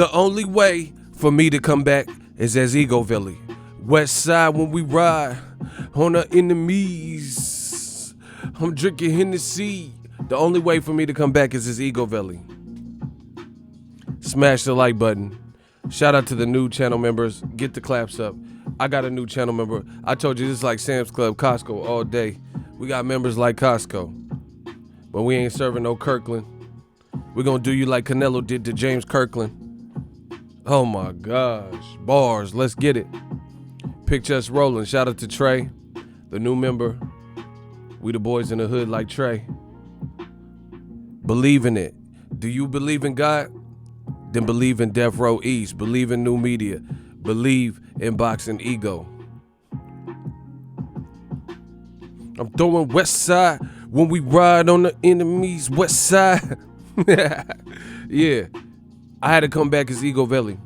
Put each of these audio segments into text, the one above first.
The only way for me to come back is as Ego Valley. West side when we ride on the enemies. I'm drinking Hennessy. The only way for me to come back is as Ego Valley. Smash the like button. Shout out to the new channel members. Get the claps up. I got a new channel member. I told you this is like Sam's Club, Costco all day. We got members like Costco. But we ain't serving no Kirkland. We're going to do you like Canelo did to James Kirkland. Oh my gosh. Bars. Let's get it. Picture us rolling. Shout out to Trey, the new member. We the boys in the hood like Trey. Believe in it. Do you believe in God? Then believe in Death Row East. Believe in new media. Believe in Boxing Ego. I'm throwing West Side when we ride on the enemies. West Side. Yeah. I had to come back as Ego Valley.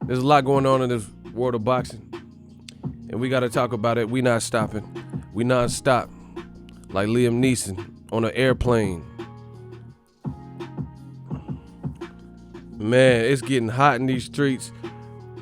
There's a lot going on in this world of boxing. And we got to talk about it. We not stopping. We non-stop. Like Liam Neeson on an airplane. Man, it's getting hot in these streets.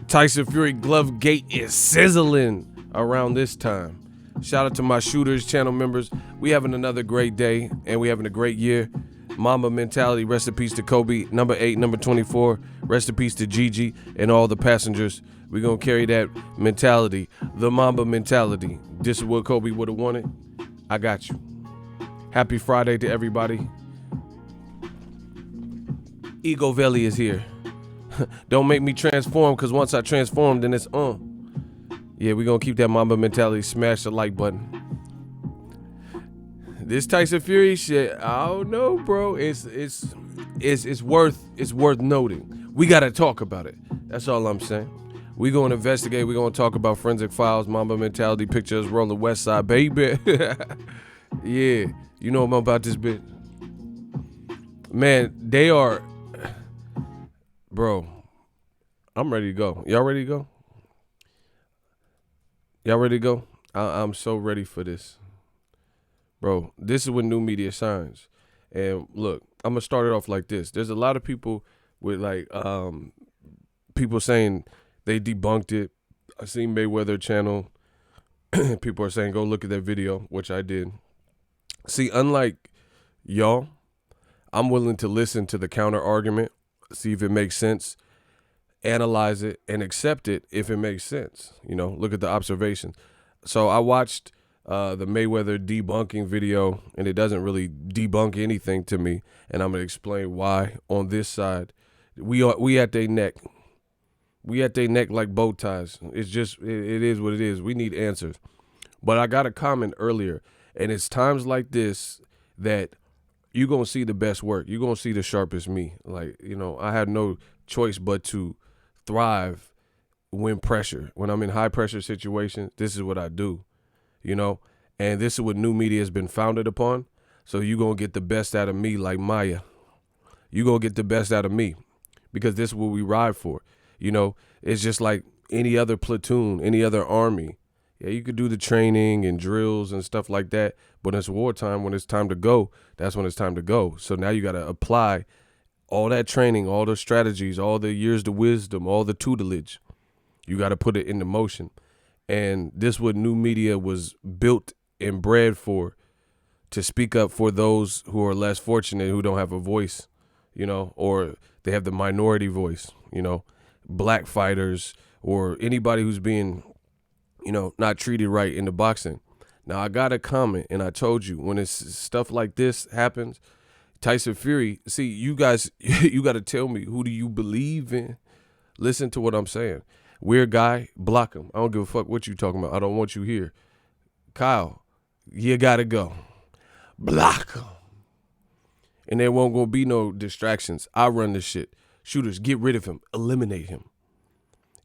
Tyson Fury Glovegate is sizzling around this time. Shout out to my shooters channel members. We having another great day and we having a great year. Mamba mentality, rest in peace to Kobe. Number 8, number 24, rest in peace to Gigi and all the passengers. We're going to carry that mentality, the Mamba mentality. This is what Kobe would have wanted. I got you. Happy Friday to everybody. Ego Valley is here. Don't make me transform, because once I transform, then it's on. Yeah, we're going to keep that Mamba mentality. Smash the like button. This Tyson Fury shit, I don't know, bro. It's worth noting. We got to talk about it. That's all I'm saying. We going to investigate. We're going to talk about forensic files, Mamba mentality, pictures, rolling West Side, baby. Yeah, you know about this bitch. Man, they are... Bro, I'm ready to go. Y'all ready to go? Y'all ready to go? I'm so ready for this. Bro, this is what new media signs. And look, I'm going to start it off like this. There's a lot of people with like, people saying they debunked it. I seen Mayweather channel. People are saying, go look at that video, which I did. See, unlike y'all, I'm willing to listen to the counter argument. See if it makes sense, analyze it, and accept it if it makes sense. You know, look at the observations. So I watched the Mayweather debunking video, and it doesn't really debunk anything to me. And I'm gonna explain why. On this side, we at their neck. We at their neck like bow ties. It's just it is what it is. We need answers. But I got a comment earlier, and it's times like this that you're going to see the best work. You're going to see the sharpest me. Like, you know, I had no choice but to thrive when pressure. When I'm in high pressure situations, this is what I do, you know. And this is what new media has been founded upon. So you're going to get the best out of me like Maya. You're going to get the best out of me because this is what we ride for. You know, it's just like any other platoon, any other army. Yeah, you could do the training and drills and stuff like that, but it's wartime. When it's time to go, that's when it's time to go. So now you got to apply all that training, all the strategies, all the years of wisdom, all the tutelage. You got to put it into motion. And this is what new media was built and bred for, to speak up for those who are less fortunate, who don't have a voice, you know, or they have the minority voice, you know, black fighters or anybody who's being, you know, not treated right in the boxing. Now, I got a comment, and I told you, when it's stuff like this happens, Tyson Fury, see, you guys, you got to tell me, who do you believe in? Listen to what I'm saying. Weird guy, block him. I don't give a fuck what you talking about. I don't want you here. Kyle, you got to go. Block him. And there won't gonna be no distractions. I run this shit. Shooters, get rid of him. Eliminate him.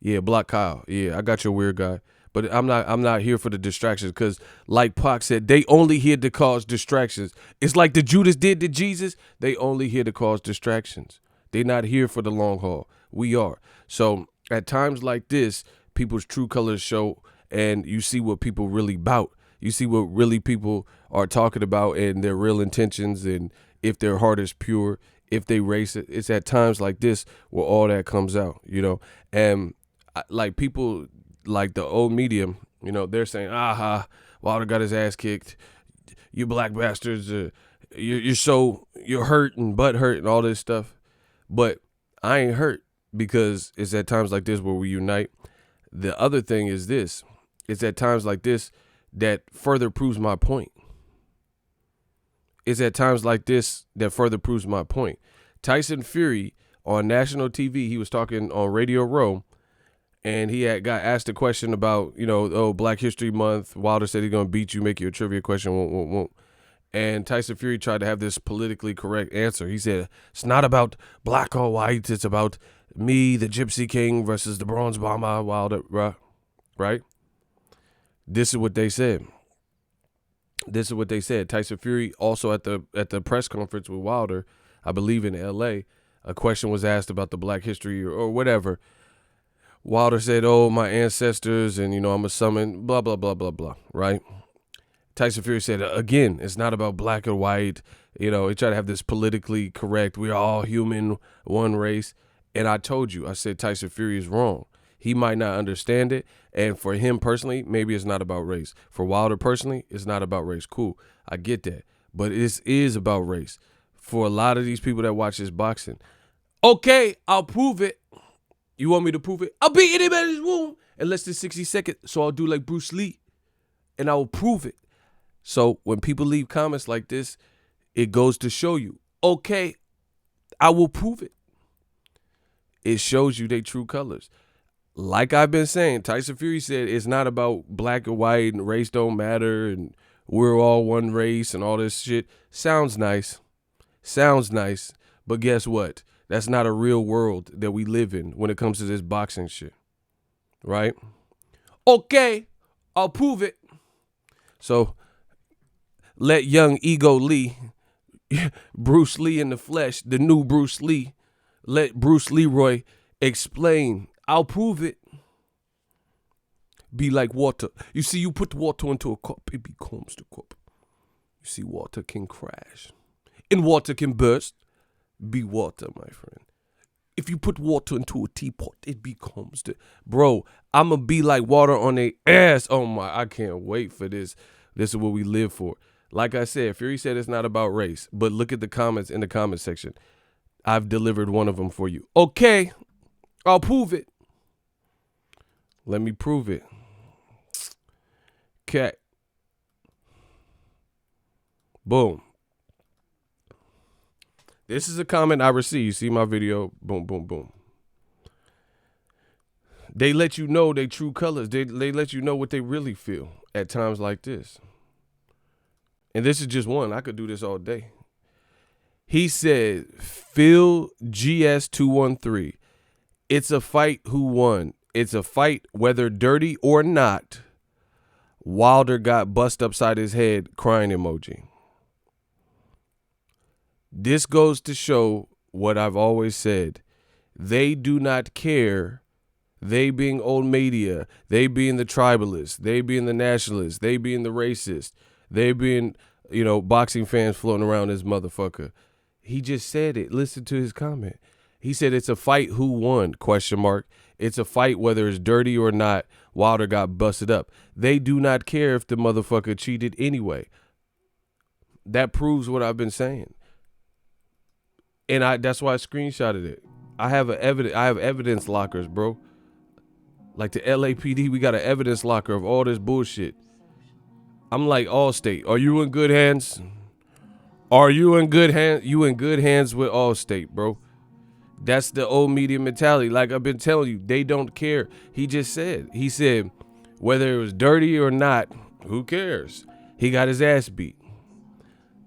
Yeah, block Kyle. Yeah, I got your weird guy. But I'm not here for the distractions, because like Pac said, they only here to cause distractions. It's like the Judas did to Jesus. They only here to cause distractions. They're not here for the long haul. We are. So at times like this, people's true colors show, and you see what people really bout. You see what really people are talking about and their real intentions, and if their heart is pure, if they race it. It's at times like this where all that comes out, you know. And like people like the old media, you know, they're saying, aha, Wilder got his ass kicked. You black bastards, you're hurt and butt hurt and all this stuff. But I ain't hurt because it's at times like this where we unite. The other thing is this. It's at times like this that further proves my point. It's at times like this that further proves my point. Tyson Fury on national TV, he was talking on Radio Row, and he got asked a question about, you know, Black History Month. Wilder said he's going to beat you, make you a trivia question, won't. And Tyson Fury tried to have this politically correct answer. He said, it's not about black or white. It's about me, the Gypsy King, versus the Bronze Bomber, Wilder, right? This is what they said. Tyson Fury also at the press conference with Wilder, I believe in L.A., a question was asked about the black history or whatever. Wilder said, oh, my ancestors, and, you know, I'm a summon, blah, blah, blah, blah, blah, right? Tyson Fury said, again, it's not about black or white. You know, he tried to have this politically correct, we're all human, one race. And I told you, I said Tyson Fury is wrong. He might not understand it. And for him personally, maybe it's not about race. For Wilder personally, it's not about race. Cool, I get that. But it is about race. For a lot of these people that watch this boxing, okay, I'll prove it. You want me to prove it? I'll beat anybody's womb in less than 60 seconds. So I'll do like Bruce Lee, and I will prove it. So when people leave comments like this, it goes to show you, okay, I will prove it. It shows you their true colors. Like I've been saying, Tyson Fury said it's not about black or white and race don't matter and we're all one race and all this shit. Sounds nice. But guess what? That's not a real world that we live in when it comes to this boxing shit. Right? Okay, I'll prove it. So let young Ego Lee, Bruce Lee in the flesh, the new Bruce Lee, let Bruce Leroy explain. I'll prove it. Be like water. You see, you put water into a cup, it becomes the cup. You see, water can crash. And water can burst. Be water, my friend. If you put water into a teapot, it becomes the... Bro, I'm going to be like water on their ass. Oh, my, I can't wait for this. This is what we live for. Like I said, Fury said it's not about race. But look at the comments in the comment section. I've delivered one of them for you. Okay, I'll prove it. Let me prove it. Okay. Boom. This is a comment I received. You see my video? Boom, boom, boom. They let you know their true colors. They let you know what they really feel at times like this. And this is just one. I could do this all day. He said, Phil GS213. It's a fight who won. It's a fight whether dirty or not. Wilder got bust upside his head, crying emoji. This goes to show what I've always said. They do not care. They being old media, they being the tribalists, they being the nationalists, they being the racist, they being, you know, boxing fans floating around this motherfucker. He just said it. Listen to his comment. He said it's a fight who won, ? It's a fight whether it's dirty or not. Wilder got busted up. They do not care if the motherfucker cheated anyway. That proves what I've been saying. And that's why I screenshotted it. I have evidence lockers, bro. Like the LAPD, we got an evidence locker of all this bullshit. I'm like Allstate. Are you in good hands? Are you in good hands? You in good hands with Allstate, bro. That's the old media mentality. Like I've been telling you, they don't care. He said, whether it was dirty or not, who cares? He got his ass beat.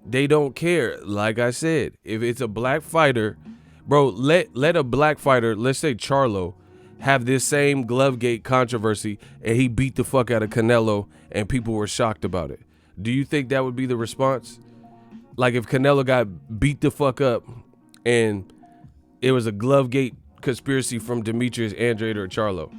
They don't care. Like I said, if it's a black fighter, bro, let a black fighter, let's say Charlo, have this same Glovegate controversy and he beat the fuck out of Canelo and people were shocked about it. Do you think that would be the response? Like if Canelo got beat the fuck up and it was a Glovegate conspiracy from Demetrius Andrade or Charlo.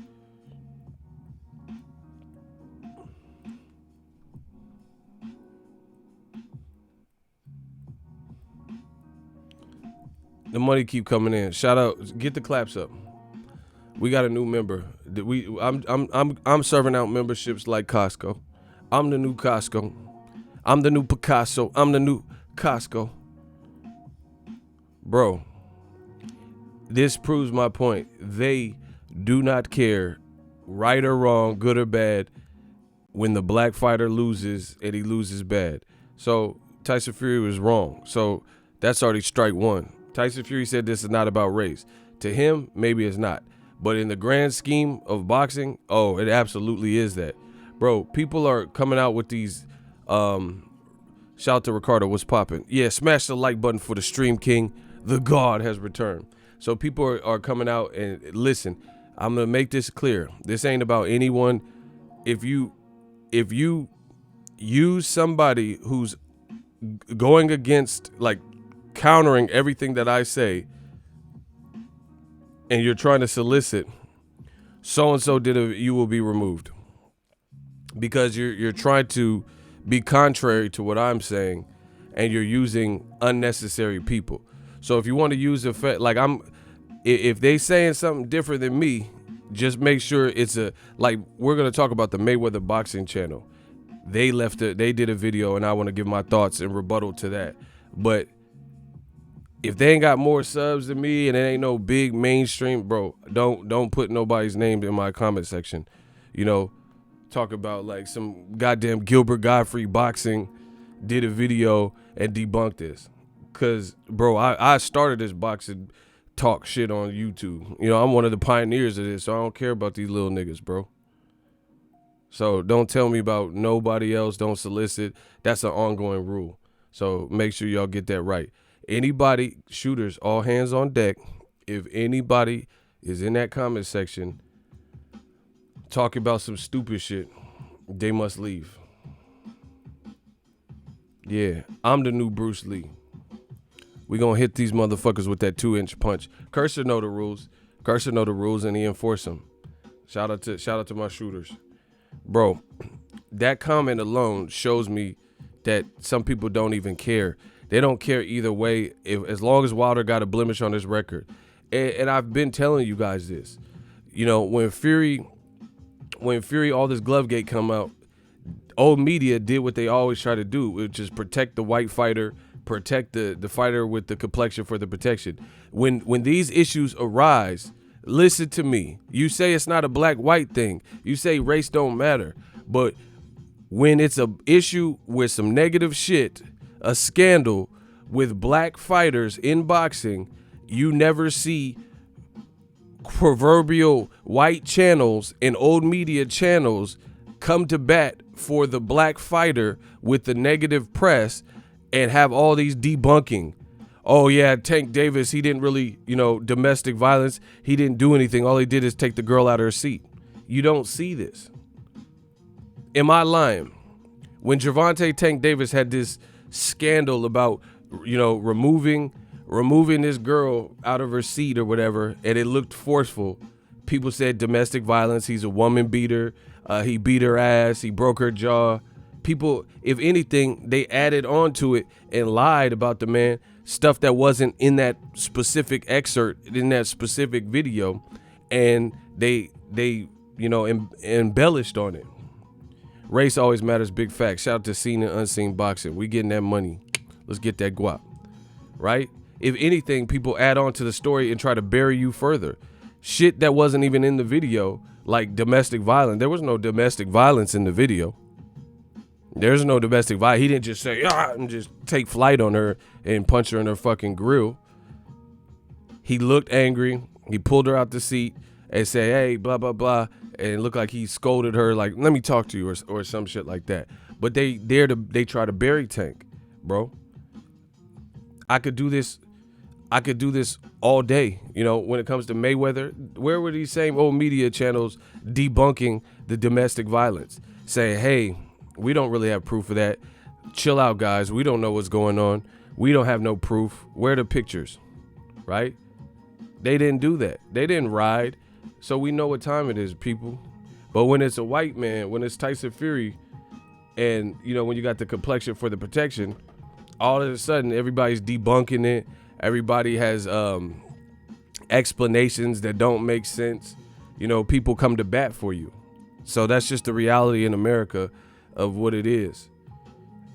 The money keep coming in. Shout out. Get the claps up. We got a new member. I'm serving out memberships like Costco. I'm the new Costco. I'm the new Picasso. I'm the new Costco. Bro, this proves my point. They do not care, right or wrong, good or bad, when the black fighter loses and he loses bad. So Tyson Fury was wrong. So that's already strike one. Tyson Fury said this is not about race. To him, maybe it's not. But in the grand scheme of boxing, oh, it absolutely is that. Bro, people are coming out with these, shout out to Ricardo, what's popping? Yeah, smash the like button for the Stream King. The God has returned. So people are coming out and listen, I'm going to make this clear. This ain't about anyone. If you use somebody who's going against, like, countering everything that I say, and you're trying to solicit so-and-so you will be removed. Because you're trying to be contrary to what I'm saying, and you're using unnecessary people. So if you want to use if they saying something different than me, just make sure it's we're going to talk about the Mayweather Boxing channel. They did a video, and I want to give my thoughts in rebuttal to that. But if they ain't got more subs than me and it ain't no big mainstream, bro, don't put nobody's name in my comment section. You know, talk about like some goddamn Gilbert Godfrey boxing did a video and debunked this. Cause bro, I started this boxing talk shit on YouTube. You know, I'm one of the pioneers of this, so I don't care about these little niggas, bro. So don't tell me about nobody else, don't solicit. That's an ongoing rule. So make sure y'all get that right. Anybody, shooters, all hands on deck. If anybody is in that comment section talking about some stupid shit, they must leave. Yeah, I'm the new Bruce Lee. We gonna hit these motherfuckers with that 2-inch punch. Cursor know the rules. Cursor know the rules and he enforce them. Shout out to my shooters. Bro, that comment alone shows me that some people don't even care. They don't care either way, as long as Wilder got a blemish on his record. And I've been telling you guys this. You know, when Fury, all this Glovegate come out, old media did what they always try to do, which is protect the white fighter, protect the fighter with the complexion for the protection. When these issues arise, listen to me. You say it's not a black-white thing. You say race don't matter. But when it's a issue with some negative shit, a scandal with black fighters in boxing, you never see proverbial white channels and old media channels come to bat for the black fighter with the negative press and have all these debunking. Oh yeah, Tank Davis, he didn't really, domestic violence. He didn't do anything. All he did is take the girl out of her seat. You don't see this. Am I lying? When Gervonta Tank Davis had this scandal about, removing this girl out of her seat or whatever, and it looked forceful, people said domestic violence. He's a woman beater. He beat her ass. He broke her jaw. People, if anything, they added on to it and lied about the man, stuff that wasn't in that specific excerpt, in that specific video, and they embellished on it. Race always matters, big fact. Shout out to Seen and Unseen Boxing. We getting that money. Let's get that guap, right? If anything, people add on to the story and try to bury you further. Shit that wasn't even in the video, like domestic violence. There was no domestic violence in the video. There's no domestic violence. He didn't just say, and just take flight on her and punch her in her fucking grill. He looked angry. He pulled her out the seat and said, hey, blah, blah, blah. And it looked like he scolded her, like, let me talk to you or some shit like that. But they try to bury Tank, bro. I could do this all day. When it comes to Mayweather, where were these same old media channels debunking the domestic violence? Saying, hey, we don't really have proof of that. Chill out, guys. We don't know what's going on. We don't have no proof. Where are the pictures? Right? They didn't do that. They didn't ride. So we know what time it is, people. But when it's a white man, when it's Tyson Fury, and when you got the complexion for the protection, all of a sudden everybody's debunking it. Everybody has explanations that don't make sense. You know, people come to bat for you. So that's just the reality in America of what it is.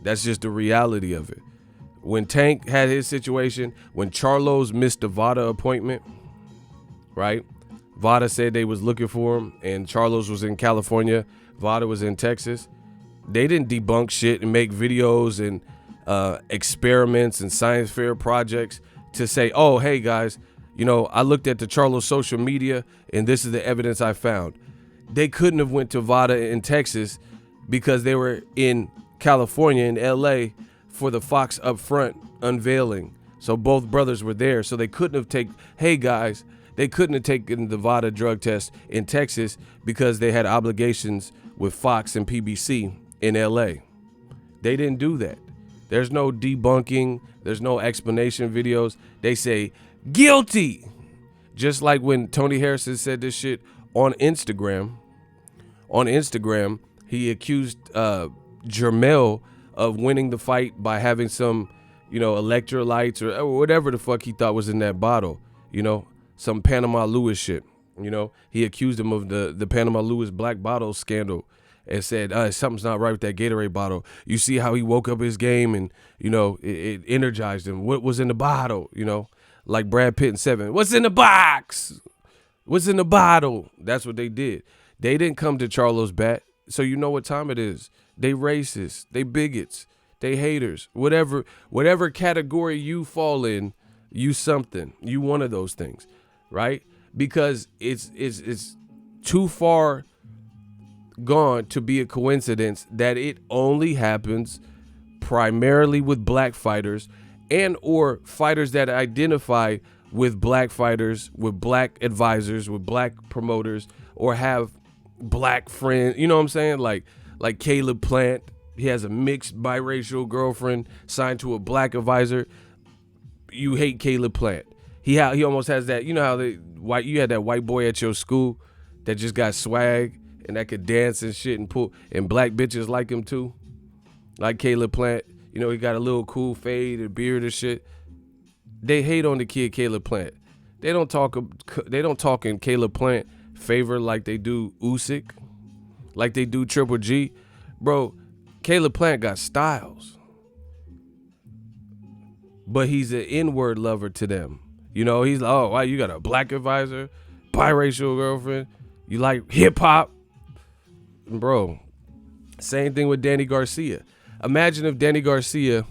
That's just the reality of it. When Tank had his situation, when Charlo's missed the Vada appointment, right? Vada said they was looking for him, and Charlo's was in California. Vada was in Texas. They didn't debunk shit and make videos and experiments and science fair projects to say, oh, hey, guys, you know, I looked at the Charlo social media, and this is the evidence I found. They couldn't have went to Vada in Texas because they were in California, in L.A., for the Fox Up Front unveiling. So both brothers were there. So they couldn't have they couldn't have taken the Vada drug test in Texas because they had obligations with Fox and PBC in L.A. They didn't do that. There's no debunking. There's no explanation videos. They say, guilty. Just like when Tony Harrison said this shit on Instagram. On Instagram, he accused Jermell of winning the fight by having some, you know, electrolytes or whatever the fuck he thought was in that bottle, you know, some Panama Lewis shit. You know, he accused him of the Panama Lewis black bottle scandal and said, something's not right with that Gatorade bottle. You see how he woke up his game and, you know, it energized him. What was in the bottle, you know, like Brad Pitt in Seven. What's in the box? What's in the bottle? That's what they did. They didn't come to Charlo's bat. So you know what time it is. They racist, they bigots, they haters, whatever category you fall in, you something, you one of those things, right? Because it's too far gone to be a coincidence that it only happens primarily with black fighters and or fighters that identify with black fighters, with black advisors, with black promoters, or have black friends, you know what I'm saying? Like Caleb Plant, he has a mixed biracial girlfriend signed to a black advisor. You hate Caleb Plant. He almost has that, you know how you had that white boy at your school that just got swag and that could dance and shit and pull, and black bitches like him too, like Caleb Plant. You know, he got a little cool fade and beard and shit. They hate on the kid Caleb Plant. They don't talk in Caleb Plant favor like they do Usyk, like they do Triple G. Bro, Caleb Plant got styles, but he's an N-word lover to them. You know, he's like, oh, wow, you got a black advisor, biracial girlfriend, you like hip-hop. Bro, same thing with Danny Garcia. Imagine if Danny Garcia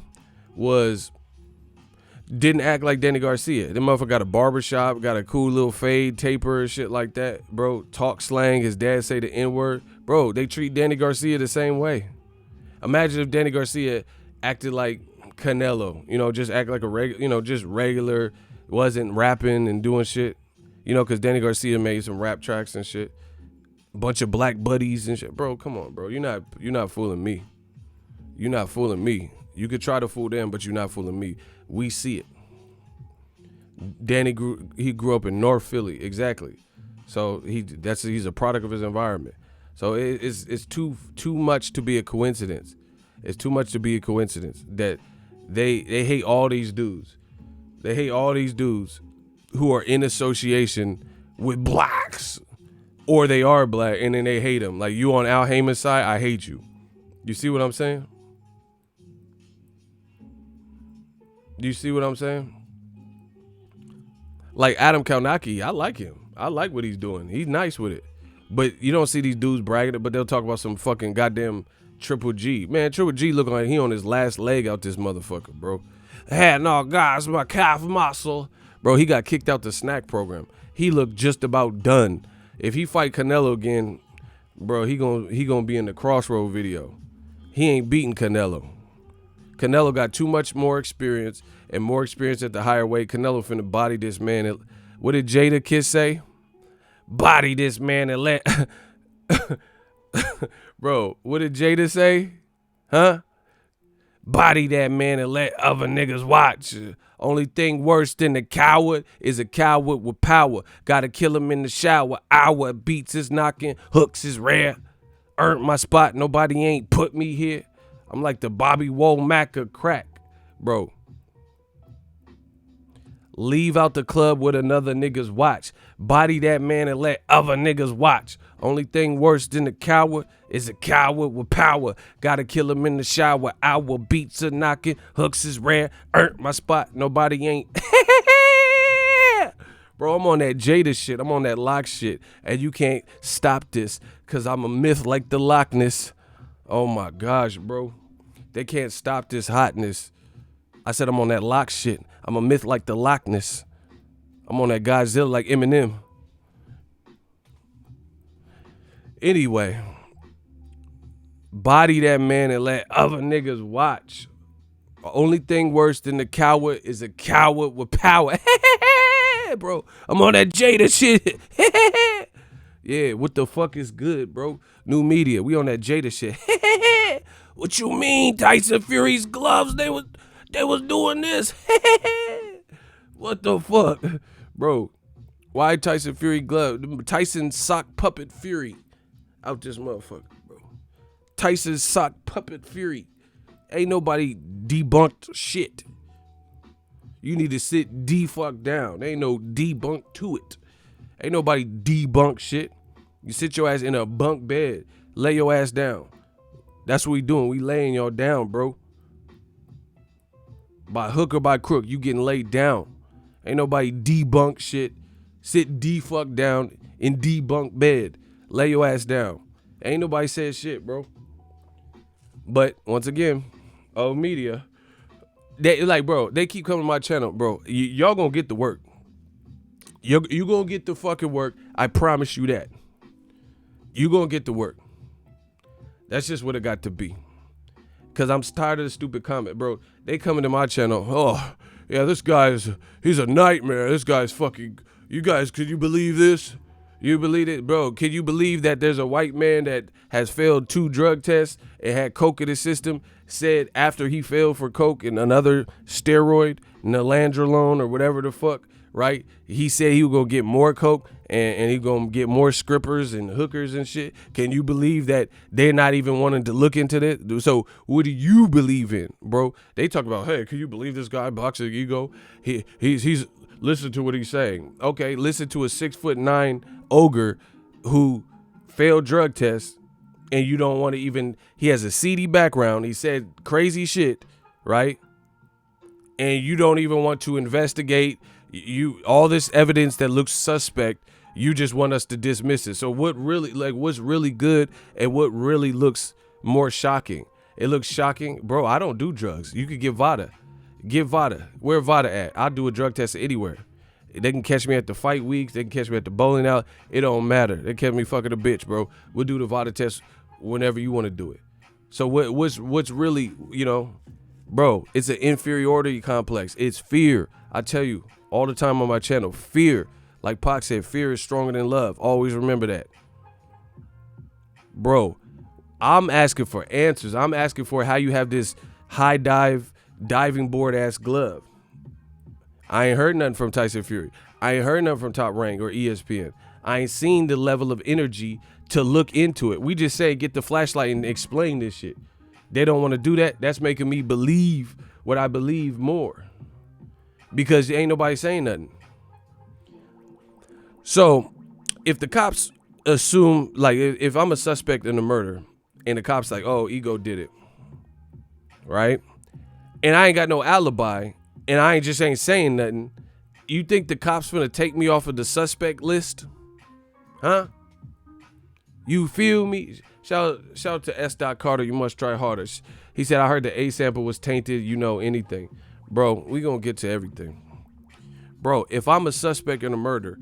didn't act like Danny Garcia. The motherfucker got a barbershop, got a cool little fade, taper and shit like that. Bro, talk slang, his dad say the N-word. Bro, they treat Danny Garcia the same way. Imagine if Danny Garcia acted like Canelo, you know, just act like just regular, wasn't rapping and doing shit, you know, because Danny Garcia made some rap tracks and shit. Bunch of black buddies and shit. Bro, come on, bro. You're not fooling me. You're not fooling me. You could try to fool them, but you're not fooling me. We see it. Danny grew up in North Philly, exactly. So he's a product of his environment. So it's too much to be a coincidence. It's too much to be a coincidence that they hate all these dudes. They hate all these dudes who are in association with blacks, or they are black, and then they hate them. Like, you on Al Heyman's side, I hate you. You see what I'm saying? Do you see what I'm saying? Like Adam Kalnaki, I like him. I like what he's doing. He's nice with it. But you don't see these dudes bragging it, but they'll talk about some fucking goddamn Triple G. Man, Triple G look like he on his last leg out this motherfucker, bro. Hey, no, guys, my calf muscle. Bro, he got kicked out the snack program. He looked just about done. If he fight Canelo again, bro, he gonna be in the Crossroad video. He ain't beating Canelo. Canelo got too much more experience, and more experience at the higher weight. Canelo finna body this man. What did Jada Kiss say? Body this man and let... Bro, what did Jada say? Huh? Body that man and let other niggas watch. Only thing worse than a coward is a coward with power. Gotta kill him in the shower. Hour beats is knocking, hooks is rare. Earned my spot, nobody ain't put me here. I'm like the Bobby Womack of crack, bro. Leave out the club with another nigga's watch. Body that man and let other niggas watch. Only thing worse than a coward is a coward with power. Gotta kill him in the shower. Our beats are knocking. Hooks is rare. Earned my spot. Nobody ain't. Bro, I'm on that Jada shit. I'm on that Lock shit. And you can't stop this because I'm a myth like the Loch Ness. Oh my gosh, bro. They can't stop this hotness. I said I'm on that Lock shit. I'm a myth like the Loch Ness. I'm on that Godzilla like Eminem. Anyway, body that man and let other niggas watch. The only thing worse than the coward is a coward with power. Bro, I'm on that Jada shit. Yeah, what the fuck is good, bro? New media, we on that Jada shit. What you mean, Tyson Fury's gloves? They was doing this. What the fuck? Bro, why Tyson Fury glove? Tyson sock puppet Fury out this motherfucker, bro. Tyson sock puppet Fury. Ain't nobody debunked shit. You need to sit fuck down. There ain't no debunk to it. Ain't nobody debunk shit. You sit your ass in a bunk bed. Lay your ass down. That's what we doing. We laying y'all down, bro. By hook or by crook, you getting laid down. Ain't nobody debunk shit. Sit fuck down in debunk bed. Lay your ass down. Ain't nobody said shit, bro. But once again, media, they like, bro, they keep coming to my channel, bro. Y'all gonna get the work. You gonna get the fucking work. I promise you that. You gonna get the work. That's just what it got to be. Cause I'm tired of the stupid comment, bro. They coming to my channel. Oh, yeah, this guy's, he's a nightmare. This guy's fucking, you guys, could you believe this? You believe it? Bro, can you believe that there's a white man that has failed 2 drug tests and had coke in his system, said after he failed for coke and another steroid, naltrexone or whatever the fuck, right? He said he was gonna get more coke and he gonna get more scrippers and hookers and shit. Can you believe that they're not even wanting to look into that? So what do you believe in, bro? They talk about, hey, can you believe this guy, BOXINGEGO? He's listen to what he's saying. Okay, listen to a 6'9" ogre who failed drug tests, and you don't want to even, he has a seedy background. He said crazy shit, right? And you don't even want to investigate all this evidence that looks suspect. You just want us to dismiss it. So what really, like, what's really good and what really looks more shocking? It looks shocking. Bro, I don't do drugs. You could get Vada. Get Vada. Where Vada at? I'll do a drug test anywhere. They can catch me at the fight weeks. They can catch me at the bowling alley. It don't matter. They catch me fucking a bitch, bro. We'll do the Vada test whenever you want to do it. So what's really, you know, bro, it's an inferiority complex. It's fear. I tell you all the time on my channel, fear. Like Pac said, fear is stronger than love. Always remember that. Bro, I'm asking for answers. I'm asking for how you have this high diving board ass glove. I ain't heard nothing from Tyson Fury. I ain't heard nothing from Top Rank or ESPN. I ain't seen the level of energy to look into it. We just say get the flashlight and explain this shit. They don't want to do that. That's making me believe what I believe more. Because ain't nobody saying nothing. So if the cops assume, like, if I'm a suspect in a murder and the cops like, oh, Ego did it, right? And I ain't got no alibi and I ain't saying nothing, you think the cops finna take me off of the suspect list? Huh? You feel me? Shout out to S. Carter, you must try harder. He said, I heard the A sample was tainted, you know anything. Bro, we gonna get to everything. Bro, if I'm a suspect in a murder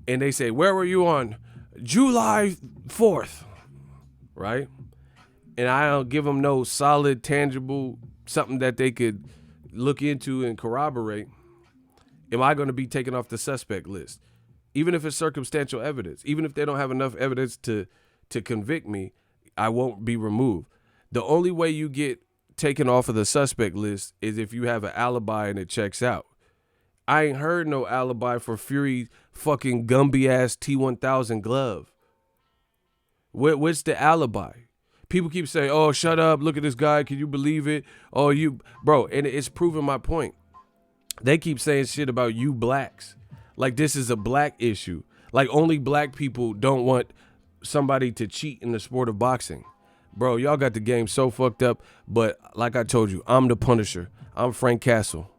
and they say, where were you on July 4th, right? And I don't give them no solid, tangible, something that they could look into and corroborate, am I going to be taken off the suspect list? Even if it's circumstantial evidence, even if they don't have enough evidence to convict me, I won't be removed. The only way you get taken off of the suspect list is if you have an alibi and it checks out. I ain't heard no alibi for Fury's fucking Gumby ass T1000 glove. What's the alibi? People keep saying, oh, shut up, look at this guy, can you believe it? Oh, you, bro, and it's proving my point. They keep saying shit about you blacks. Like this is a black issue. Like only black people don't want somebody to cheat in the sport of boxing. Bro, y'all got the game so fucked up. But like I told you, I'm the Punisher. I'm Frank Castle.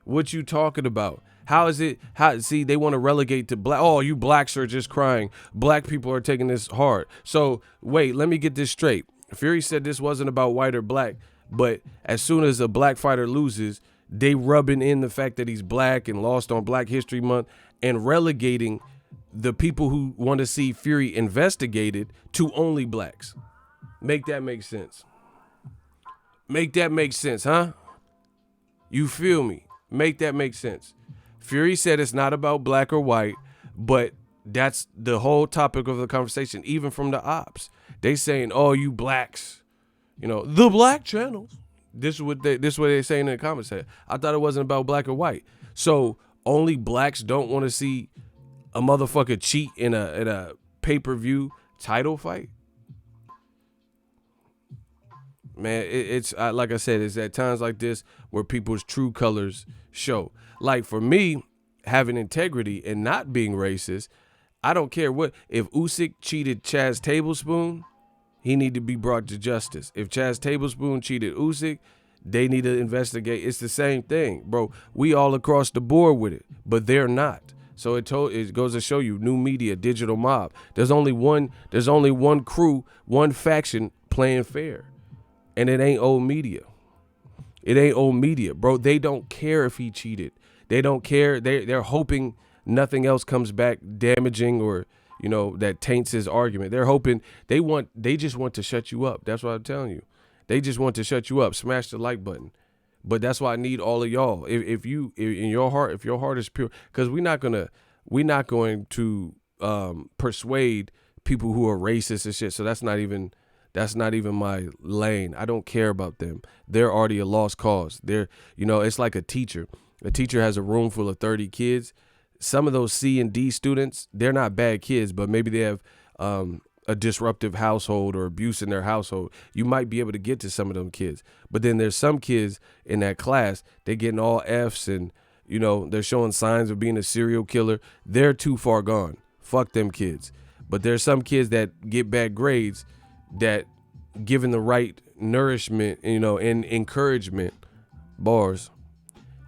What you talking about? How is it? See, they want to relegate to black. Oh, you blacks are just crying. Black people are taking this hard. So wait, let me get this straight. Fury said this wasn't about white or black, but as soon as a black fighter loses, they rubbing in the fact that he's black and lost on Black History Month and relegating the people who want to see Fury investigated to only blacks. Make that make sense. Make that make sense, huh? You feel me? Make that make sense. Fury said it's not about black or white, but that's the whole topic of the conversation, even from the ops. They saying, oh, you blacks, you know, the black channels. This is what they're saying in the comments. I thought it wasn't about black or white. So only blacks don't want to see a motherfucker cheat in a pay-per-view title fight. Man, it's like I said, it's at times like this where people's true colors show. Like for me, having integrity and not being racist, I don't care what. If Usyk cheated Chaz Tablespoon, he need to be brought to justice. If Chaz Tablespoon cheated Usyk, they need to investigate. It's the same thing, bro. We all across the board with it, but they're not. So it goes to show you, new media, digital mob. There's only one crew, one faction playing fair. And it ain't old media. It ain't old media, bro. They don't care if he cheated. They don't care. They're hoping nothing else comes back damaging or, you know, that taints his argument. They're hoping they just want to shut you up. That's what I'm telling you. They just want to shut you up. Smash the like button. But that's why I need all of y'all. If your heart is pure, because we're not going to persuade people who are racist and shit. So that's not even my lane. I don't care about them. They're already a lost cause. It's like a teacher. A teacher has a room full of 30 kids. Some of those C and D students, they're not bad kids, but maybe they have a disruptive household or abuse in their household. You might be able to get to some of them kids. But then there's some kids in that class, they're getting all Fs and, you know, they're showing signs of being a serial killer. They're too far gone. Fuck them kids. But there's some kids that get bad grades that, given the right nourishment, you know, and encouragement, bars,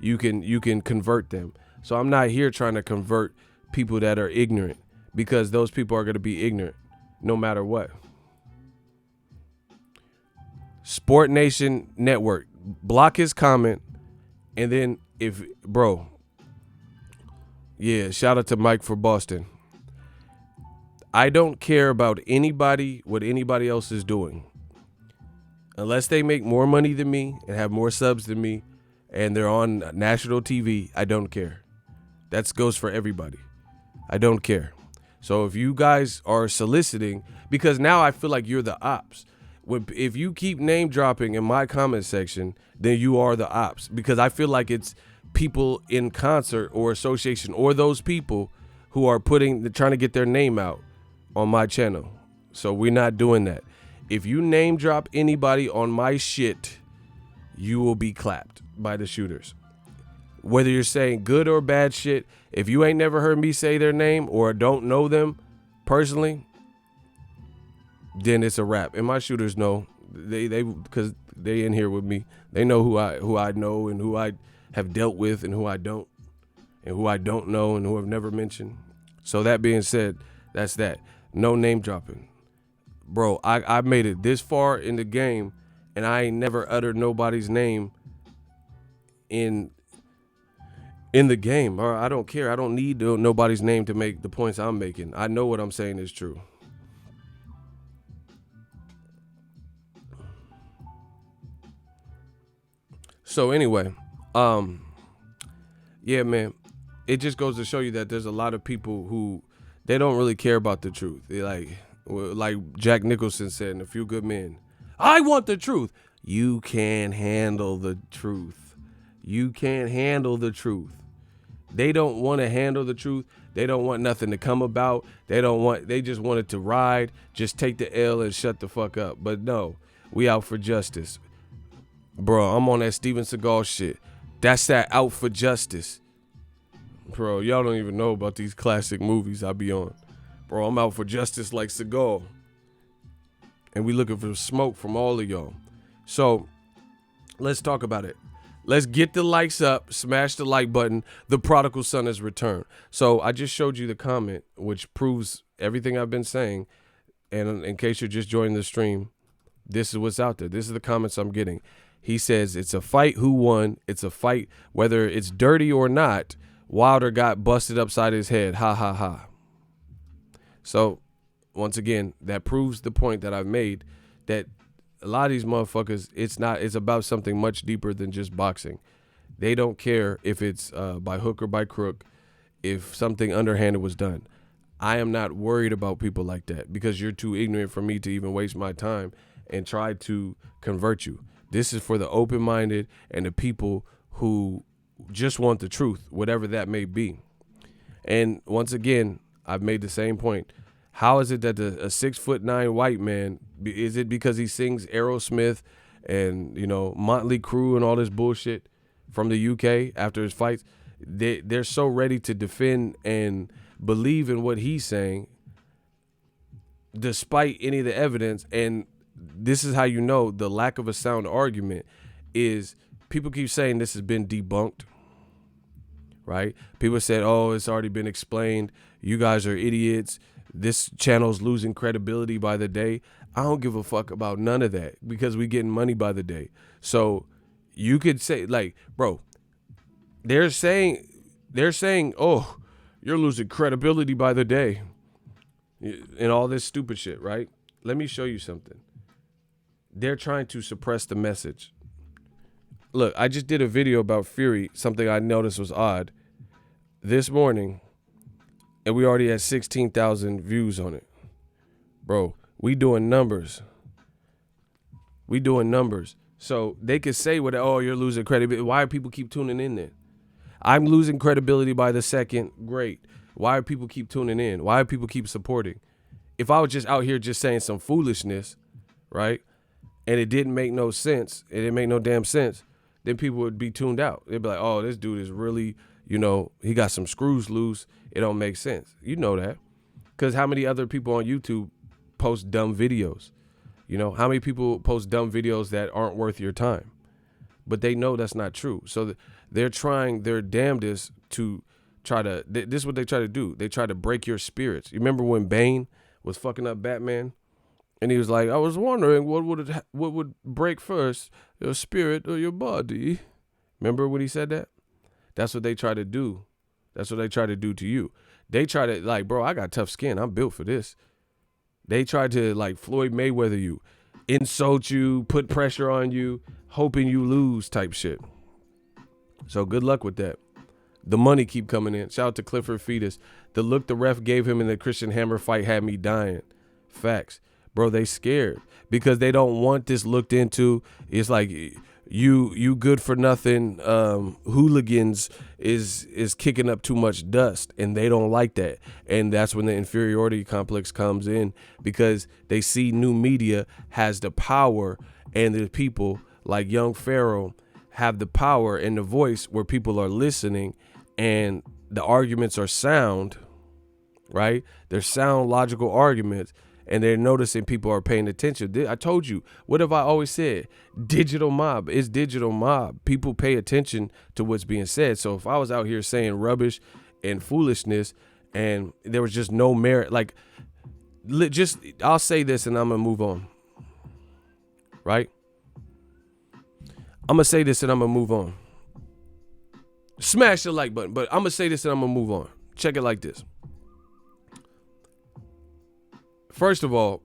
you can convert them. So I'm not here trying to convert people that are ignorant, because those people are going to be ignorant no matter what. Sport Nation Network, block his comment, and then shout out to Mike for Boston. I don't care about what anybody else is doing. Unless they make more money than me and have more subs than me and they're on national TV, I don't care. That goes for everybody. I don't care. So if you guys are soliciting, because now I feel like you're the ops. If you keep name dropping in my comment section, then you are the ops, because I feel like it's people in concert or association or those people who are trying to get their name out on my channel. So we're not doing that. If you name drop anybody on my shit, you will be clapped by the shooters. Whether you're saying good or bad shit, if you ain't never heard me say their name or don't know them personally, then it's a wrap. And my shooters know, they because they in here with me. They know who I know and who I have dealt with and who I don't know and who I've never mentioned. So that being said, that's that. No name dropping. Bro, I made it this far in the game and I ain't never uttered nobody's name in the game. Or I don't care. I don't need nobody's name to make the points I'm making. I know what I'm saying is true. So anyway, yeah, man, it just goes to show you that there's a lot of people who they don't really care about the truth. They like Jack Nicholson said in A Few Good Men, I want the truth. You can't handle the truth. You can't handle the truth. They don't want to handle the truth. They don't want nothing to come about. They just want it to ride. Just take the L and shut the fuck up. But no, we out for justice. Bro, I'm on that Steven Seagal shit. That's that Out for Justice. Bro, y'all don't even know about these classic movies I be on. Bro, I'm out for justice like Seagal. And we looking for smoke from all of y'all. So, let's talk about it. Let's get the likes up, smash the like button. The prodigal son has returned. So, I just showed you the comment, which proves everything I've been saying. And in case you're just joining the stream, this is what's out there. This is the comments I'm getting. He says, it's a fight who won. It's a fight whether it's dirty or not. Wilder got busted upside his head. Ha, ha, ha. So, once again, that proves the point that I've made that a lot of these motherfuckers, it's about something much deeper than just boxing. They don't care if it's by hook or by crook, if something underhanded was done. I am not worried about people like that because you're too ignorant for me to even waste my time and try to convert you. This is for the open-minded and the people who just want the truth, whatever that may be. And once again, I've made the same point. How is it that a 6'9" white man, is it because he sings Aerosmith and, Motley Crue and all this bullshit from the UK after his fights? They're so ready to defend and believe in what he's saying despite any of the evidence. And this is how you know the lack of a sound argument is people keep saying this has been debunked, right? People said, oh, it's already been explained. You guys are idiots. This channel's losing credibility by the day. I don't give a fuck about none of that because we getting money by the day. So you could say, like, bro, they're saying, oh, you're losing credibility by the day and all this stupid shit, right? Let me show you something. They're trying to suppress the message. Look, I just did a video about Fury, something I noticed was odd this morning, and we already had 16,000 views on it. Bro, we doing numbers. So they could say, oh, you're losing credibility. Why do people keep tuning in then? I'm losing credibility by the second. Great. Why do people keep tuning in? Why do people keep supporting? If I was just out here just saying some foolishness, right, and it didn't make no sense, it didn't make no damn sense, then people would be tuned out. They'd be like, oh, this dude is really, he got some screws loose. It don't make sense. You know that. Because how many other people on YouTube post dumb videos? How many people post dumb videos that aren't worth your time? But they know that's not true. So they're trying their damnedest to try to, this is what they try to do. They try to break your spirits. You remember when Bane was fucking up Batman? And he was like, I was wondering what would break first, your spirit or your body? Remember when he said that? That's what they try to do. That's what they try to do to you. They try to, like, bro, I got tough skin. I'm built for this. They try to, like, Floyd Mayweather you, insult you, put pressure on you, hoping you lose type shit. So good luck with that. The money keep coming in. Shout out to Clifford Fetus. The look the ref gave him in the Christian Hammer fight had me dying. Facts. Bro, they scared because they don't want this looked into. It's like you good for nothing hooligans is kicking up too much dust, and they don't like that. And that's when the inferiority complex comes in because they see new media has the power, and the people like young Pharaoh have the power and the voice where people are listening, and the arguments are sound, right? They're sound, logical arguments. And they're noticing people are paying attention. I told you, what have I always said? Digital mob. It's digital mob. People pay attention to what's being said. So if I was out here saying rubbish and foolishness and there was just no merit, like, I'll say this and I'm going to move on. Right? I'm going to say this and I'm going to move on. Smash the like button, but I'm going to say this and I'm going to move on. Check it like this. First of all,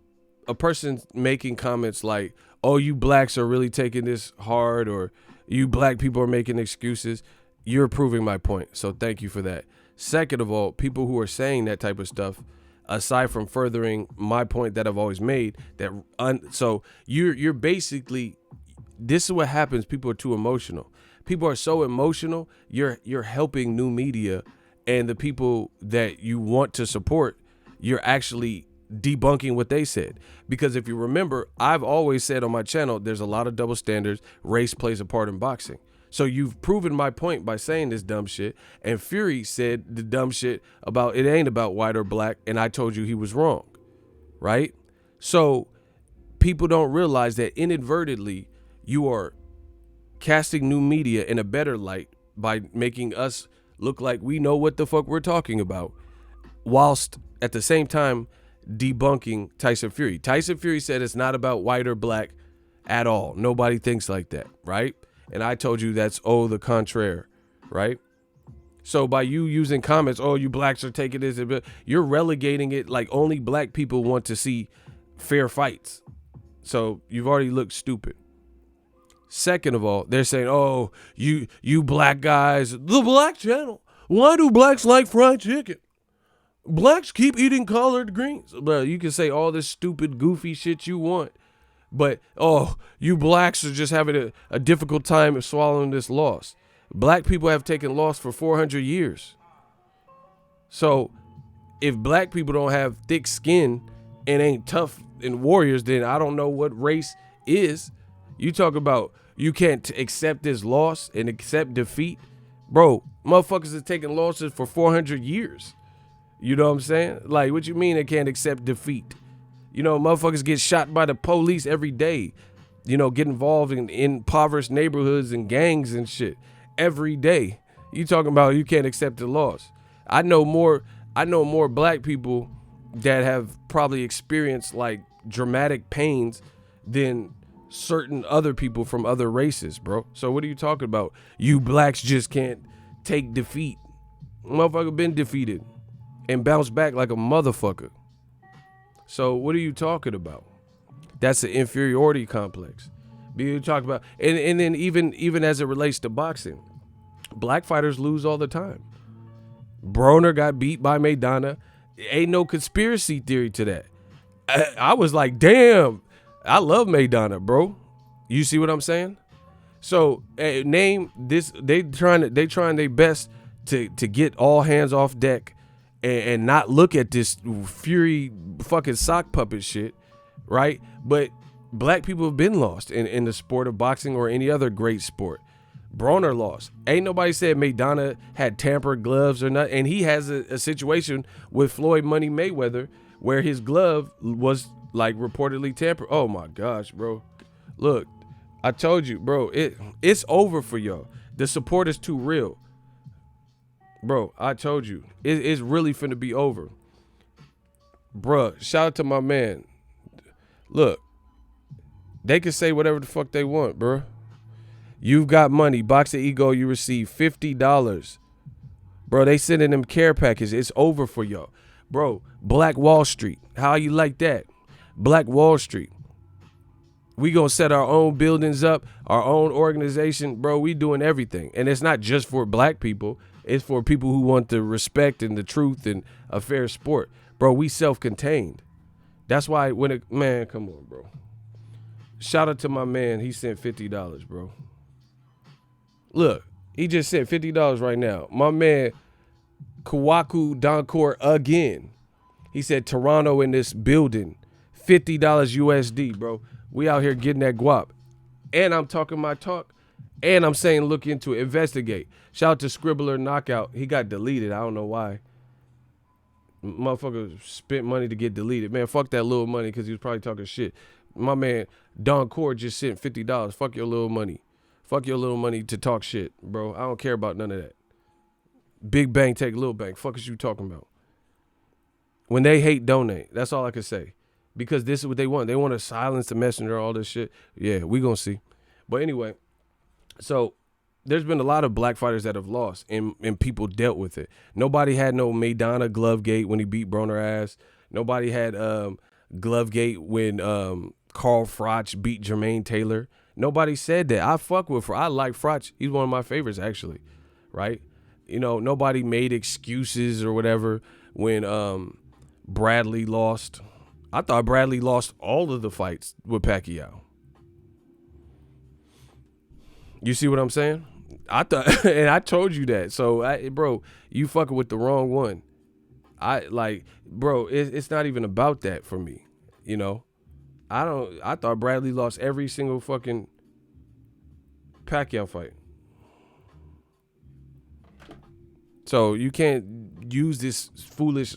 a person making comments like, oh, you blacks are really taking this hard, or you black people are making excuses, you're proving my point. So thank you for that. Second of all, people who are saying that type of stuff, aside from furthering my point that I've always made, so you're basically, this is what happens. People are too emotional. People are so emotional. You're helping new media, and the people that you want to support, you're actually debunking what they said. Because if you remember, I've always said on my channel, there's a lot of double standards. Race plays a part in boxing. So you've proven my point by saying this dumb shit. And Fury said the dumb shit about it ain't about white or black, and I told you he was wrong, right? So people don't realize that inadvertently you are casting new media in a better light by making us look like we know what the fuck we're talking about, whilst at the same time debunking Tyson Fury. Tyson Fury said it's not about white or black at all. Nobody thinks like that, right? And I told you that's the contraire, right? So by you using comments, you blacks are taking this, you're relegating it like only black people want to see fair fights. So you've already looked stupid. Second of all, they're saying, you black guys, the black channel. Why do blacks like fried chicken? Blacks keep eating collard greens. Bro, you can say all this stupid, goofy shit you want. But, you blacks are just having a difficult time of swallowing this loss. Black people have taken loss for 400 years. So if black people don't have thick skin and ain't tough and warriors, then I don't know what race is. You talk about you can't accept this loss and accept defeat. Bro, motherfuckers are taking losses for 400 years. You know what I'm saying? Like, what you mean they can't accept defeat? You know, motherfuckers get shot by the police every day. You know, get involved in impoverished neighborhoods and gangs and shit every day. You talking about you can't accept the loss. I know more black people that have probably experienced like dramatic pains than certain other people from other races, bro. So what are you talking about? You blacks just can't take defeat. Motherfucker been defeated and bounced back like a motherfucker. So what are you talking about? That's an inferiority complex. You talk about, and then even as it relates to boxing, black fighters lose all the time. Broner got beat by Maidana. Ain't no conspiracy theory to that. I was like, damn, I love Maidana, bro. You see what I'm saying? So name this. They trying their best to get all hands off deck and not look at this Fury fucking sock puppet shit, right? But black people have been lost in the sport of boxing or any other great sport. Broner lost. Ain't nobody said Maidana had tampered gloves or not. And he has a situation with Floyd Money Mayweather where his glove was like reportedly tampered. Oh my gosh, bro. Look, I told you, bro, it's over for y'all. The support is too real. Bro, I told you, it's really finna be over. Bruh, shout out to my man. Look, they can say whatever the fuck they want, bruh. You've got money. BOXINGEGO, you receive $50. Bro, they sending them care packages. It's over for y'all. Bro, Black Wall Street. How you like that? Black Wall Street. We gonna set our own buildings up, our own organization. Bro, we doing everything. And it's not just for black people. It's for people who want the respect and the truth and a fair sport. Bro, we self-contained. That's why man, come on, bro. Shout out to my man. He sent $50, bro. Look, he just sent $50 right now. My man, Kawaku Doncourt again. He said Toronto in this building. $50 USD, bro. We out here getting that guap. And I'm talking my talk. And I'm saying look into it, investigate. Shout out to Scribbler Knockout. He got deleted. I don't know why. Motherfucker spent money to get deleted. Man, fuck that little money because he was probably talking shit. My man, Don Cord just sent $50. Fuck your little money. Fuck your little money to talk shit, bro. I don't care about none of that. Big bang, take little bang. Fuck is you talking about? When they hate, donate. That's all I can say. Because this is what they want. They want to silence the messenger, all this shit. Yeah, we gonna see. But anyway, so there's been a lot of black fighters that have lost, and people dealt with it. Nobody had no Maidana Glovegate when he beat Broner ass. Nobody had Glovegate when Carl Froch beat Jermaine Taylor. Nobody said that. I fuck with I like Froch. He's one of my favorites, actually, right? You know, nobody made excuses or whatever when Bradley lost. I thought Bradley lost all of the fights with Pacquiao. You see what I'm saying? I thought, and I told you that. So, bro, you fucking with the wrong one. Bro, it's not even about that for me. You know, I thought Bradley lost every single fucking Pacquiao fight. So you can't use this foolish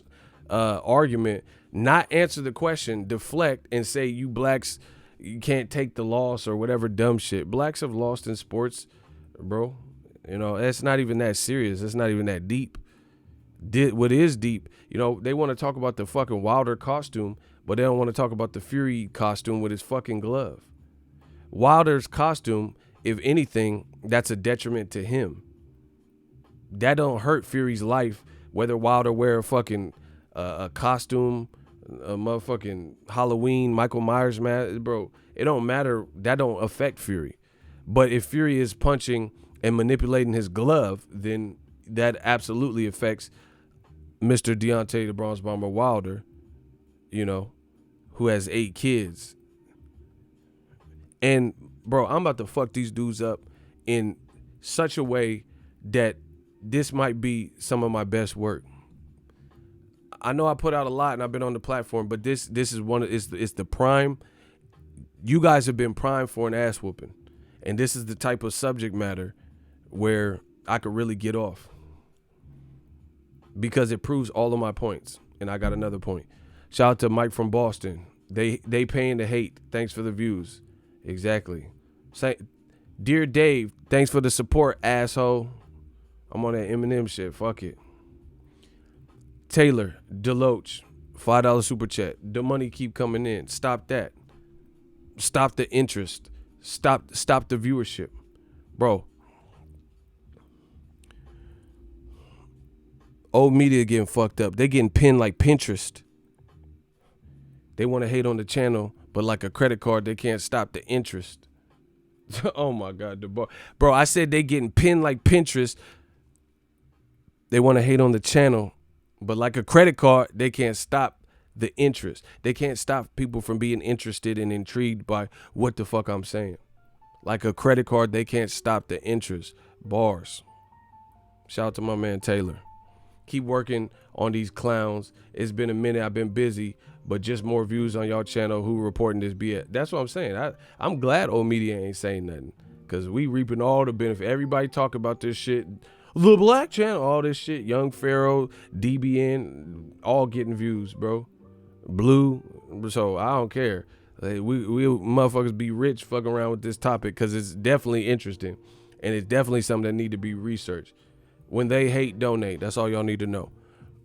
argument, not answer the question, deflect, and say you blacks, you can't take the loss or whatever dumb shit. Blacks have lost in sports, bro. You know, it's not even that serious. It's not even that deep. What is deep, you know, they want to talk about the fucking Wilder costume, but they don't want to talk about the Fury costume with his fucking glove. Wilder's costume, if anything, that's a detriment to him. That don't hurt Fury's life, whether Wilder wear a fucking a costume, a motherfucking Halloween Michael Myers mask, bro. It don't matter. That don't affect Fury. But if Fury is punching and manipulating his glove, then that absolutely affects Mr. Deontay the Bronze Bomber Wilder, you know, who has 8 kids. And, bro, I'm about to fuck these dudes up in such a way that this might be some of my best work. I know I put out a lot and I've been on the platform, but this is it's the prime. You guys have been primed for an ass whooping. And this is the type of subject matter where I could really get off. Because it proves all of my points. And I got another point. Shout out to Mike from Boston. They paying the hate. Thanks for the views. Exactly. Dear Dave, thanks for the support, asshole. I'm on that Eminem shit. Fuck it. Taylor, Deloach, $5 super chat. The money keep coming in. Stop that. Stop the interest. Stop the viewership. Bro. Old media getting fucked up. They getting pinned like Pinterest. They want to hate on the channel, but like a credit card, they can't stop the interest. Oh my God, bro, I said they getting pinned like Pinterest. They want to hate on the channel, but like a credit card, they can't stop the interest. They can't stop people from being interested and intrigued by what the fuck I'm saying. Like a credit card, they can't stop the interest. Bars. Shout out to my man Taylor. Keep working on these clowns. It's been a minute. I've been busy, but just more views on y'all channel who reporting this BS. That's what I'm saying. I'm glad old media ain't saying nothing, because we reaping all the benefit. Everybody talk about this shit. The Black Channel, all this shit. Young Pharaoh, DBN, all getting views, bro. Blue. So I don't care. Like, we motherfuckers be rich fucking around with this topic because it's definitely interesting, and it's definitely something that need to be researched. When they hate, donate. That's all y'all need to know.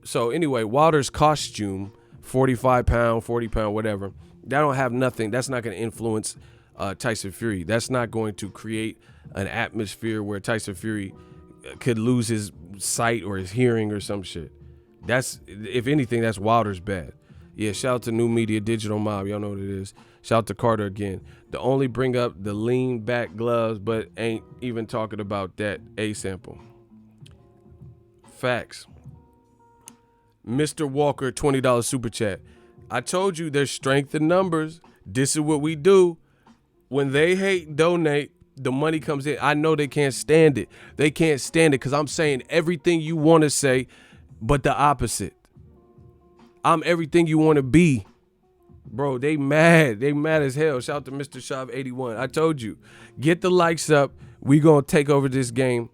So anyway, Wilder's costume, 45 pound, 40 pound, whatever, that don't have nothing. That's not going to influence Tyson Fury. That's not going to create an atmosphere where Tyson Fury could lose his sight or his hearing or some shit. That's, if anything, that's Wilder's bad. Yeah, shout out to New Media Digital Mob. Y'all know what it is. Shout out to Carter again. The only bring up the lean back gloves, but ain't even talking about that A sample. Facts. Mr. Walker, $20 super chat. I told you there's strength in numbers. This is what we do. When they hate, donate, the money comes in. I know they can't stand it. They can't stand it because I'm saying everything you want to say, but the opposite. I'm everything you want to be. Bro, they mad. They mad as hell. Shout out to Mr. Shop 81. I told you. Get the likes up. We going to take over this game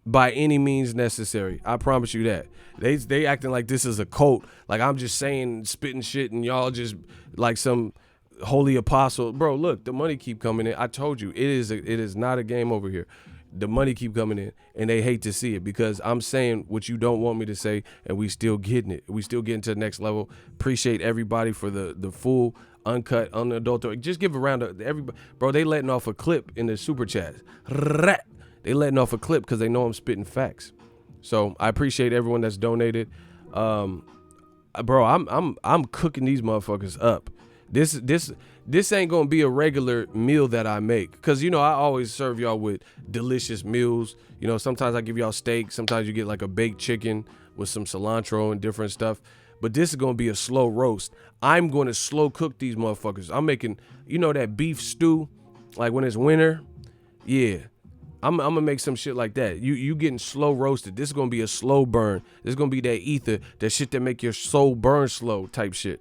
by any means necessary. I promise you that. They acting like this is a cult. Like I'm just saying, spitting shit, and y'all just like some holy apostle. Bro, look, the money keep coming in. I told you, it is not a game over here. The money keep coming in, and they hate to see it because I'm saying what you don't want me to say, and we still getting it. We still getting to the next level. Appreciate everybody for the full, uncut, unadulterated. Just give a round of everybody. Bro, they letting off a clip in the super chat. They letting off a clip because they know I'm spitting facts. So I appreciate everyone that's donated. Bro, I'm cooking these motherfuckers up. This ain't gonna be a regular meal that I make, because you know I always serve y'all with delicious meals. You know, sometimes I give y'all steak, sometimes you get like a baked chicken with some cilantro and different stuff. But this is gonna be a slow roast. I'm gonna slow cook these motherfuckers. I'm making, you know, that beef stew, like when it's winter. Yeah, I'm gonna make some shit like that. You getting slow roasted. This is gonna be a slow burn. This is gonna be that ether, that shit that make your soul burn slow type shit.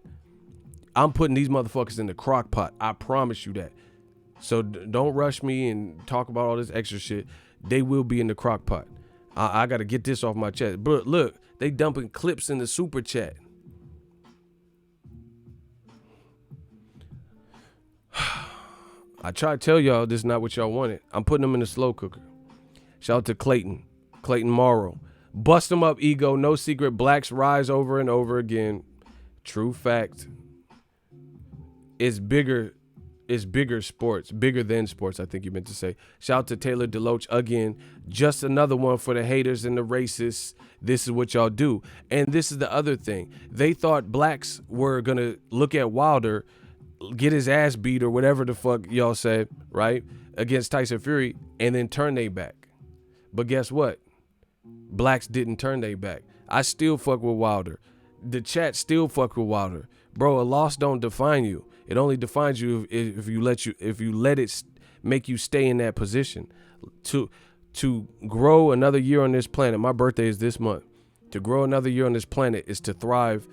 I'm putting these motherfuckers in the crock pot. I promise you that. So don't rush me and talk about all this extra shit. They will be in the crock pot. I got to get this off my chest. But look, they dumping clips in the super chat. I try to tell y'all this is not what y'all wanted. I'm putting them in the slow cooker. Shout out to Clayton Morrow. Bust them up, ego. No secret. Blacks rise over and over again. True fact. It's bigger sports. Bigger than sports, I think you meant to say. Shout out to Taylor DeLoach again. Just another one for the haters and the racists. This is what y'all do. And this is the other thing. They thought blacks were going to look at Wilder, get his ass beat or whatever the fuck y'all said, right, against Tyson Fury, and then turn they back. But guess what? Blacks didn't turn they back. I still fuck with Wilder. The chat still fuck with Wilder. Bro, a loss don't define you. It only defines you if you let it make you stay in that position. To grow another year on this planet. My birthday is this month. To grow another year on this planet is to thrive.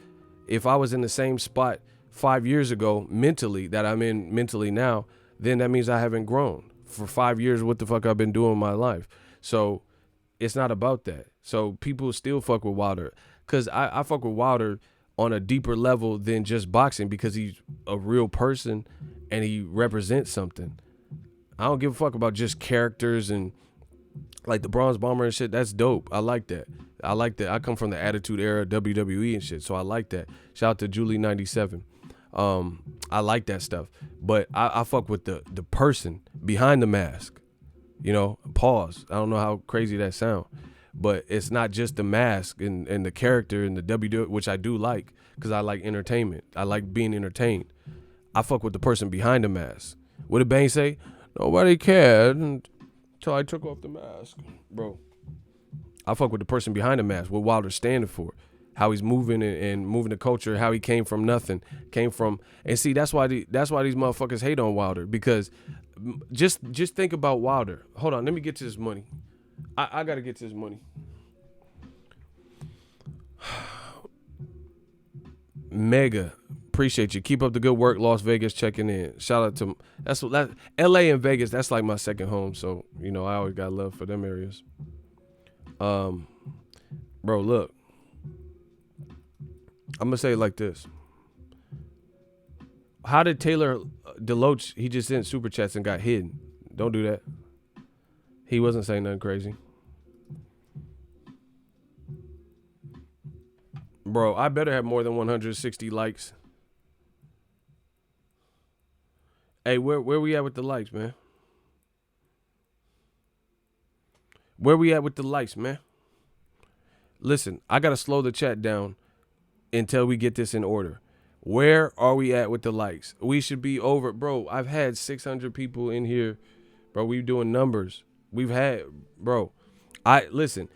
If I was in the same spot 5 years ago mentally that I'm in mentally now, then that means I haven't grown. For 5 years, what the fuck I've been doing in my life. So it's not about that. So people still fuck with Wilder. Because I fuck with Wilder on a deeper level than just boxing, because he's a real person and he represents something. I don't give a fuck about just characters and like the Bronze Bomber and shit. That's dope. I like that. I come from the Attitude Era, WWE and shit, so I like that. Shout out to Julie97. I like that stuff. But I fuck with the person behind the mask. You know, pause. I don't know how crazy that sound. But it's not just the mask and the character and the WWE, which I do like, because I like entertainment. I like being entertained. I fuck with the person behind the mask. What did Bane say? Nobody cared until I took off the mask. Bro, I fuck with the person behind the mask, what Wilder's standing for, how he's moving and moving the culture, how he came from nothing, and see, that's why these motherfuckers hate on Wilder, because just think about Wilder. Hold on, let me get to this money. I gotta get to this money. Mega, appreciate you. Keep up the good work. Las Vegas checking in. Shout out to LA and Vegas. That's like my second home. So I always got love for them areas. Bro, look. I'm gonna say it like this. How did Taylor DeLoach? He just sent super chats and got hidden. Don't do that. He wasn't saying nothing crazy. Bro, I better have more than 160 likes. Hey, where we at with the likes, man? Where we at with the likes, man? Listen, I got to slow the chat down until we get this in order. Where are we at with the likes? We should be over. Bro, I've had 600 people in here. Bro, we doing numbers. We've had, bro, listen,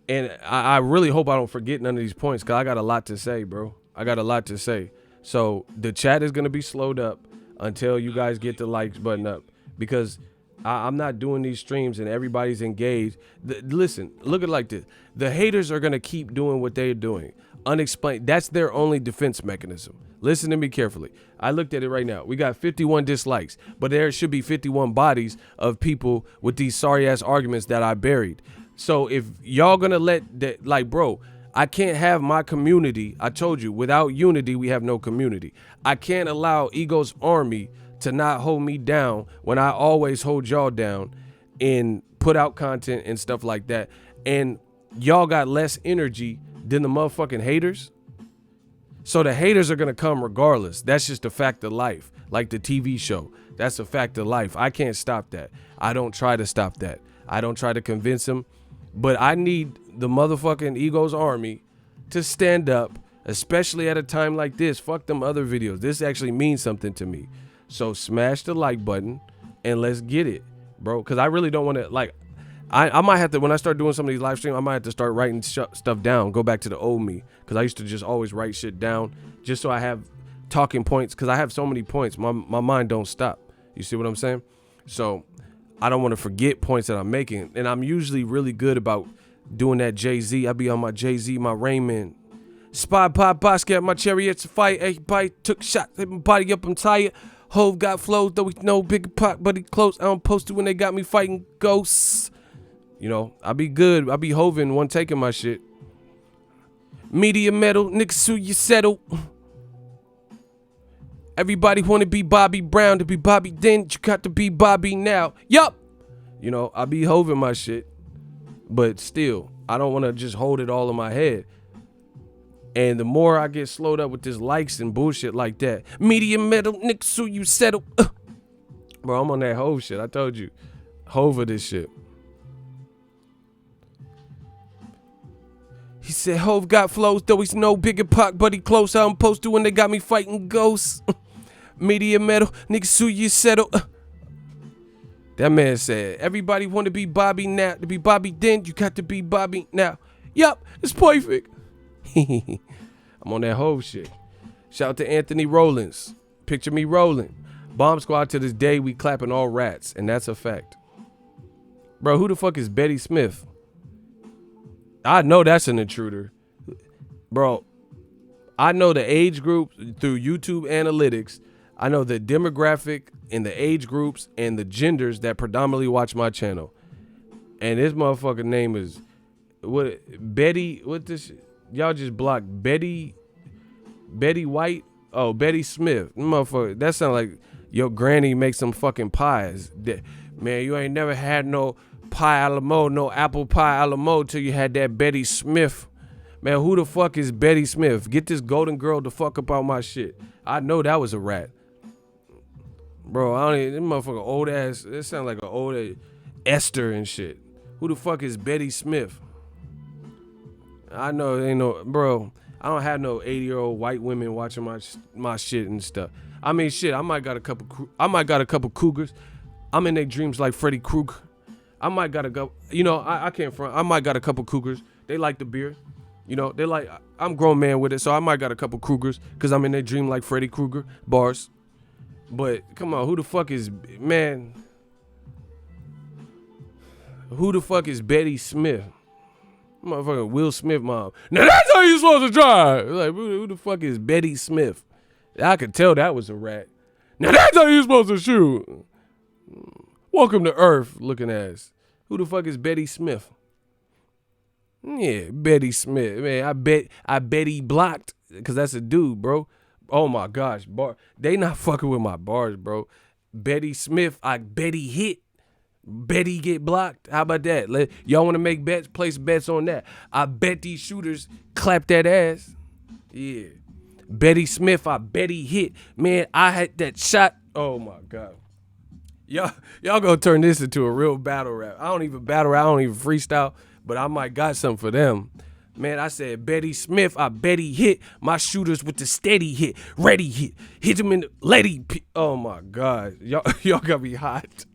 and I really hope I don't forget none of these points, because I got a lot to say, bro. I got a lot to say. So the chat is going to be slowed up until you guys get the likes button up, because I'm not doing these streams and everybody's engaged. Listen, look at it like this. The haters are going to keep doing what they're doing. Unexplained. That's their only defense mechanism. Listen to me carefully. I looked at it right now. We got 51 dislikes, but there should be 51 bodies of people with these sorry ass arguments that I buried. So if y'all gonna let that, like, bro, I can't have my community. I told you, without unity, we have no community. I can't allow Ego's army to not hold me down when I always hold y'all down and put out content and stuff like that. And y'all got less energy than the motherfucking haters. So the haters are going to come regardless. That's just a fact of life. Like the TV show. That's a fact of life. I can't stop that. I don't try to stop that. I don't try to convince them. But I need the motherfucking Ego's army to stand up, especially at a time like this. Fuck them other videos. This actually means something to me. So smash the like button and let's get it, bro. Because I really don't want to, like, I might have to, when I start doing some of these live streams, I might have to start writing stuff down, go back to the old me, because I used to just always write shit down just so I have talking points, because I have so many points. My mind don't stop. You see what I'm saying? So I don't want to forget points that I'm making, and I'm usually really good about doing that Jay-Z. I be on my Jay-Z, my Rain Man. Spy pop basket, my chariots to fight. Everybody took shots, hit my body up, I'm tired. Hove got flows, though we know big pot, but he close. I don't post it when they got me fighting ghosts. You know, I be good. I be hoving one taking my shit. Media metal, niggas who you settle. Everybody want to be Bobby Brown. To be Bobby then, you got to be Bobby now. Yup. You know, I be hoving my shit. But still, I don't want to just hold it all in my head. And the more I get slowed up with this likes and bullshit like that. Media metal, niggas who you settle. Bro, I'm on that Hove shit. I told you. Hove this shit. He said, Hove got flows, though he's no bigger Pac, but he close how I'm supposed to when they got me fighting ghosts. Media metal, niggas who you settle. That man said, everybody want to be Bobby now. To be Bobby then, you got to be Bobby now. Yup, it's perfect. I'm on that Hove shit. Shout out to Anthony Rollins. Picture me rolling. Bomb Squad to this day, we clapping all rats, and that's a fact. Bro, who the fuck is Betty Smith? I know that's an intruder. Bro, I know the age group through YouTube analytics. I know the demographic and the age groups and the genders that predominantly watch my channel. And this motherfucker name is Betty, what this? Y'all just blocked Betty White? Oh, Betty Smith. Motherfucker, that sound like your granny makes some fucking pies. Man, you ain't never had no pie a la mode, no apple pie a la mode till you had that Betty Smith. Man, who the fuck is Betty Smith? Get this golden girl the fuck up out my shit. I know that was a rat. Bro, I don't even, this motherfucker old ass, it sound like an old Esther and shit. Who the fuck is Betty Smith? I know it ain't no, bro, I don't have no 80-year-old white women watching my shit and stuff. I mean, shit, I might got a couple cougars. I'm in their dreams like Freddy Krueger. I might got a go, you know, I can't front. I might got a couple cougars. They like the beer. You know, they like, I'm grown man with it, so I might got a couple cougars because I'm in their dream like Freddy Krueger. Bars. But come on, who the fuck is, man? Who the fuck is Betty Smith? Motherfucking Will Smith mom. Now that's how you supposed to drive. Like, who the fuck is Betty Smith? I could tell that was a rat. Now that's how you supposed to shoot. Welcome to Earth, looking ass. Who the fuck is Betty Smith? Yeah, Betty Smith. Man, I bet he blocked, because that's a dude, bro. Oh my gosh, they not fucking with my bars, bro. Betty Smith, I bet he hit. Betty get blocked. How about that? Y'all want to make bets? Place bets on that. I bet these shooters clap that ass. Yeah. Betty Smith, I bet he hit. Man, I had that shot. Oh my God. Y'all gonna turn this into a real battle rap. I don't even battle rap. I don't even freestyle, but I might got something for them. Man, I said, Betty Smith, I bet he hit. My shooters with the steady hit. Ready hit. Hit him in the letty. Oh my God. Y'all got me hot.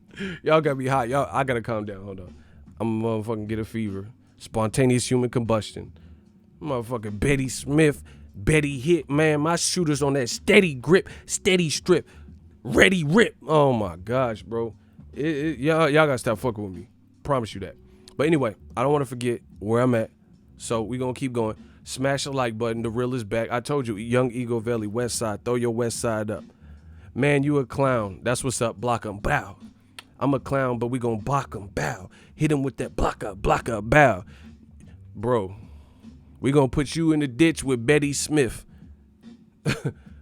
Y'all got me hot. I gotta calm down. Hold on. I'm gonna motherfucking get a fever. Spontaneous human combustion. Motherfucking Betty Smith, Betty hit. Man, my shooters on that steady grip, steady strip. Ready rip. Oh my gosh, bro. Y'all gotta stop fucking with me. Promise you that. But anyway, I don't want to forget where I'm at. So we gonna keep going. Smash the like button. The real is back. I told you, Young Ego Valley, West Side. Throw your West Side up. Man, you a clown. That's what's up. Block 'em, bow. I'm a clown, but we gonna block 'em, bow. Hit him with that block up, bow. Bro, we gonna put you in the ditch with Betty Smith.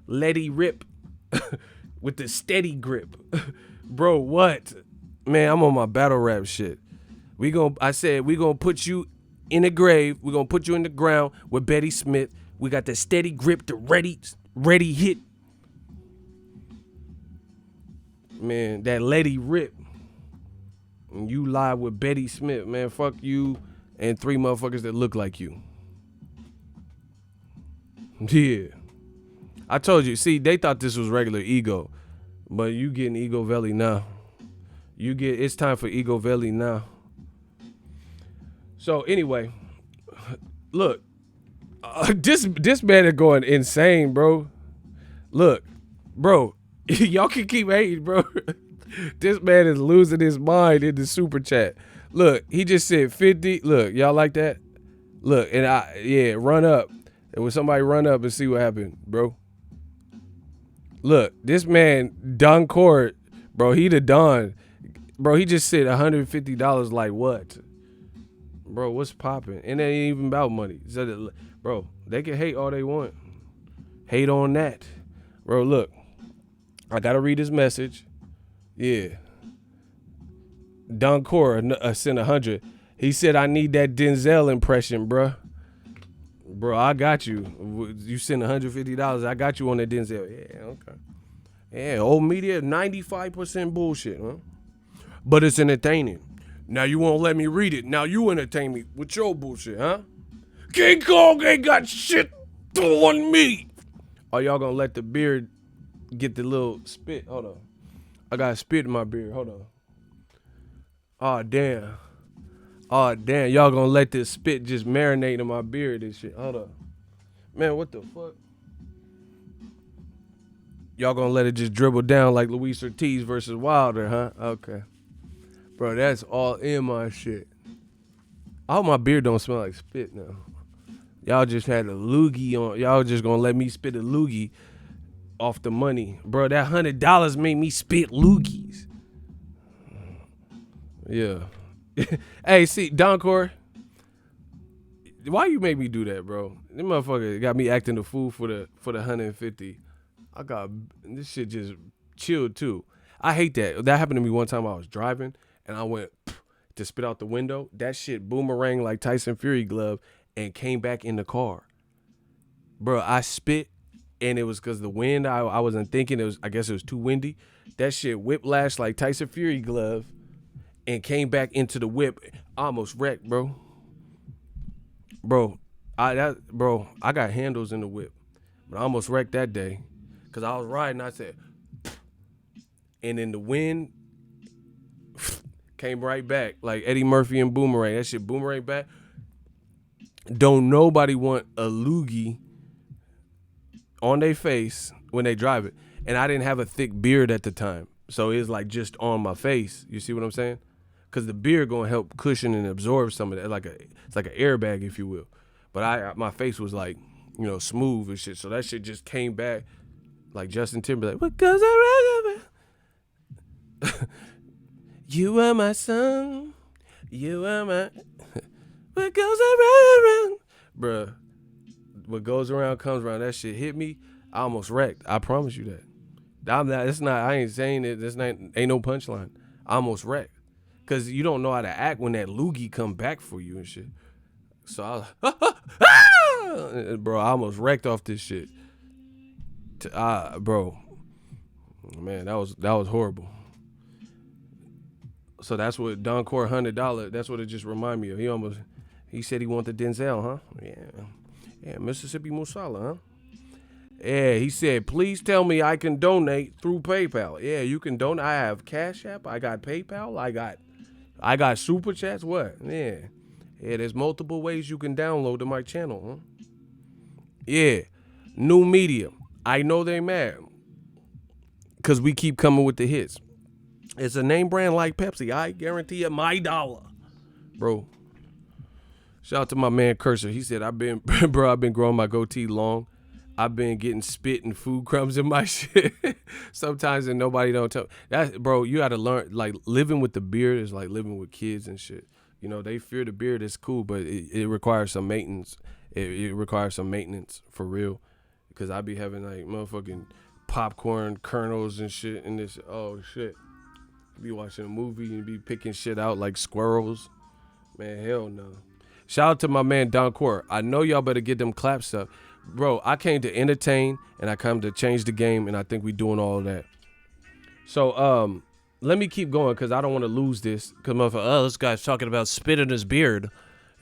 Letty rip. With the steady grip. Bro, what? Man, I'm on my battle rap shit. I said we gonna put you in the grave. We gonna put you in the ground with Betty Smith. We got the steady grip, the ready hit. Man, that Letty rip. And you lie with Betty Smith, man. Fuck you and 3 motherfuckers that look like you. Yeah. I told you, see, they thought this was regular Ego, but you getting Ego Valley now. It's time for Ego Valley now. So anyway, look, this man is going insane, bro. Look, bro, y'all can keep hating, bro. This man is losing his mind in the super chat. Look, he just said 50. Look, y'all like that? Look, and run up. And when somebody run up and see what happened, bro. Look, this man, Don Court, bro, he the Don. Bro, he just said $150 like what? Bro, what's popping? And it ain't even about money. Bro, they can hate all they want. Hate on that. Bro, look. I got to read his message. Yeah. Don Cora sent 100. He said, I need that Denzel impression, bruh. Bro, I got you. You sent $150. I got you on that Denzel. Yeah, okay. Yeah, old media, 95% bullshit, huh? But it's entertaining. Now you won't let me read it. Now you entertain me with your bullshit, huh? King Kong ain't got shit on me. Are y'all gonna let the beard get the little spit? Hold on. I got spit in my beard. Hold on. Oh, damn. Oh, damn. Y'all gonna let this spit just marinate in my beard and shit. Hold on. Man, what the fuck? Y'all gonna let it just dribble down like Luis Ortiz versus Wilder, huh? Okay. Bro, that's all in my shit. I hope my beard don't smell like spit now. Y'all just had a loogie on. Y'all just gonna let me spit a loogie off the money. Bro, that $100 made me spit loogies. Yeah. Hey, see, Don Core, why you make me do that, bro? This motherfucker got me acting the fool for the 150. I got this shit just chilled too. I hate that. That happened to me one time. I was driving and I went to spit out the window. That shit boomerang like Tyson Fury glove and came back in the car. Bro, I spit and it was because the wind. I wasn't thinking. I guess it was too windy. That shit whiplashed like Tyson Fury glove and came back into the whip. I almost wrecked, bro. I got handles in the whip, but I almost wrecked that day because I was riding. I said, and then the wind came right back like Eddie Murphy and Boomerang. That shit boomerang back. Don't nobody want a loogie on their face when they drive it. And I didn't have a thick beard at the time, so it's like just on my face. You see what I'm saying? Because the beard gonna help cushion and absorb some of that, it's like an airbag, if you will. But my face was like, smooth and shit. So that shit just came back like Justin Timberlake. What goes around? You are my son. You are my. What goes around? Bruh. What goes around comes around. That shit hit me. I almost wrecked. I promise you that. I ain't saying it. Ain't no punchline. I almost wrecked. Cause you don't know how to act when that loogie come back for you and shit. So I was bro, I almost wrecked off this shit. Bro. Man, that was horrible. So that's what Don Core $100, that's what it just reminded me of. He said he wanted Denzel, huh? Yeah, Mississippi Musala, huh? Yeah, he said, please tell me I can donate through PayPal. Yeah, you can donate. I have CashApp. I got PayPal. I got Super Chats. What? Yeah, there's multiple ways you can download to my channel, huh? Yeah, new media. I know they mad because we keep coming with the hits. It's a name brand like Pepsi. I guarantee you my dollar. Bro. Shout out to my man Cursor. He said, I've been growing my goatee long. I've been getting spit and food crumbs in my shit sometimes, and nobody don't tell. That, bro, you got to learn. Like, living with the beard is like living with kids and shit. They fear the beard. It's cool, but it requires some maintenance. It requires some maintenance for real, because I be having like motherfucking popcorn kernels and shit in this. Oh shit, be watching a movie and be picking shit out like squirrels. Man, hell no. Shout out to my man Don Core. I know y'all better get them claps up. Bro, I came to entertain and I come to change the game, and I think we doing all of that. So let me keep going because I don't want to lose this. Because motherfucker, this guy's talking about spit in his beard.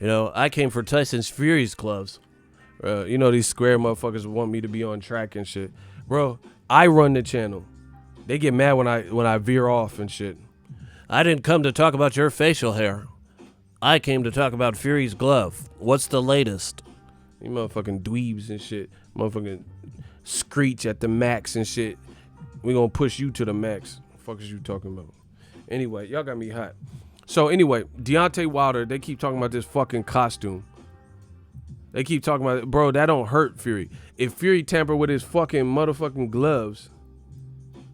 I came for Tyson's Fury's gloves. These square motherfuckers want me to be on track and shit. Bro, I run the channel. They get mad when I veer off and shit. I didn't come to talk about your facial hair. I came to talk about Fury's glove. What's the latest? You motherfucking dweebs and shit. Motherfucking screech at the max and shit. We gonna push you to the max. What the fuck is you talking about? Anyway, y'all got me hot. So anyway, Deontay Wilder, they keep talking about this fucking costume. They keep talking about it. Bro, that don't hurt Fury. If Fury tamper with his fucking motherfucking gloves,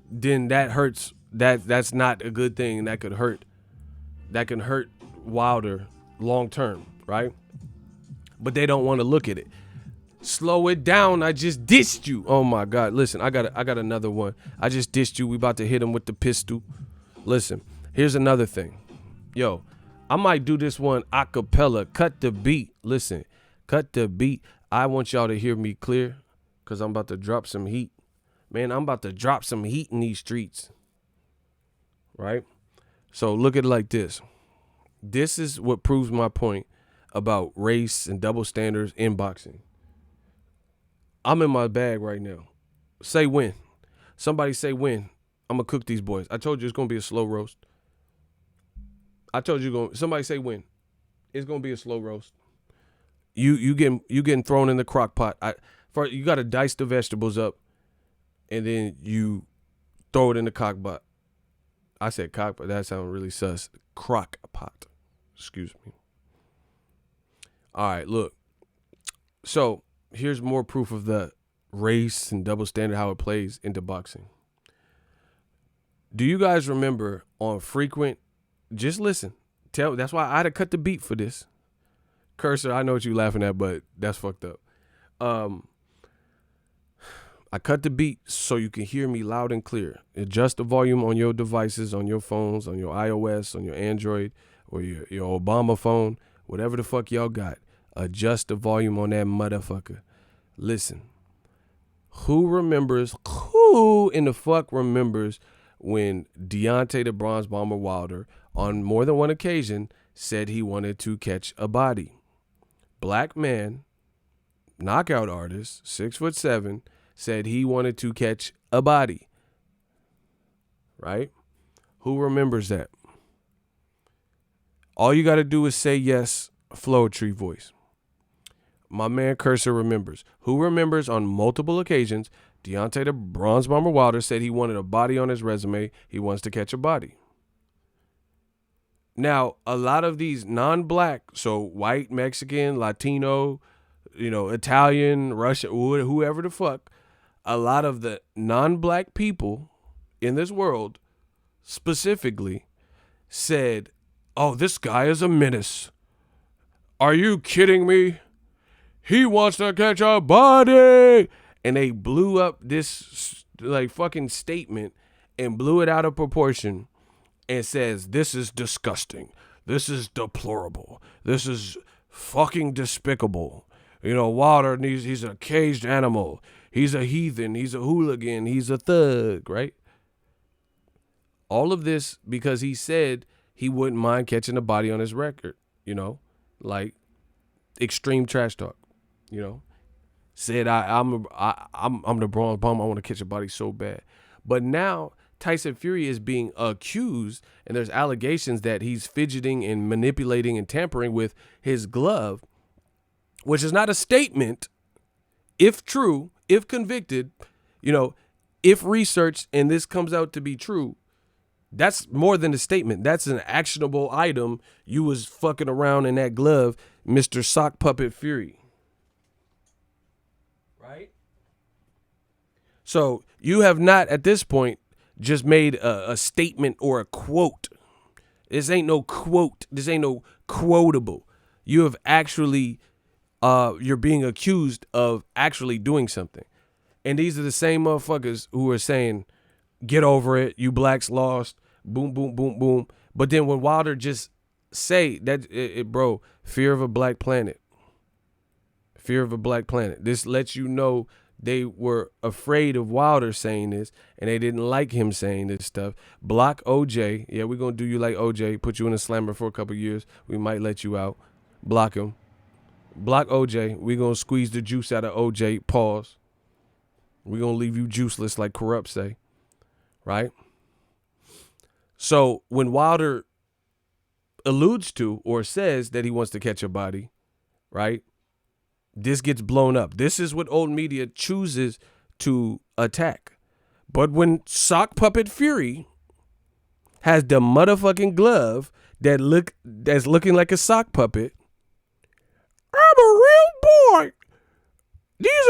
then that hurts. That's not a good thing. That could hurt. That can hurt Wilder long term, right? But they don't want to look at it. Slow it down. I just dissed you. Oh my God. Listen, I got another one. I just dissed you. We about to hit him with the pistol. Listen, here's another thing. Yo, I might do this one a cappella. Cut the beat. Listen, cut the beat. I want y'all to hear me clear because I'm about to drop some heat. Man, I'm about to drop some heat in these streets. Right? So look at it like this. This is what proves my point about race and double standards in boxing. I'm in my bag right now. Say when. Somebody say when. I'm going to cook these boys. I told you it's going to be a slow roast. I told you somebody say when. It's going to be a slow roast. You getting thrown in the crock pot. You got to dice the vegetables up and then you throw it in the crock pot. I said cock, but that sounded really sus. Crock pot. Excuse me. All right, look. So here's more proof of the race and double standard, how it plays into boxing. Do you guys remember on frequent, just listen. That's why I had to cut the beat for this. Cursor, I know what you're laughing at, but that's fucked up. I cut the beat so you can hear me loud and clear. Adjust the volume on your devices, on your phones, on your iOS, on your Android, or your Obama phone, whatever the fuck y'all got. Adjust the volume on that motherfucker. Listen. Who in the fuck remembers when Deontay the Bronze Bomber Wilder on more than one occasion said he wanted to catch a body? Black man, knockout artist, 6'7", said he wanted to catch a body. Right? Who remembers that? All you got to do is say yes, Flowetry voice. My man Cursor remembers. Who remembers on multiple occasions Deontay the Bronze Bomber Wilder said he wanted a body on his resume. He wants to catch a body. Now, a lot of these non-black, so white, Mexican, Latino, Italian, Russian, whoever the fuck, a lot of the non-black people in this world specifically said, oh, this guy is a menace. Are you kidding me? He wants to catch a body. And they blew up this fucking statement and blew it out of proportion and says, this is disgusting. This is deplorable. This is fucking despicable. Wilder, he's a caged animal. He's a heathen. He's a hooligan. He's a thug, right? All of this because he said he wouldn't mind catching a body on his record, like extreme trash talk, said I'm the Bronze Bomber. I want to catch a body so bad. But now Tyson Fury is being accused and there's allegations that he's fidgeting and manipulating and tampering with his glove, which is not a statement. If true, if convicted, if researched and this comes out to be true, that's more than a statement. That's an actionable item. You was fucking around in that glove, Mr. Sock Puppet Fury. Right? So you have not at this point just made a statement or a quote. This ain't no quote. This ain't no quotable. You have actually, you're being accused of actually doing something. And these are the same motherfuckers who are saying, get over it. You blacks lost. Boom, boom, boom, boom. But then when Wilder just say that, bro, fear of a black planet. Fear of a black planet. This lets you know they were afraid of Wilder saying this and they didn't like him saying this stuff. Block OJ. Yeah, we're going to do you like OJ. Put you in a slammer for a couple years. We might let you out. Block him. Block OJ. We're going to squeeze the juice out of OJ. Pause. We're going to leave you juiceless like Corrupt say. Right? So when Wilder alludes to or says that he wants to catch a body, right, this gets blown up. This is what old media chooses to attack. But when Sock Puppet Fury has the motherfucking glove that's looking like a sock puppet, I'm a real boy. These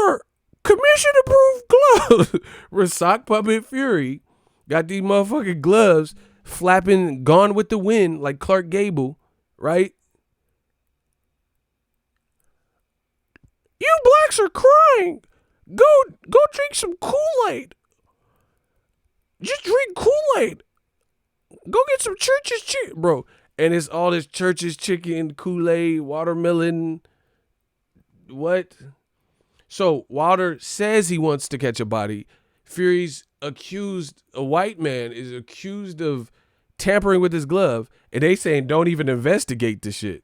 are commission approved gloves. Where Sock Puppet Fury got these motherfucking gloves flapping Gone with the Wind like Clark Gable, right? You blacks are crying. Go drink some Kool-Aid. Just drink Kool-Aid. Go get some Church's chicken, bro. And it's all this Church's chicken, Kool-Aid, watermelon. What? So Wilder says he wants to catch a body. Fury's accused, a white man is accused of tampering with his glove, and they saying don't even investigate the shit.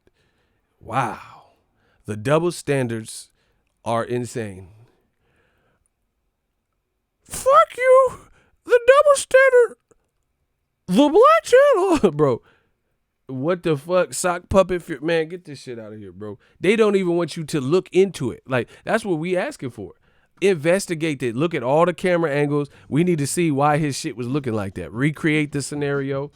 Wow. The double standards are insane. Fuck you. The double standard. The Black Channel. Bro, what the fuck? Sock puppet? Man, get this shit out of here, bro. They don't even want you to look into it. Like, that's what we asking for. Investigate it. Look at all the camera angles. We need to see why his shit was looking like that. Recreate the scenario.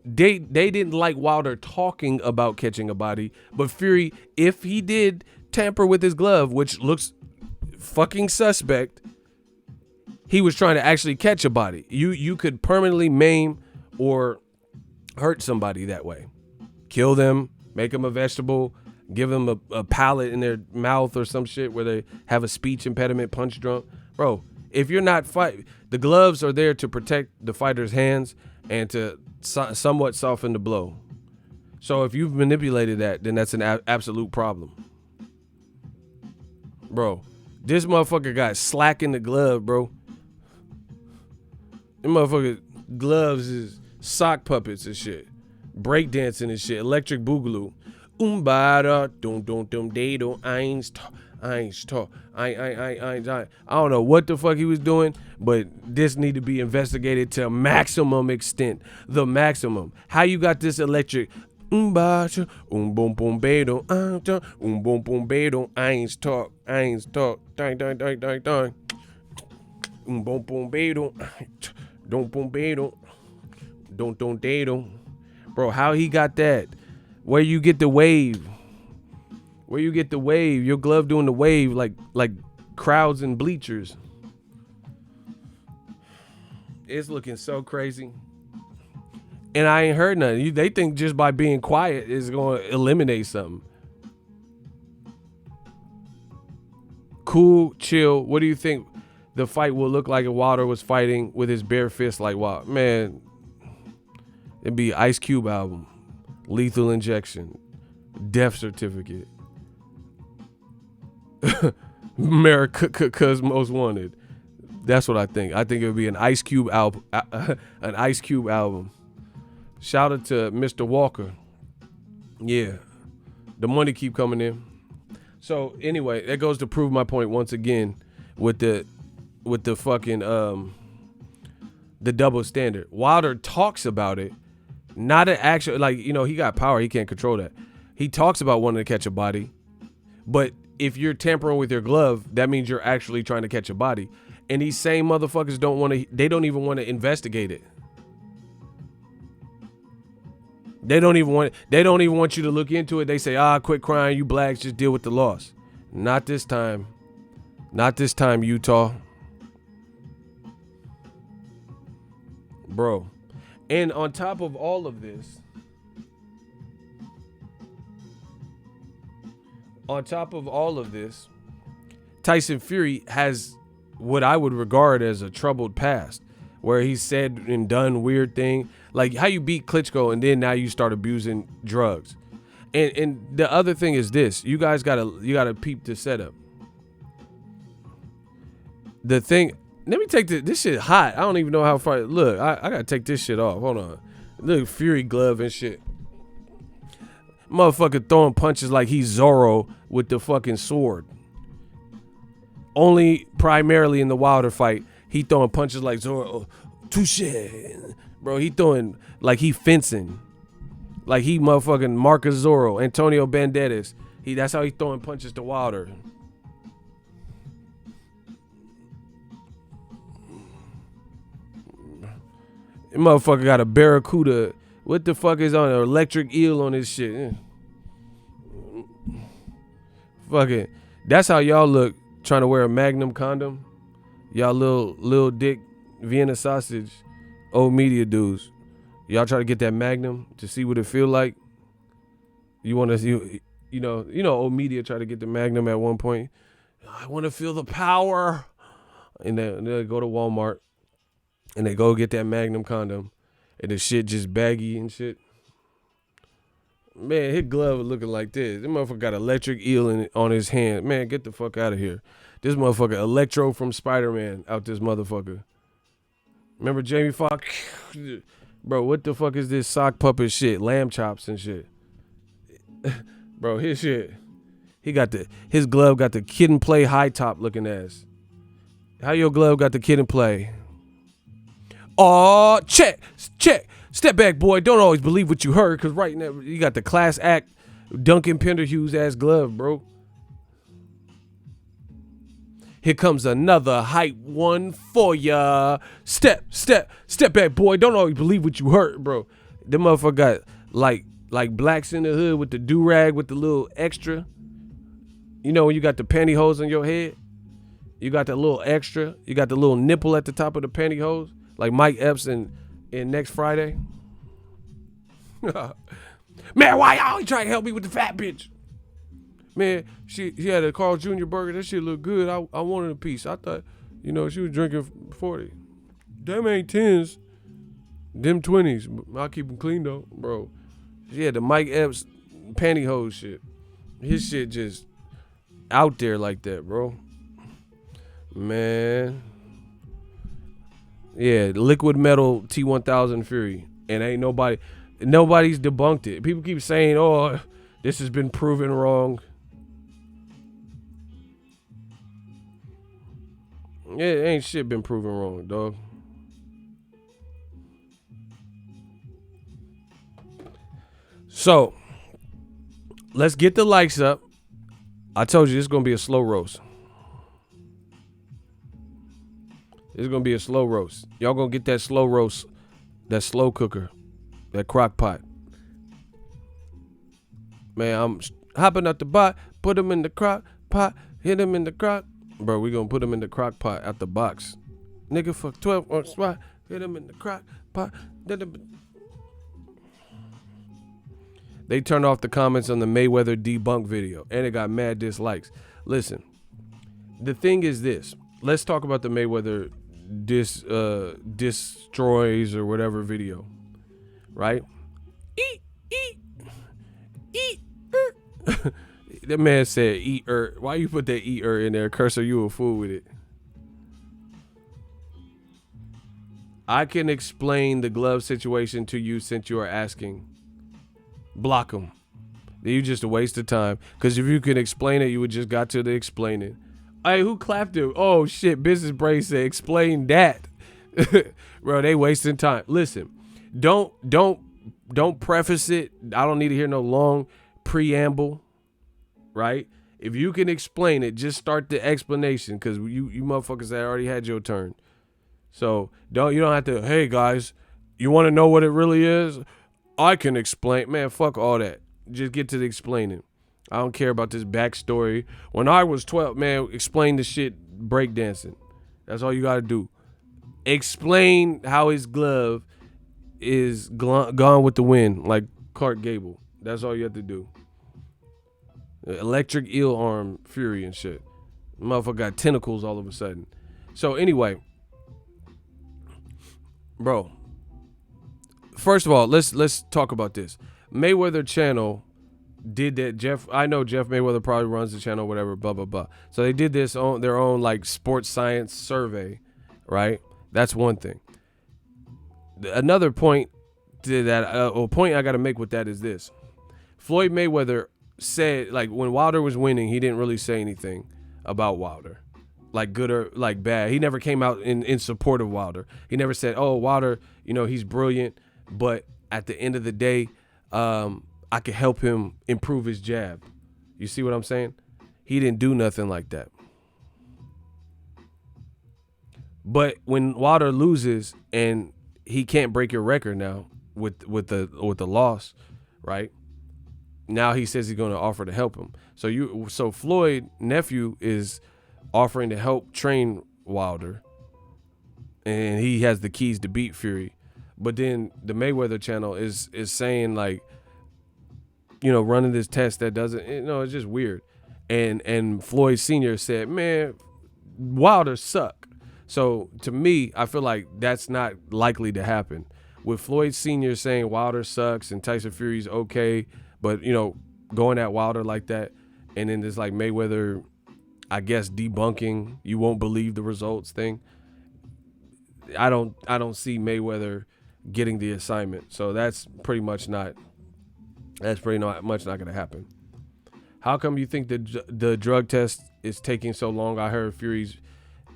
They didn't like Wilder talking about catching a body, but Fury, if he did tamper with his glove, which looks fucking suspect, he was trying to actually catch a body. You could permanently maim or hurt somebody that way. Kill them, make them a vegetable, give them a pallet in their mouth or some shit where they have a speech impediment, punch drunk. Bro, if you're not the gloves are there to protect the fighter's hands and to somewhat soften the blow. So if you've manipulated that, then that's an absolute problem. Bro, this motherfucker got slack in the glove, bro. Them motherfucker gloves is sock puppets and shit. Breakdancing and shit. Electric boogaloo. Umbada, dum day do I don't know what the fuck he was doing, but this need to be investigated to maximum extent. The maximum. How you got this electric? Boom boom bedo, boom boom bedo. I ain't talk. Dang. Boom boom bedo, don't boom bedo, don't dedo. Bro, how he got that? Where you get the wave? Your glove doing the wave like crowds and bleachers. It's looking so crazy. And I ain't heard nothing. They think just by being quiet is going to eliminate something. Cool, chill. What do you think the fight will look like if Wilder was fighting with his bare fist like Wilder? Man, it'd be Ice Cube album, Lethal Injection, Death Certificate. America's Most Wanted. That's what I think. I think it would be an Ice Cube album. An Ice Cube album. Shout out to Mr. Walker. Yeah, the money keep coming in. So anyway, that goes to prove my point once again with the fucking the double standard. Wilder talks about it, not an actual, like, you know, he got power, he can't control that. He talks about wanting to catch a body, but if you're tampering with your glove, that means you're actually trying to catch a body. And these same motherfuckers they don't even want to investigate it. They don't even want you to look into it. They say, quit crying, you blacks, just deal with the loss. Not this time. Not this time, Utah. Bro. And on top of all of this, Tyson Fury has what I would regard as a troubled past, where he said and done weird things. Like how you beat Klitschko and then now you start abusing drugs. And the other thing is this. You guys gotta peep the setup. The thing, let me take this shit hot. I don't even know how far. Look, I gotta take this shit off. Hold on. Look, Fury glove and shit. Motherfucker throwing punches like he's Zorro with the fucking sword. Only primarily in the Wilder fight, he throwing punches like Zorro. Touche. Bro, he throwing like he fencing. Like he motherfucking Marcus Zorro, Antonio Banderas. That's how he throwing punches to Wilder. That motherfucker got a barracuda. What the fuck is on an electric eel on this shit? Fucking, that's how y'all look trying to wear a Magnum condom. Y'all little dick Vienna sausage, old media dudes. Y'all try to get that Magnum to see what it feel like. You want to, old media try to get the Magnum at one point. I want to feel the power. And they go to Walmart and they go get that Magnum condom. And the shit just baggy and shit. Man, his glove was looking like this. This motherfucker got electric eel on his hand. Man, get the fuck out of here. This motherfucker Electro from Spider-Man out this motherfucker. Remember Jamie Foxx? Bro, what the fuck is this sock puppet shit? Lamb chops and shit. Bro, his shit. His glove got the Kid and Play high top looking ass. How your glove got the Kid and Play? Oh, check. Step back, boy. Don't always believe what you heard, because right now you got the class act Duncan Penderhughes ass glove, bro. Here comes another hype one for ya. Step back, boy. Don't always believe what you heard, bro. The motherfucker got like Blacks in the Hood with the do-rag with the little extra. You know when you got the pantyhose on your head? You got the little extra. You got the little nipple at the top of the pantyhose. Like Mike Epps in Next Friday. Man, why y'all always trying to help me with the fat bitch? Man, she had a Carl Jr. burger. That shit looked good. I wanted a piece. I thought, she was drinking 40. Them ain't 10s. Them 20s. I'll keep them clean, though, bro. She had the Mike Epps pantyhose shit. His shit just out there like that, bro. Man. Yeah, liquid metal T1000 Fury. And ain't nobody's debunked it. People keep saying, oh, this has been proven wrong. Yeah, ain't shit been proven wrong, dog. So, let's get the likes up. I told you this is going to be a slow roast. It's going to be a slow roast. Y'all going to get that slow roast, that slow cooker, that crock pot. Man, I'm hopping out the bot, put them in the crock pot, hit them in the crock. Bro, we going to put them in the crock pot out the box. Nigga, for 12 on spot, hit them in the crock pot. They turned off the comments on the Mayweather debunk video, and it got mad dislikes. Listen, the thing is this. Let's talk about the Mayweather destroys or whatever video, right? That man said eat Why you put that eat in there, Cursor? You a fool with it. I can explain the glove situation to you since you are asking. Block him. You just a waste of time. Because if you can explain it, you would just got to the explaining. Hey, who clapped it? Oh shit, Business Brain said explain that. Bro, they wasting time. Listen, don't preface it. I don't need to hear no long preamble. Right? If you can explain it, just start the explanation, because you motherfuckers already had your turn. So you don't have to, hey guys, you want to know what it really is? I can explain. Man, fuck all that. Just get to the explaining. I don't care about this backstory. When I was 12, man, explain the shit breakdancing. That's all you got to do. Explain how his glove is gone with the wind, like Clark Gable. That's all you have to do. Electric eel arm Fury and shit. Motherfucker got tentacles all of a sudden. So anyway, bro. First of all, let's talk about this. Mayweather channel did that. I know Jeff Mayweather probably runs the channel, whatever, blah blah blah. So they did this on their own like sports science survey, right? That's one thing. Another point to that, point I got to make with that is this: Floyd Mayweather said, like, when Wilder was winning, he didn't really say anything about Wilder, like good or like bad. He never came out in support of Wilder. He never said, oh, Wilder, he's brilliant, but at the end of the day, I could help him improve his jab. You see what I'm saying? He didn't do nothing like that. But when Wilder loses and he can't break your record now with the loss, right? Now he says he's going to offer to help him. So Floyd nephew is offering to help train Wilder, and he has the keys to beat Fury. But then the Mayweather channel is saying like, running this test that doesn't, it's just weird. And Floyd Sr. said, man, Wilder suck. So to me, I feel like that's not likely to happen. With Floyd Sr. saying Wilder sucks and Tyson Fury's okay, but going at Wilder like that, and then there's like Mayweather, I guess, debunking you won't believe the results thing. I don't see Mayweather getting the assignment. So that's pretty much not going to happen. How come you think the drug test is taking so long? I heard Fury's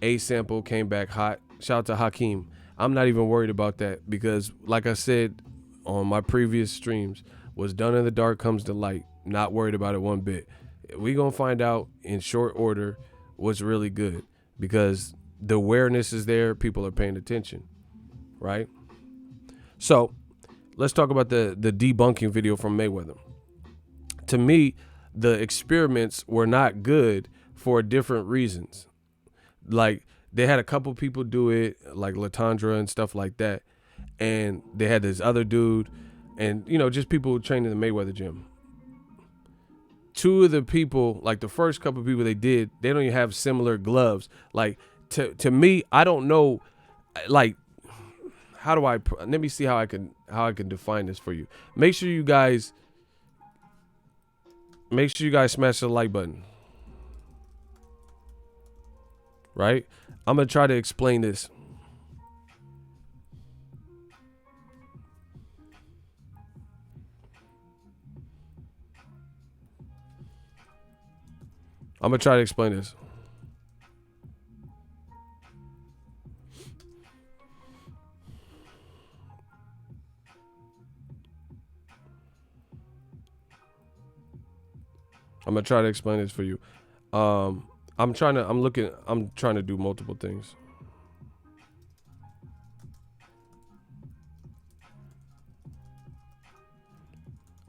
A sample came back hot. Shout out to Hakeem. I'm not even worried about that because, like I said on my previous streams, what's done in the dark comes to light. Not worried about it one bit. We're going to find out in short order what's really good because the awareness is there. People are paying attention, right? So let's talk about the debunking video from Mayweather. To me, the experiments were not good for different reasons. Like, they had a couple people do it, like Latondra and stuff like that. And they had this other dude and, just people training in the Mayweather gym. Two of the people, like the first couple of people they don't even have similar gloves. Like, to me, I don't know, like, let me see how I can define this for you. Make sure you guys smash the like button. Right? I'm going to try to explain this. I'm going to try to explain this. I'm going to try to explain this for you. I'm trying to do multiple things.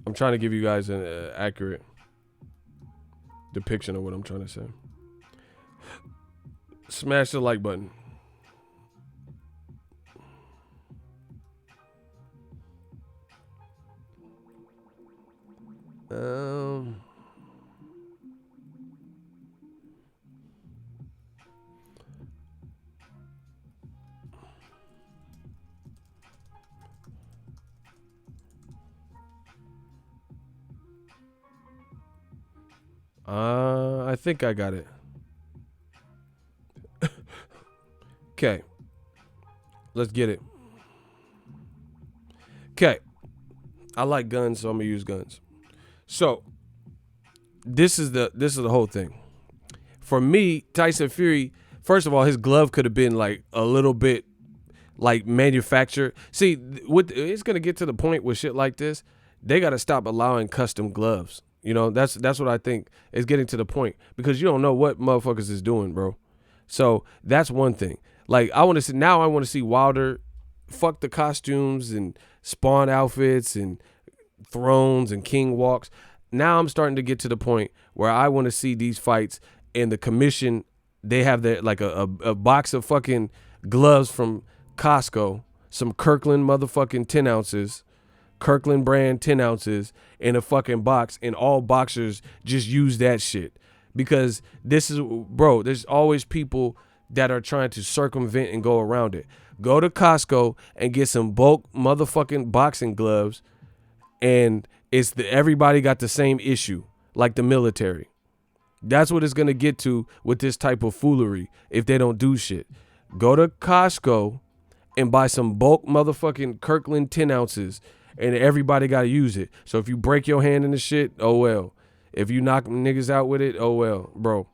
I'm trying to give you guys an accurate depiction of what I'm trying to say. Smash the like button. I think I got it. Okay. Let's get it. Okay. I like guns, so I'm gonna use guns. So this is the whole thing. For me, Tyson Fury, first of all, his glove could have been like a little bit like manufactured. See, it's gonna get to the point with shit like this. They gotta stop allowing custom gloves. That's what I think is getting to the point because you don't know what motherfuckers is doing, bro. So that's one thing. Like, I want to see Wilder fuck the costumes and Spawn outfits and thrones and king walks. Now I'm starting to get to the point where I want to see these fights and the commission. They have like a box of fucking gloves from Costco, some Kirkland motherfucking 10 ounces. Kirkland brand 10 ounces in a fucking box, and all boxers just use that shit because there's always people that are trying to circumvent and go around it. Go to Costco and get some bulk motherfucking boxing gloves, and everybody got the same issue like the military. That's what it's gonna get to with this type of foolery if they don't do shit. Go to Costco and buy some bulk motherfucking Kirkland 10 ounces. And everybody got to use it. So if you break your hand in the shit, oh well. If you knock niggas out with it, oh well, bro.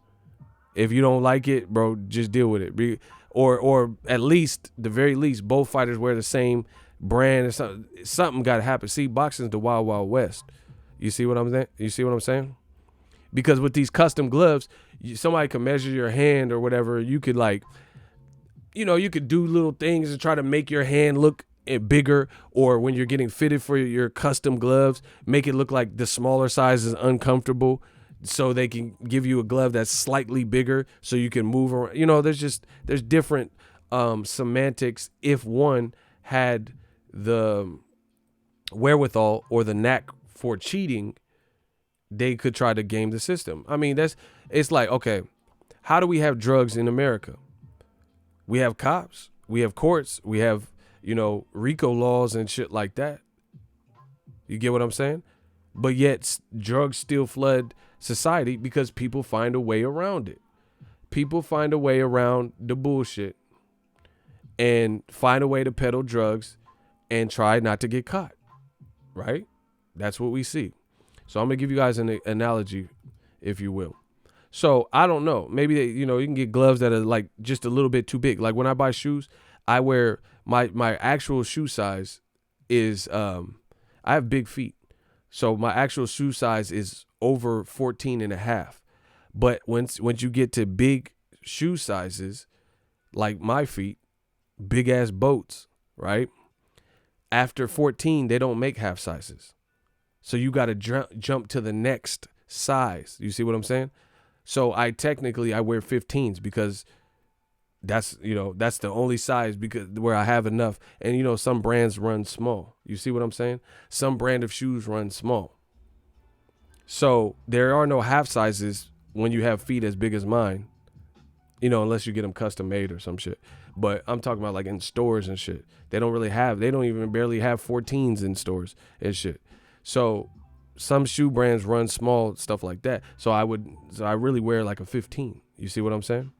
If you don't like it, bro, just deal with it. Or at least, the very least, both fighters wear the same brand or something. Something got to happen. See, boxing's the wild, wild west. You see what I'm saying? Because with these custom gloves, somebody can measure your hand or whatever. You could you could do little things and try to make your hand look bigger, or when you're getting fitted for your custom gloves, make it look like the smaller size is uncomfortable so they can give you a glove that's slightly bigger so you can move around. There's different semantics if one had the wherewithal or the knack for cheating, they could try to game the system. I mean, it's like, okay, how do we have drugs in America? We have cops, we have courts, we have, RICO laws and shit like that. You get what I'm saying? But yet drugs still flood society because people find a way around it. People find a way around the bullshit and find a way to peddle drugs and try not to get caught, right? That's what we see. So I'm going to give you guys an analogy, if you will. So I don't know. Maybe, you can get gloves that are like just a little bit too big. Like when I buy shoes, I wear my actual shoe size is, I have big feet. So my actual shoe size is over 14 and a half. But once you get to big shoe sizes, like my feet, big ass boats, right? After 14, they don't make half sizes. So you got to jump to the next size. You see what I'm saying? So I wear 15s because that's the only size because where I have enough. And, some brands run small. You see what I'm saying? Some brand of shoes run small. So there are no half sizes when you have feet as big as mine, unless you get them custom made or some shit. But I'm talking about like in stores and shit. They don't even barely have 14s in stores and shit. So some shoe brands run small, stuff like that. So I really wear like a 15. You see what I'm saying?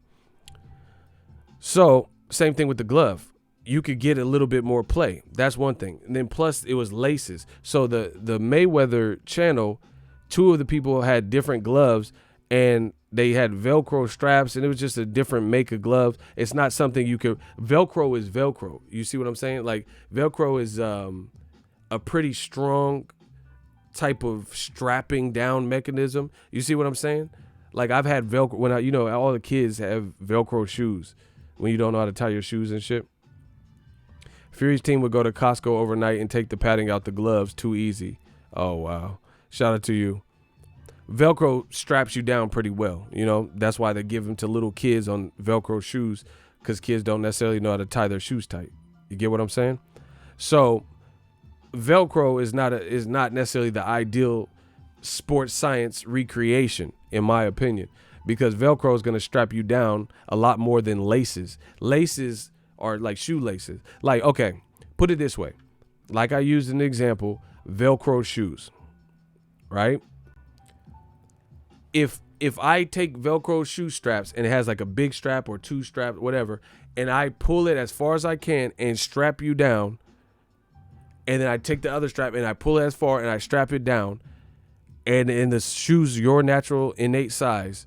So same thing with the glove. You could get a little bit more play. That's one thing. And then plus it was laces. So the Mayweather channel, two of the people had different gloves and they had Velcro straps and it was just a different make of gloves. It's not something Velcro is Velcro. You see what I'm saying? Like Velcro is a pretty strong type of strapping down mechanism. You see what I'm saying? Like I've had Velcro when all the kids have Velcro shoes when you don't know how to tie your shoes and shit. Fury's team would go to Costco overnight and take the padding out the gloves. Too easy. Oh, wow. Shout out to you. Velcro straps you down pretty well. That's why they give them to little kids on Velcro shoes because kids don't necessarily know how to tie their shoes tight. You get what I'm saying? So Velcro is not necessarily the ideal sports science recreation, in my opinion, because Velcro is going to strap you down a lot more than laces. Laces are like shoelaces. Like, okay, put it this way. Like I used an example, Velcro shoes, right? If I take Velcro shoe straps and it has like a big strap or two straps, whatever, and I pull it as far as I can and strap you down, and then I take the other strap and I pull it as far and I strap it down, and in the shoes your natural innate size,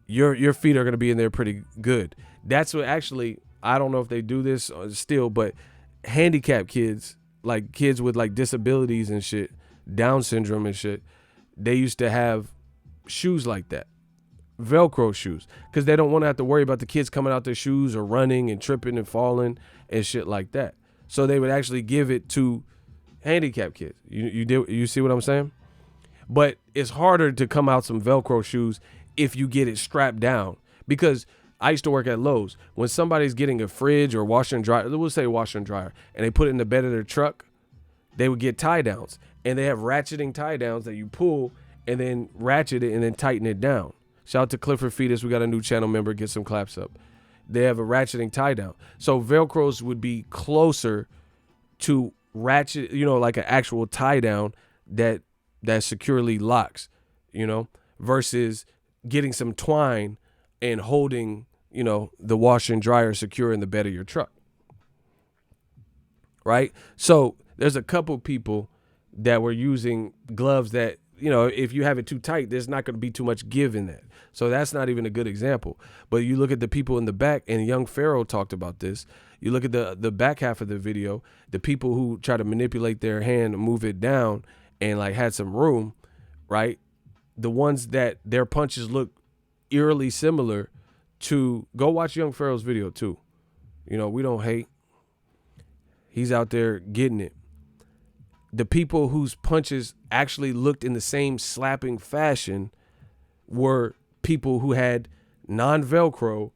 your feet are going to be in there pretty good. That's what actually, I don't know if they do this still, but handicapped kids, like kids with like disabilities and shit, Down syndrome and shit, they used to have shoes like that, Velcro shoes, because they don't want to have to worry about the kids coming out their shoes or running and tripping and falling and shit like that. So they would actually give it to handicapped kids. You see what I'm saying? But it's harder to come out some Velcro shoes if you get it strapped down, because I used to work at Lowe's. When somebody's getting a fridge or washer and dryer, we'll say washer and dryer, and they put it in the bed of their truck, they would get tie downs, and they have ratcheting tie downs that you pull and then ratchet it and then tighten it down. Shout out to Clifford Fetus. We got a new channel member. Get some claps up. They have a ratcheting tie down. So Velcros would be closer to ratchet, like an actual tie down that securely locks, versus getting some twine and holding, the washer and dryer secure in the bed of your truck. Right? So there's a couple people that were using gloves that, if you have it too tight, there's not going to be too much give in that. So that's not even a good example. But you look at the people in the back, and Young Pharaoh talked about this. You look at the back half of the video, the people who try to manipulate their hand and move it down and like had some room, right? The ones that their punches look eerily similar to, go watch Young Pharaoh's video too. We don't hate. He's out there getting it. The people whose punches actually looked in the same slapping fashion were people who had non-Velcro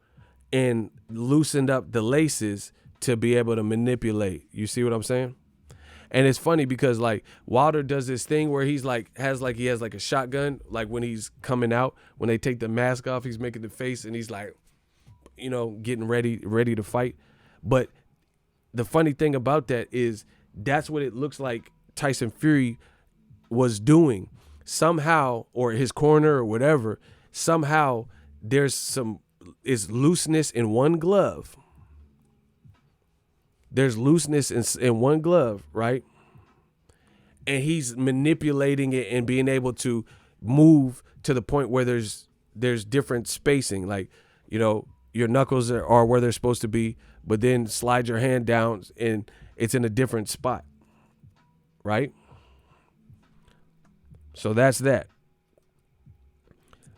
and loosened up the laces to be able to manipulate. You see what I'm saying? And it's funny because like Wilder does this thing where he's like he has like a shotgun, like when he's coming out, when they take the mask off, he's making the face and he's like, you know, getting ready to fight. But the funny thing about that is that's what it looks like Tyson Fury was doing. Somehow, or his corner or whatever, somehow there's looseness in one glove. There's looseness in one glove, right? And he's manipulating it and being able to move to the point where there's different spacing. Like, you know, your knuckles are where they're supposed to be, but then slide your hand down and it's in a different spot, right? So that's that.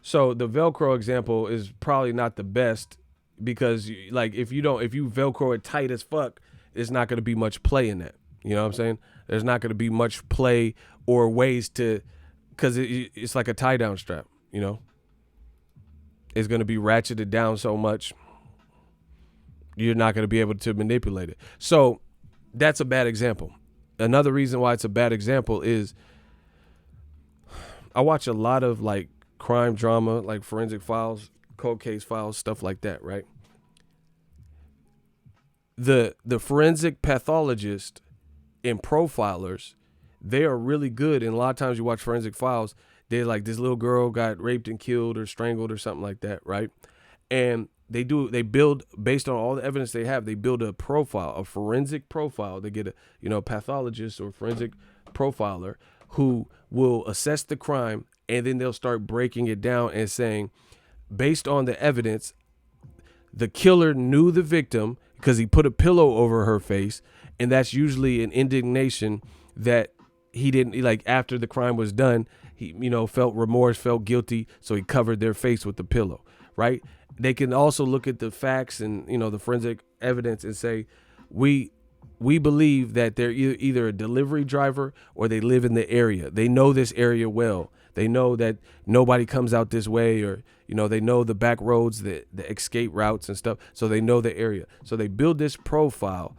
So the Velcro example is probably not the best because like if you Velcro it tight as fuck, it's not going to be much play in that. You know what I'm saying? There's not going to be much play or ways to, because it's like a tie down strap, you know? It's going to be ratcheted down so much, you're not going to be able to manipulate it. So that's a bad example. Another reason why it's a bad example is I watch a lot of like crime drama, like forensic files, cold case files, stuff like that, right? The forensic pathologist and profilers, they are really good. And a lot of times you watch forensic files, they're like, this little girl got raped and killed or strangled or something like that, right? And they build, based on all the evidence they have, they build a profile, a forensic profile. They get a pathologist or forensic profiler who will assess the crime, and then they'll start breaking it down and saying, based on the evidence, the killer knew the victim because he put a pillow over her face, and that's usually an indignation that he didn't, like, after the crime was done, he, felt remorse, felt guilty, so he covered their face with the pillow, right? They can also look at the facts and, the forensic evidence and say, we believe that they're either a delivery driver or they live in the area. They know this area well. They know that nobody comes out this way, or, they know the back roads, the escape routes and stuff. So they know the area. So they build this profile.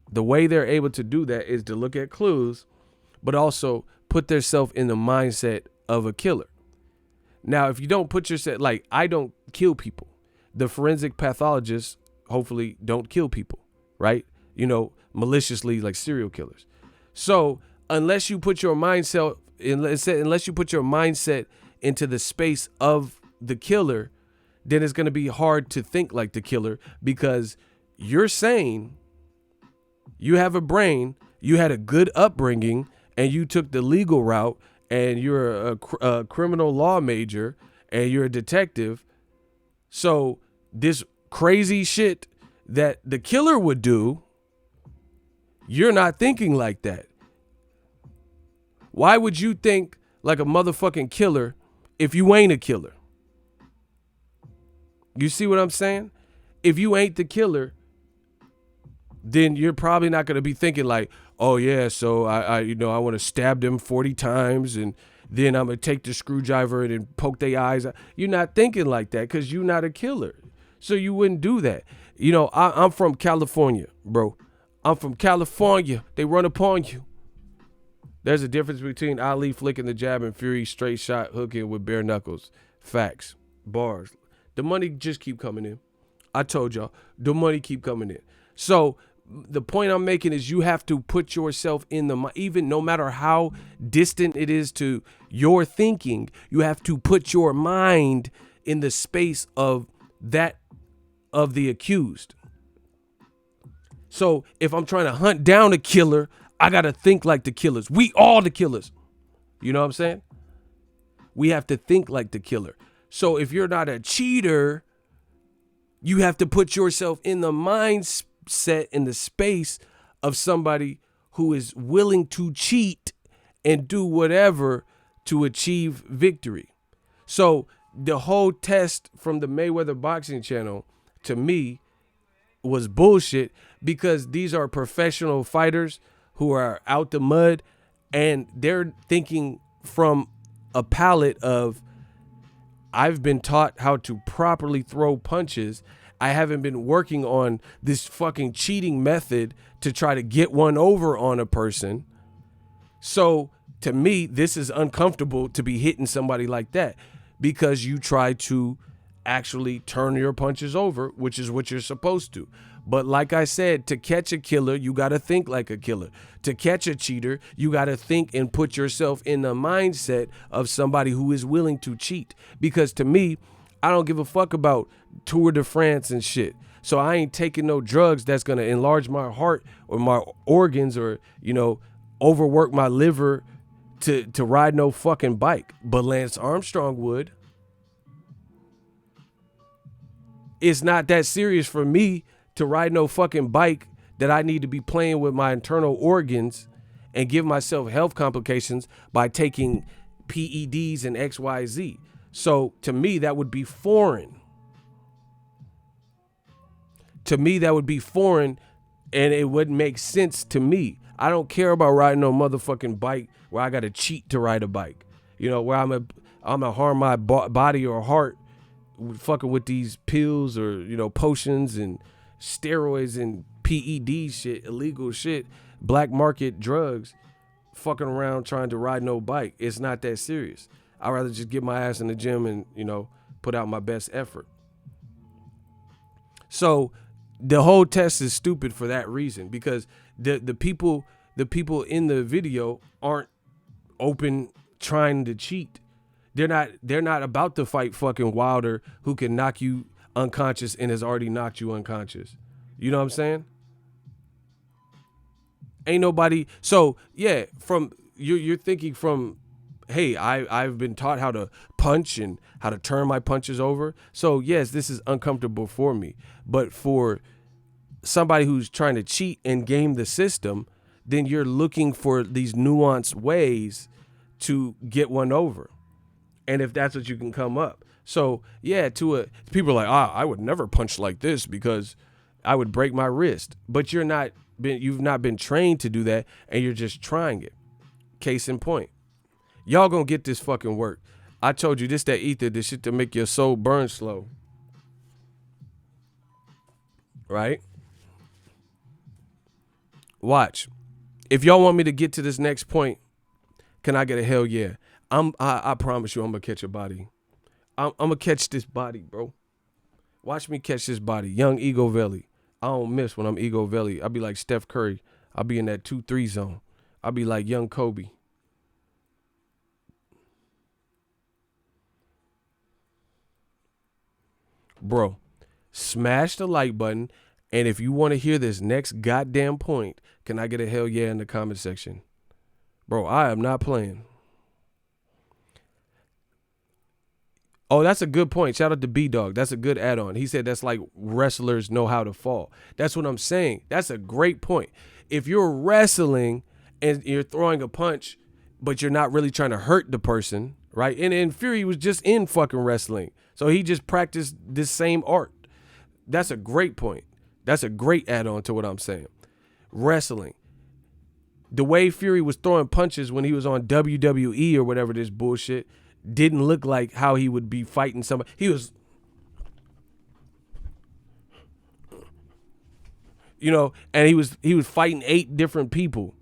The way they're able to do that is to look at clues, but also put themselves in the mindset of a killer. Now, if you don't put yourself, like, I don't kill people. The forensic pathologists hopefully don't kill people, right? Maliciously, like serial killers. So unless you put your mindset into the space of the killer, then it's going to be hard to think like the killer, because you're sane, you have a brain, you had a good upbringing, and you took the legal route, and you're a criminal law major, and you're a detective. So this crazy shit that the killer would do, you're not thinking like that. Why would you think like a motherfucking killer if you ain't a killer? You see what I'm saying? If you ain't the killer, then you're probably not going to be thinking like, oh yeah, so I want to stab them 40 times and then I'm going to take the screwdriver and then poke their eyes. You're not thinking like that because you're not a killer. So you wouldn't do that. I'm from California, bro. I'm from California. They run upon you. There's a difference between Ali flicking the jab and Fury straight shot hooking with bare knuckles. Facts. Bars. The money just keep coming in. I told y'all, the money keep coming in. So the point I'm making is you have to put yourself in the, even no matter how distant it is to your thinking, you have to put your mind in the space of that, of the accused. So if I'm trying to hunt down a killer, I got to think like the killers. We all the killers. You know what I'm saying? We have to think like the killer. So if you're not a cheater, you have to put yourself in the mindset, in the space of somebody who is willing to cheat and do whatever to achieve victory. So the whole test from the Mayweather boxing channel, to me, was bullshit, because these are professional fighters who are out the mud, and they're thinking from a palette of, I've been taught how to properly throw punches, I haven't been working on this fucking cheating method to try to get one over on a person. So to me, this is uncomfortable to be hitting somebody like that because you try to actually turn your punches over, which is what you're supposed to. But like I said, to catch a killer, you got to think like a killer. To catch a cheater, you got to think and put yourself in the mindset of somebody who is willing to cheat. Because to me, I don't give a fuck about Tour de France and shit. So I ain't taking no drugs that's going to enlarge my heart or my organs or, overwork my liver to ride no fucking bike. But Lance Armstrong would. It's not that serious for me to ride no fucking bike that I need to be playing with my internal organs and give myself health complications by taking PEDs and XYZ. So to me, that would be foreign. To me, that would be foreign, and it wouldn't make sense to me. I don't care about riding no motherfucking bike where I got to cheat to ride a bike. Where I'm gonna harm my body or heart fucking with these pills or, potions and steroids and PED shit, illegal shit, black market drugs, fucking around trying to ride no bike. It's not that serious. I'd rather just get my ass in the gym and, put out my best effort. So the whole test is stupid for that reason, because the people in the video aren't open trying to cheat. They're not about to fight fucking Wilder, who can knock you unconscious and has already knocked you unconscious. You know what I'm saying? Ain't nobody. So yeah, from you're thinking from, hey, I've been taught how to punch and how to turn my punches over. So yes, this is uncomfortable for me. But for somebody who's trying to cheat and game the system, then you're looking for these nuanced ways to get one over. And if that's what you can come up. So yeah, people are like, I would never punch like this because I would break my wrist. But you've not been trained to do that, and you're just trying it. Case in point. Y'all gonna get this fucking work. I told you this, that ether, this shit to make your soul burn slow. Right? Watch. If y'all want me to get to this next point, can I get a hell yeah? I promise you I'm gonna catch a body. I'm gonna catch this body, bro. Watch me catch this body. Young Ego Valley. I don't miss when I'm Ego Valley. I'll be like Steph Curry. I'll be in that 2-3 zone. I'll be like young Kobe. Bro, smash the like button. And if you want to hear this next goddamn point, can I get a hell yeah in the comment section? Bro, I am not playing. Oh, that's a good point. Shout out to B-Dog. That's a good add-on. He said that's like wrestlers know how to fall. That's what I'm saying. That's a great point. If you're wrestling and you're throwing a punch, but you're not really trying to hurt the person, right? And Fury was just in fucking wrestling. So he just practiced this same art. That's a great point. That's a great add-on to what I'm saying. Wrestling. The way Fury was throwing punches when he was on WWE or whatever this bullshit didn't look like how he would be fighting somebody. He was, and he was fighting 8 different people.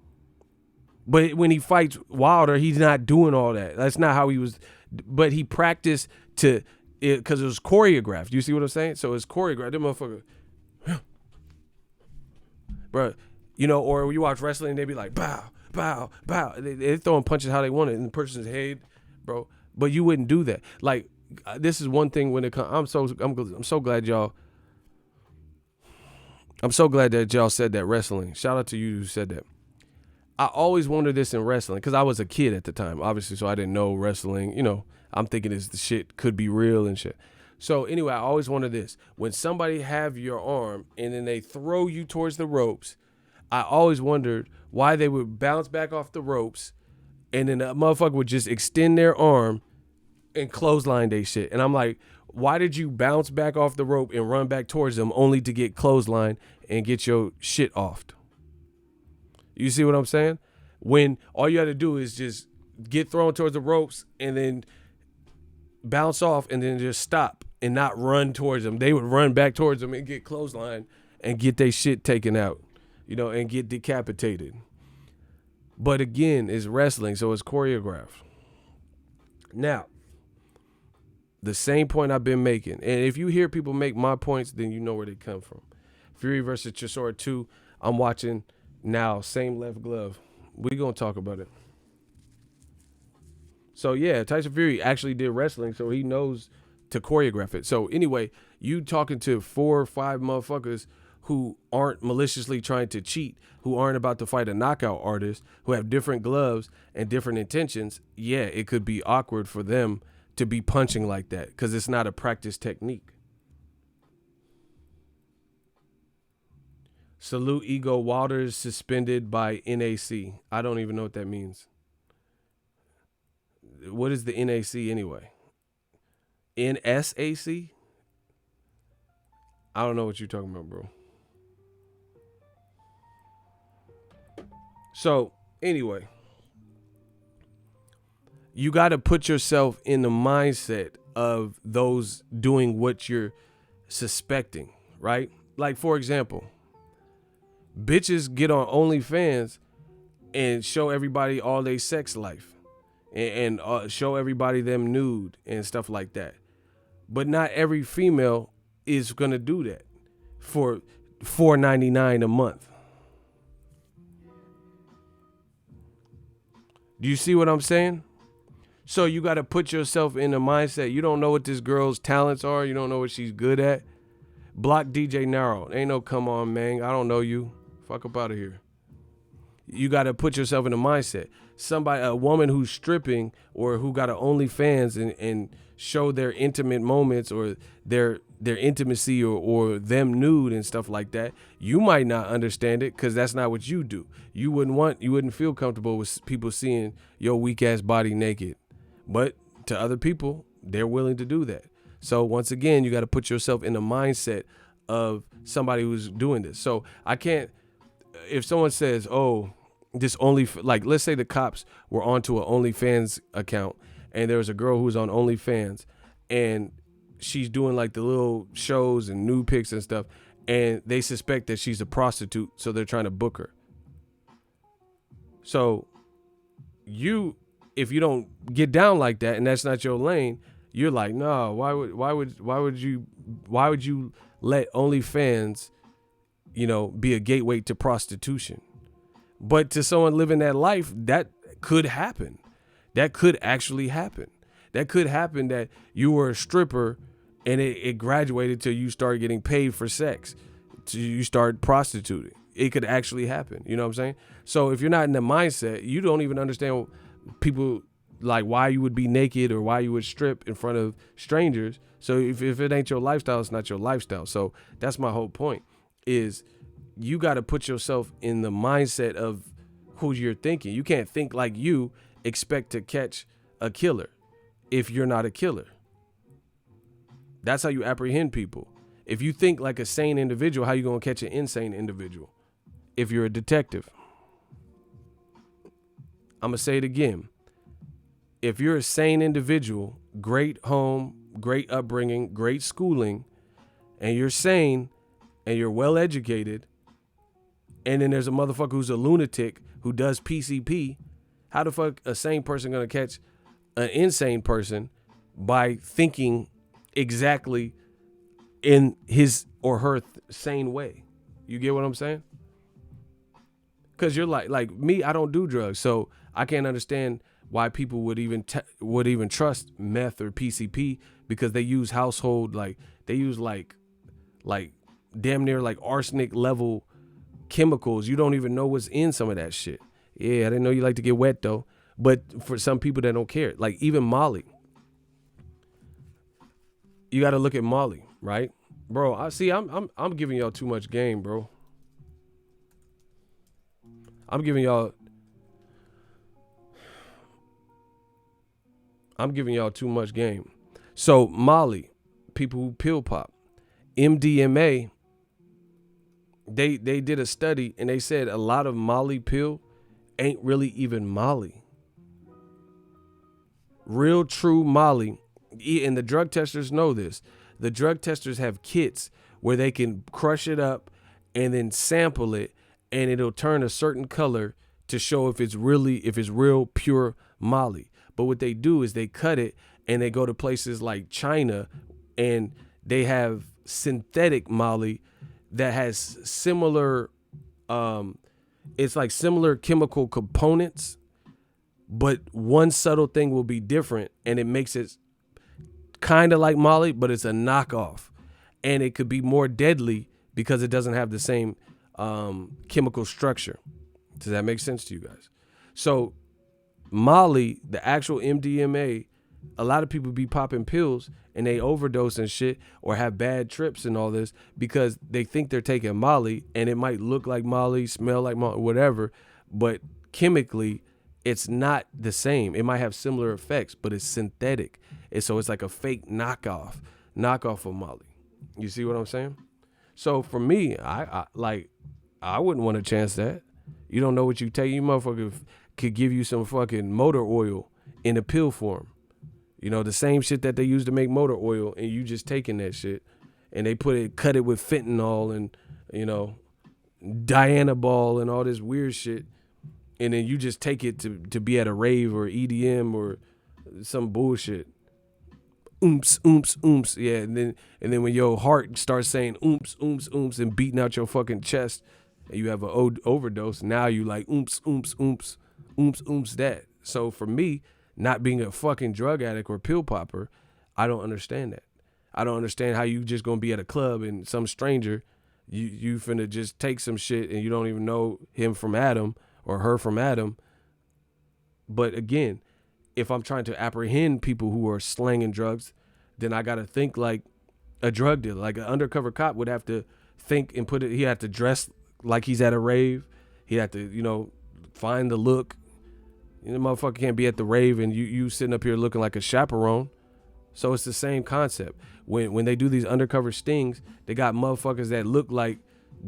But when he fights Wilder, he's not doing all that. That's not how he was. But he practiced because it was choreographed. You see what I'm saying? So it's choreographed. That motherfucker, bro. Or you watch wrestling, they be like, bow, bow, bow. They're throwing punches how they want it in the person's head, bro. But you wouldn't do that. Like, this is one thing when it comes. I'm so glad y'all. I'm so glad that y'all said that wrestling. Shout out to you who said that. I always wondered this in wrestling because I was a kid at the time, obviously, so I didn't know wrestling. I'm thinking this the shit could be real and shit. So anyway, I always wondered this: when somebody have your arm and then they throw you towards the ropes, I always wondered why they would bounce back off the ropes, and then a motherfucker would just extend their arm and clothesline they shit. And I'm like, why did you bounce back off the rope and run back towards them only to get clothesline and get your shit offed? You see what I'm saying? When all you had to do is just get thrown towards the ropes and then bounce off and then just stop and not run towards them. They would run back towards them and get clotheslined and get their shit taken out, and get decapitated. But again, it's wrestling, so it's choreographed. Now, the same point I've been making, and if you hear people make my points, then you know where they come from. Fury versus Chisora 2, I'm watching now, same left glove. We gonna talk about it. So yeah, Tyson Fury actually did wrestling, so he knows to choreograph it. So anyway, you talking to 4 or 5 motherfuckers who aren't maliciously trying to cheat, who aren't about to fight a knockout artist, who have different gloves and different intentions. Yeah, it could be awkward for them to be punching like that because it's not a practice technique. Salute Ego Walters suspended by NAC. I don't even know what that means. What is the NAC anyway? NSAC? I don't know what you're talking about, bro. So, anyway, you got to put yourself in the mindset of those doing what you're suspecting, right? Like, for example, bitches get on OnlyFans and show everybody all their sex life and show everybody them nude and stuff like that. But not every female is going to do that for $4.99 a month. Do you see what I'm saying? So you got to put yourself in the mindset. You don't know what this girl's talents are. You don't know what she's good at. Block DJ Narrow. Ain't no come on, man. I don't know you. Fuck up out of here. You got to put yourself in the mindset. A woman who's stripping or who got an OnlyFans and show their intimate moments or their intimacy or them nude and stuff like that, you might not understand it because that's not what you do. You wouldn't feel comfortable with people seeing your weak ass body naked. But to other people, they're willing to do that. So once again, you got to put yourself in the mindset of somebody who's doing this. So I can't, if someone says, oh, this let's say the cops were onto an OnlyFans account and there was a girl who was on OnlyFans and she's doing like the little shows and nude pics and stuff, and they suspect that she's a prostitute, so they're trying to book her. So if you don't get down like that and that's not your lane, you're like, no, why would you let OnlyFans, be a gateway to prostitution? But to someone living that life, that could happen. That could actually happen. That could happen that you were a stripper and it graduated till you started getting paid for sex. Till you start prostituting. It could actually happen. You know what I'm saying? So if you're not in the mindset, you don't even understand people, like why you would be naked or why you would strip in front of strangers. So if it ain't your lifestyle, it's not your lifestyle. So that's my whole point, is you got to put yourself in the mindset of who you're thinking. You can't think like you expect to catch a killer if you're not a killer. That's how you apprehend people. If you think like a sane individual, how you going to catch an insane individual if you're a detective? I'm going to say it again. If you're a sane individual, great home, great upbringing, great schooling, and you're sane and you're well educated, and then there's a motherfucker who's a lunatic who does PCP, how the fuck a sane person gonna catch an insane person by thinking exactly in his or her sane way? You get what I'm saying? Because you're like me, I don't do drugs, so I can't understand why people would even trust meth or PCP, because they use they use damn near like arsenic level chemicals. You don't even know what's in some of that shit. Yeah, I didn't know you like to get wet though. But for some people that don't care, like even Molly, you got to look at Molly, right, bro? I'm giving y'all too much game, bro. I'm giving y'all too much game. So Molly, people who pill pop, MDMA. They did a study and they said a lot of Molly pill ain't really even Molly. Real true Molly, and the drug testers know this. The drug testers have kits where they can crush it up and then sample it, and it'll turn a certain color to show if it's real pure Molly. But what they do is they cut it and they go to places like China and they have synthetic Molly that has similar it's like similar chemical components, but one subtle thing will be different, and it makes it kind of like Molly, but it's a knockoff, and it could be more deadly because it doesn't have the same chemical structure. Does that make sense to you guys? So Molly, the actual MDMA, a lot of people be popping pills and they overdose and shit or have bad trips and all this because they think they're taking Molly, and it might look like Molly, smell like Molly, whatever, but chemically it's not the same. It might have similar effects, but it's synthetic. And so it's like a fake knockoff of Molly. You see what I'm saying? So for me, I wouldn't want to chance that. You don't know what you take. You motherfucker could give you some fucking motor oil in a pill form. You know, the same shit that they use to make motor oil, and you just taking that shit and they cut it with fentanyl and, you know, Dianabol and all this weird shit. And then you just take it to be at a rave or EDM or some bullshit. Oomps, oomps, oomps. Yeah, and then when your heart starts saying oomps, oomps, oomps and beating out your fucking chest and you have an overdose, now you like oomps, oomps, oomps, oomps, oomps that. So for me, not being a fucking drug addict or pill popper, I don't understand that. I don't understand how you just gonna be at a club and some stranger, you finna just take some shit and you don't even know him from Adam or her from Adam. But again, if I'm trying to apprehend people who are slanging drugs, then I gotta think like a drug dealer. Like an undercover cop would have to think and he had to dress like he's at a rave. He had to, you know, find the look. You know, motherfucker can't be at the rave and you sitting up here looking like a chaperone. So it's the same concept. When they do these undercover stings, they got motherfuckers that look like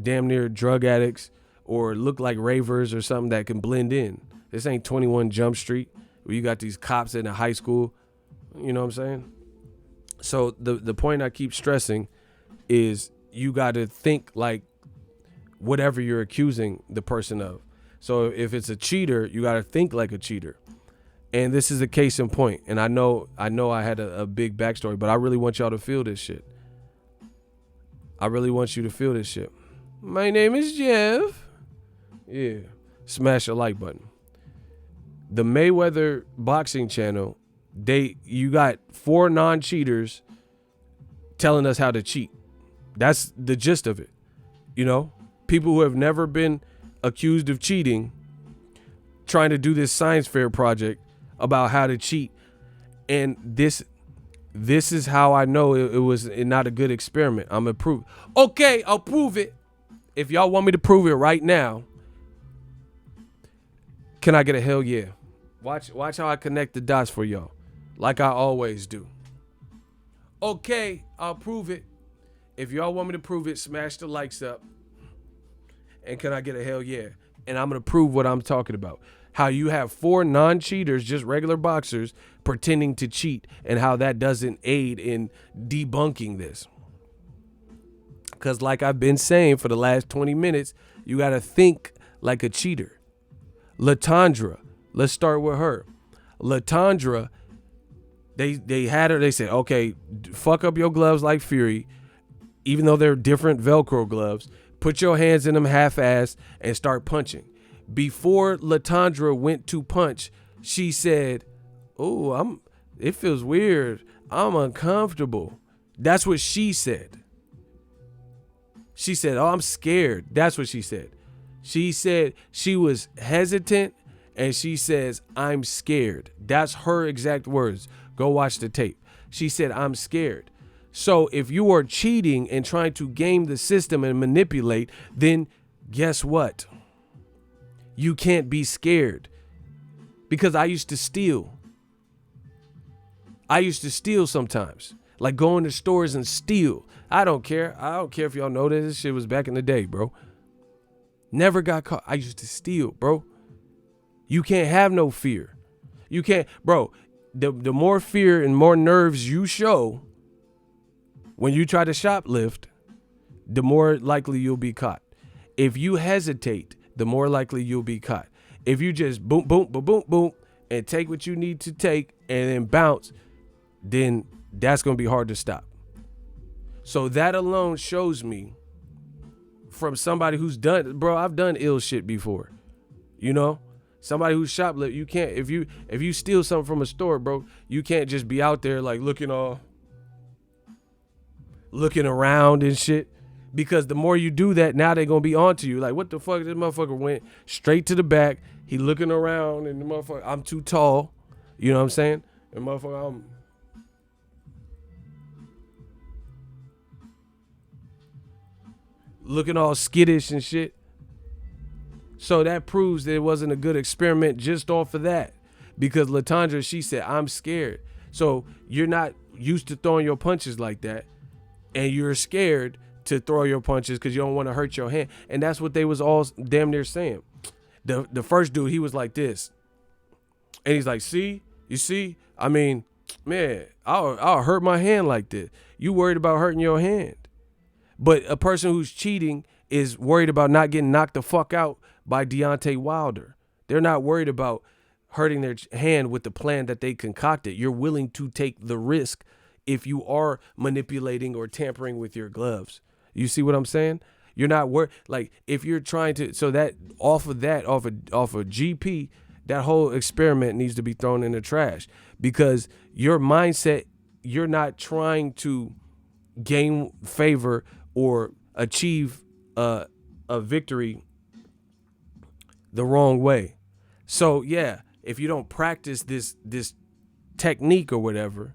damn near drug addicts or look like ravers or something that can blend in. This ain't 21 Jump Street where you got these cops in a high school. You know what I'm saying? So the point I keep stressing is you got to think like whatever you're accusing the person of. So if it's a cheater, you got to think like a cheater. And this is a case in point. And I know I had a big backstory, but I really want y'all to feel this shit. I really want you to feel this shit. My name is Jeff. Yeah. Smash a like button. The Mayweather boxing channel, you got 4 non-cheaters telling us how to cheat. That's the gist of it. You know, people who have never been accused of cheating trying to do this science fair project about how to cheat. And this is how I know it was not a good experiment. I'm gonna prove. Okay, I'll prove it. If y'all want me to prove it right now, can I get a hell yeah? Watch how I connect the dots for y'all, like I always do. Okay, I'll prove it. If y'all want me to prove it, smash the likes up. And can I get a hell yeah? And I'm going to prove what I'm talking about. How you have 4 non-cheaters, just regular boxers, pretending to cheat, and how that doesn't aid in debunking this. Because like I've been saying for the last 20 minutes, you got to think like a cheater. Latondra, let's start with her. Latondra, they had her, they said, okay, fuck up your gloves like Fury, even though they're different Velcro gloves. Put your hands in them half-assed and start punching. Before Latondra went to punch, she said, oh, it feels weird. I'm uncomfortable. That's what she said. She said, oh, I'm scared. That's what she said. She said she was hesitant, and she says, I'm scared. That's her exact words. Go watch the tape. She said, I'm scared. So if you are cheating and trying to game the system and manipulate, then guess what? You can't be scared. Because I used to steal. I used to steal sometimes. Like go into stores and steal. I don't care. I don't care if y'all know this. This shit was back in the day, bro. Never got caught. I used to steal, bro. You can't have no fear. You can't, bro. The more fear and more nerves you show, When you try to shoplift, the more likely you'll be caught. If you hesitate, the more likely you'll be caught. If you just boom, boom, boom, boom, boom, and take what you need to take and then bounce, then that's going to be hard to stop. So that alone shows me from somebody who's done, bro, I've done ill shit before. You know? Somebody who's shoplift, you can't, if you steal something from a store, bro, you can't just be out there like looking around and shit. Because the more you do that, now they're going to be onto you. Like, what the fuck? This motherfucker went straight to the back. He looking around, and the motherfucker, I'm too tall. You know what I'm saying? And motherfucker, I'm looking all skittish and shit. So that proves that it wasn't a good experiment just off of that. Because Latondra, she said, I'm scared. So you're not used to throwing your punches like that. And you're scared to throw your punches because you don't want to hurt your hand. And that's what they was all damn near saying. The first dude, he was like this. And he's like, see? You see? I mean, man, I'll hurt my hand like this. You worried about hurting your hand. But a person who's cheating is worried about not getting knocked the fuck out by Deontay Wilder. They're not worried about hurting their hand with the plan that they concocted. You're willing to take the risk if you are manipulating or tampering with your gloves. You see what I'm saying? You're not worried. Like, if you're trying to, so that off of GP, that whole experiment needs to be thrown in the trash, because your mindset, you're not trying to gain favor or achieve a victory the wrong way. So yeah, if you don't practice this technique or whatever,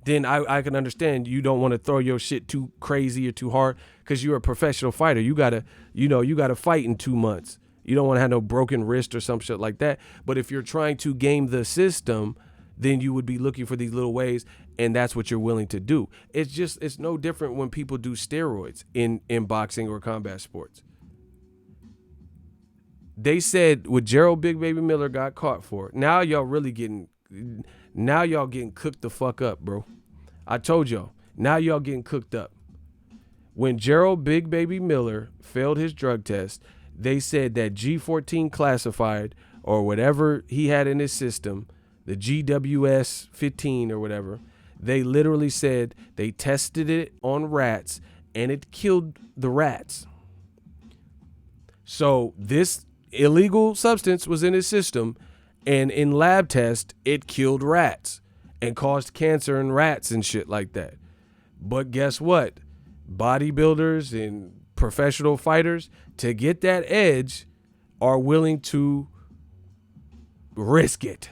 then I can understand you don't want to throw your shit too crazy or too hard, because you're a professional fighter. You gotta fight in 2 months. You don't want to have no broken wrist or some shit like that. But if you're trying to game the system, then you would be looking for these little ways, and that's what you're willing to do. It's no different when people do steroids in boxing or combat sports. They said what Gerald Big Baby Miller got caught for. Now y'all getting cooked the fuck up, bro. I told y'all. Now y'all getting cooked up. When Gerald Big Baby Miller failed his drug test, they said that G14 classified, or whatever he had in his system, the GWS 15 or whatever, they literally said they tested it on rats and it killed the rats. So this illegal substance was in his system, and in lab tests, it killed rats and caused cancer in rats and shit like that. But guess what? Bodybuilders and professional fighters, to get that edge, are willing to risk it.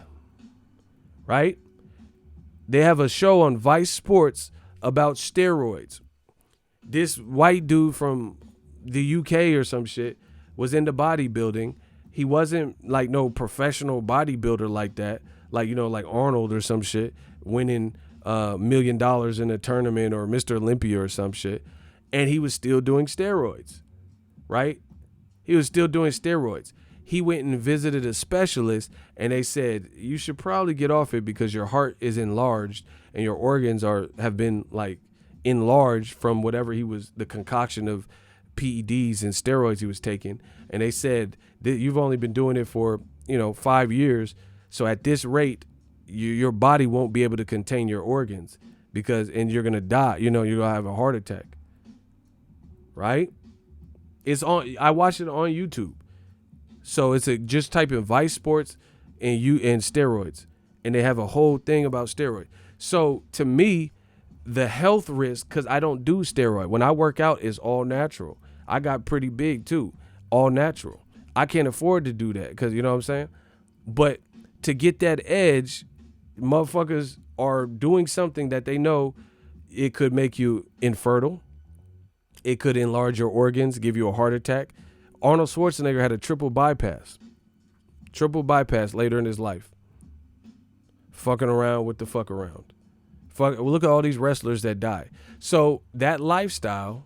Right? They have a show on Vice Sports about steroids. This white dude from the UK or some shit was into bodybuilding. He wasn't like no professional bodybuilder like that, like, you know, like Arnold or some shit, winning $1 million in a tournament, or Mr. Olympia or some shit. And he was still doing steroids, right? He was still doing steroids. He went and visited a specialist, and they said, you should probably get off it because your heart is enlarged and your organs have been like enlarged from whatever the concoction of PEDs and steroids he was taking. And they said that you've only been doing it for, 5 years. So at this rate, your body won't be able to contain your organs, and you're going to die. You're going to have a heart attack. Right? I watched it on YouTube. So just type in Vice Sports and steroids, and they have a whole thing about steroids. So to me, the health risk, because I don't do steroid. When I work out, it's all natural. I got pretty big too, all natural. I can't afford to do that because, you know what I'm saying? But to get that edge, motherfuckers are doing something that they know it could make you infertile. It could enlarge your organs, give you a heart attack. Arnold Schwarzenegger had a triple bypass later in his life. Fucking around with the fuck around. Look at all these wrestlers that die. So that lifestyle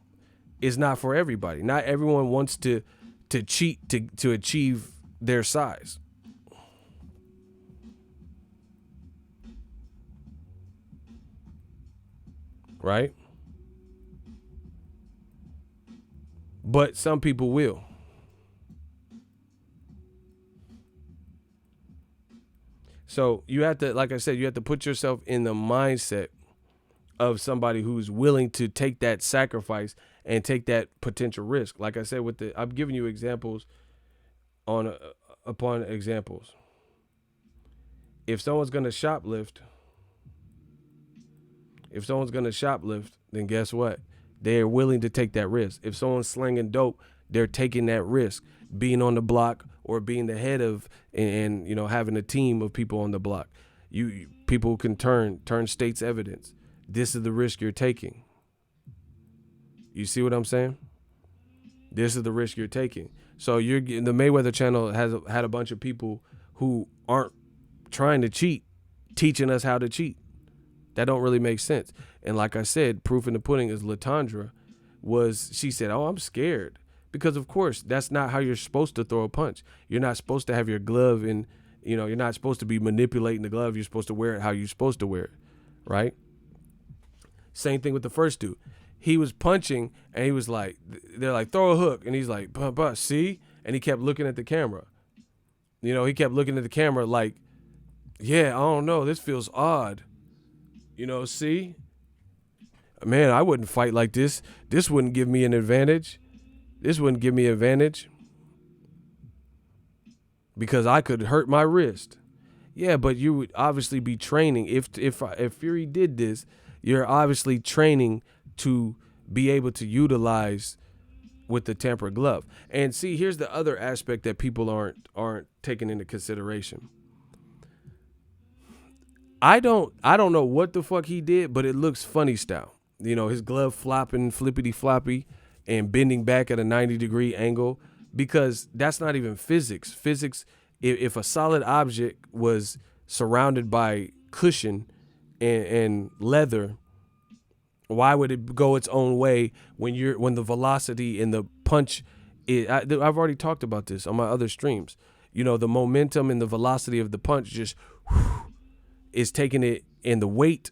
is not for everybody. Not everyone wants to cheat to achieve their size. right? But some people will. So you have to, like I said, you have to put yourself in the mindset of somebody who's willing to take that sacrifice and take that potential risk. Like I said, I'm giving you examples upon examples. If someone's gonna shoplift, then guess what? They're willing to take that risk. If someone's slinging dope, they're taking that risk, being on the block or being the head of and having a team of people on the block. People can turn state's evidence. This is the risk you're taking. You see what I'm saying? This is the risk you're taking. So the Mayweather channel has had a bunch of people who aren't trying to cheat, teaching us how to cheat. That don't really make sense. And like I said, proof in the pudding is Latondra she said, oh, I'm scared. Because of course, that's not how you're supposed to throw a punch. You're not supposed to have your glove in, you're not supposed to be manipulating the glove. You're supposed to wear it how you're supposed to wear it, right? Same thing with the first dude. He was punching and he was like, they're like, throw a hook. And he's like, see? And he kept looking at the camera. He kept looking at the camera like, yeah, I don't know. This feels odd. See? Man, I wouldn't fight like this. This wouldn't give me an advantage. Because I could hurt my wrist. Yeah, but you would obviously be training. If Fury did this, you're obviously training to be able to utilize with the tempered glove. And see, here's the other aspect that people aren't taking into consideration. I don't know what the fuck he did, but it looks funny style. His glove flopping, flippity floppy, and bending back at a 90-degree angle, because that's not even physics. Physics, if a solid object was surrounded by cushion and leather, why would it go its own way when the velocity and the punch I've already talked about this on my other streams. The momentum and the velocity of the punch just is taking it, and the weight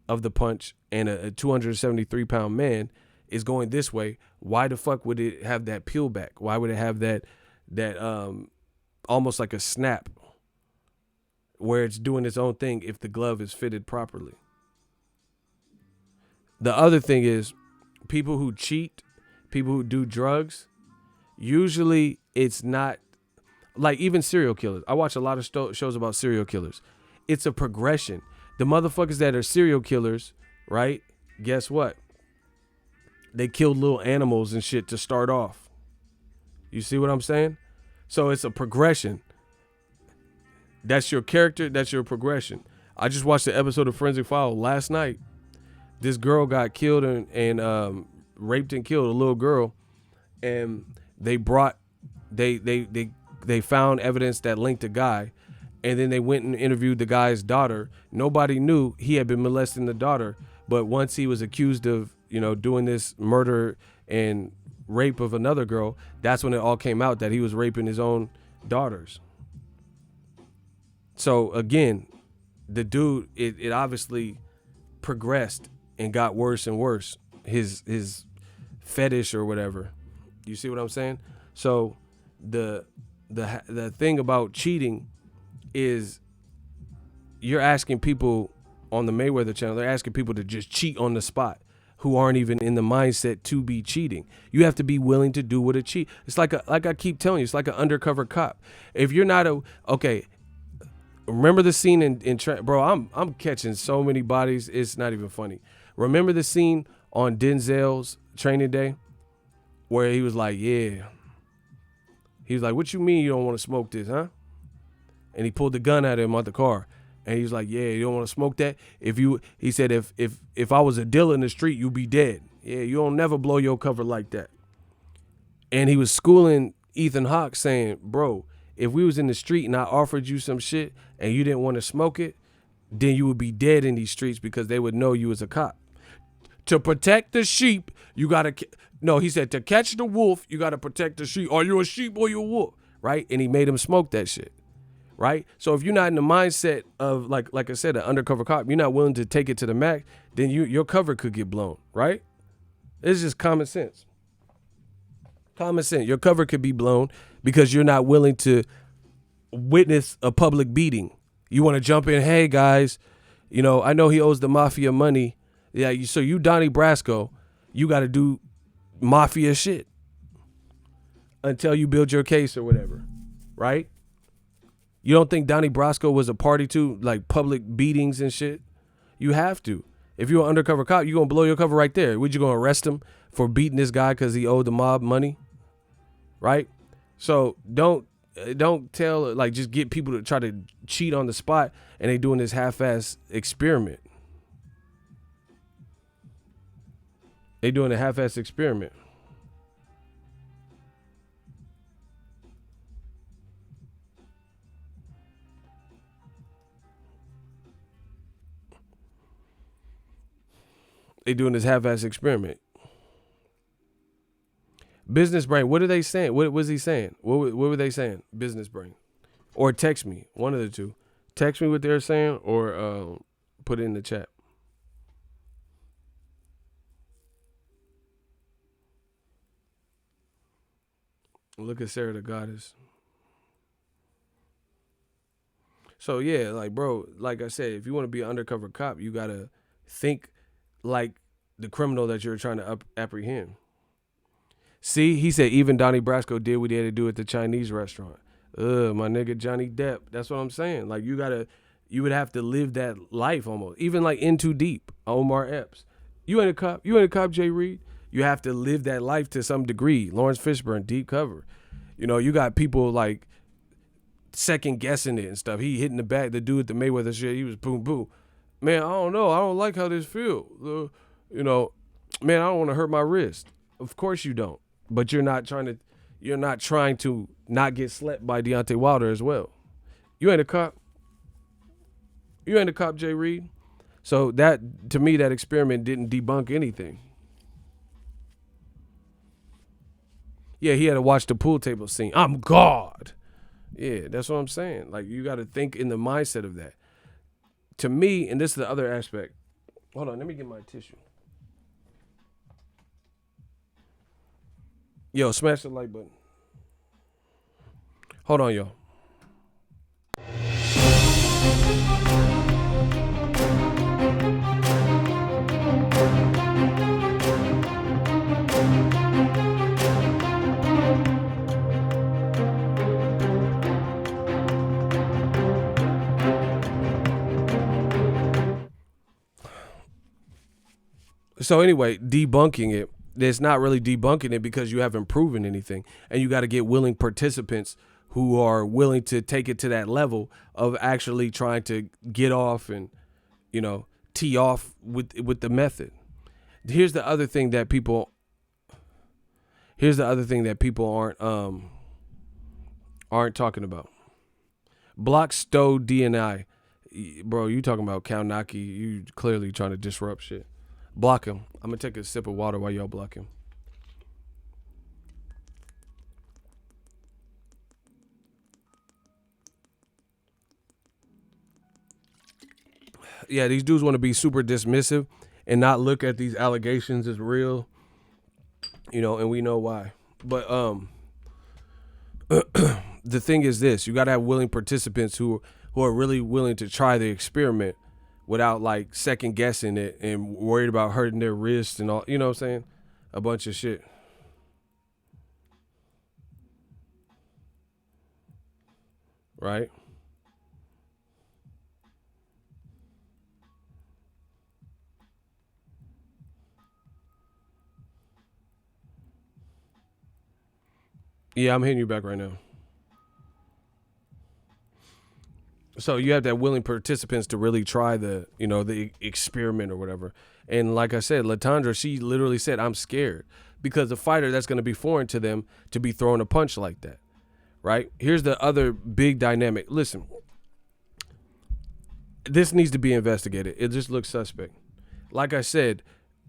of the punch, and a 273-pound man is going this way. Why the fuck would it have that peel back? Why would it have that almost like a snap where it's doing its own thing if the glove is fitted properly? The other thing is, people who cheat, people who do drugs, usually it's not like, even serial killers. I watch a lot of shows about serial killers. It's a progression. The motherfuckers that are serial killers, right? Guess what? They killed little animals and shit to start off. You see what I'm saying? So it's a progression. That's your character. That's your progression. I just watched the episode of Forensic File last night. This girl got killed and raped and killed, a little girl, and they found evidence that linked a guy, and then they went and interviewed the guy's daughter. Nobody knew he had been molesting the daughter, but once he was accused of doing this murder and rape of another girl, that's when it all came out that he was raping his own daughters. So again, the dude, it obviously progressed and got worse and worse. His fetish or whatever. You see what I'm saying? So the thing about cheating is, you're asking people on the Mayweather channel, they're asking people to just cheat on the spot who aren't even in the mindset to be cheating. You have to be willing to do what a cheat. It's like I keep telling you, it's like an undercover cop. If you're not remember the scene in bro, I'm catching so many bodies, it's not even funny. Remember the scene on Denzel's Training Day where he was like, yeah. He was like, what you mean you don't want to smoke this, huh? And he pulled the gun out of him out the car. And he was like, yeah, you don't want to smoke that? He said, if I was a dealer in the street, you'd be dead. Yeah, you don't never blow your cover like that. And he was schooling Ethan Hawke, saying, bro, if we was in the street and I offered you some shit and you didn't want to smoke it, then you would be dead in these streets because they would know you was a cop. To protect the sheep, you got to, no, he said, to catch the wolf, you got to protect the sheep. Are you a sheep or you a wolf? Right? And he made him smoke that shit. right? So if you're not in the mindset of like I said, an undercover cop, you're not willing to take it to the max, then your cover could get blown, right? It's just common sense. Common sense. Your cover could be blown because you're not willing to witness a public beating. You want to jump in, hey guys, I know he owes the mafia money. Yeah, so you Donnie Brasco, you got to do mafia shit until you build your case or whatever, right? You don't think Donnie Brasco was a party to like public beatings and shit? You have to. If you're an undercover cop, you're going to blow your cover right there. Would you going to arrest him for beating this guy because he owed the mob money? Right? So don't tell, like, just get people to try to cheat on the spot and they doing this half-ass experiment. They doing a half-ass experiment. They doing this half-ass experiment. Business brain. What are they saying? What was he saying? What were they saying? Business brain. Or text me. One of the two. Text me what they're saying or put it in the chat. Look at Sarah the Goddess. So yeah, like bro, like I said, if you want to be an undercover cop, you gotta think like the criminal that you're trying to apprehend. See, he said even Donnie Brasco did what he had to do at the Chinese restaurant. My nigga Johnny Depp. That's what I'm saying. Like you would have to live that life almost. Even like In Too Deep, Omar Epps. You ain't a cop, Jay Reed. You have to live that life to some degree. Lawrence Fishburne, Deep Cover. You got people like second guessing it and stuff. He hitting the back, the dude at the Mayweather shit, he was boom boom. Man, I don't know. I don't like how this feel. Man, I don't want to hurt my wrist. Of course you don't. But you're not trying to not get slept by Deontay Wilder as well. You ain't a cop. You ain't a cop, Jay Reed. So that, to me, that experiment didn't debunk anything. Yeah, he had to watch the pool table scene. I'm God. Yeah, that's what I'm saying. Like, you got to think in the mindset of that. To me, and this is the other aspect. Hold on, let me get my tissue. Yo, smash the like button. Hold on, yo. So anyway, debunking it, it's not really debunking it because you haven't proven anything. And you got to get willing participants who are willing to take it to that level of actually trying to get off and, tee off with the method. Here's the other thing that people aren't talking about. Block Stowe DNI. Bro, you talking about Count Naki, you clearly trying to disrupt shit. Block him. I'm going to take a sip of water while y'all block him. Yeah, these dudes want to be super dismissive and not look at these allegations as real, and we know why. But the thing is this, you got to have willing participants who are really willing to try the experiment without like second guessing it and worried about hurting their wrists and all, you know what I'm saying? A bunch of shit. Right? Yeah, I'm hitting you back right now. So you have that willing participants to really try the experiment or whatever. And like I said, Latondra, she literally said, I'm scared because the fighter that's going to be foreign to them to be throwing a punch like that. Right? Here's the other big dynamic. Listen, this needs to be investigated. It just looks suspect. Like I said,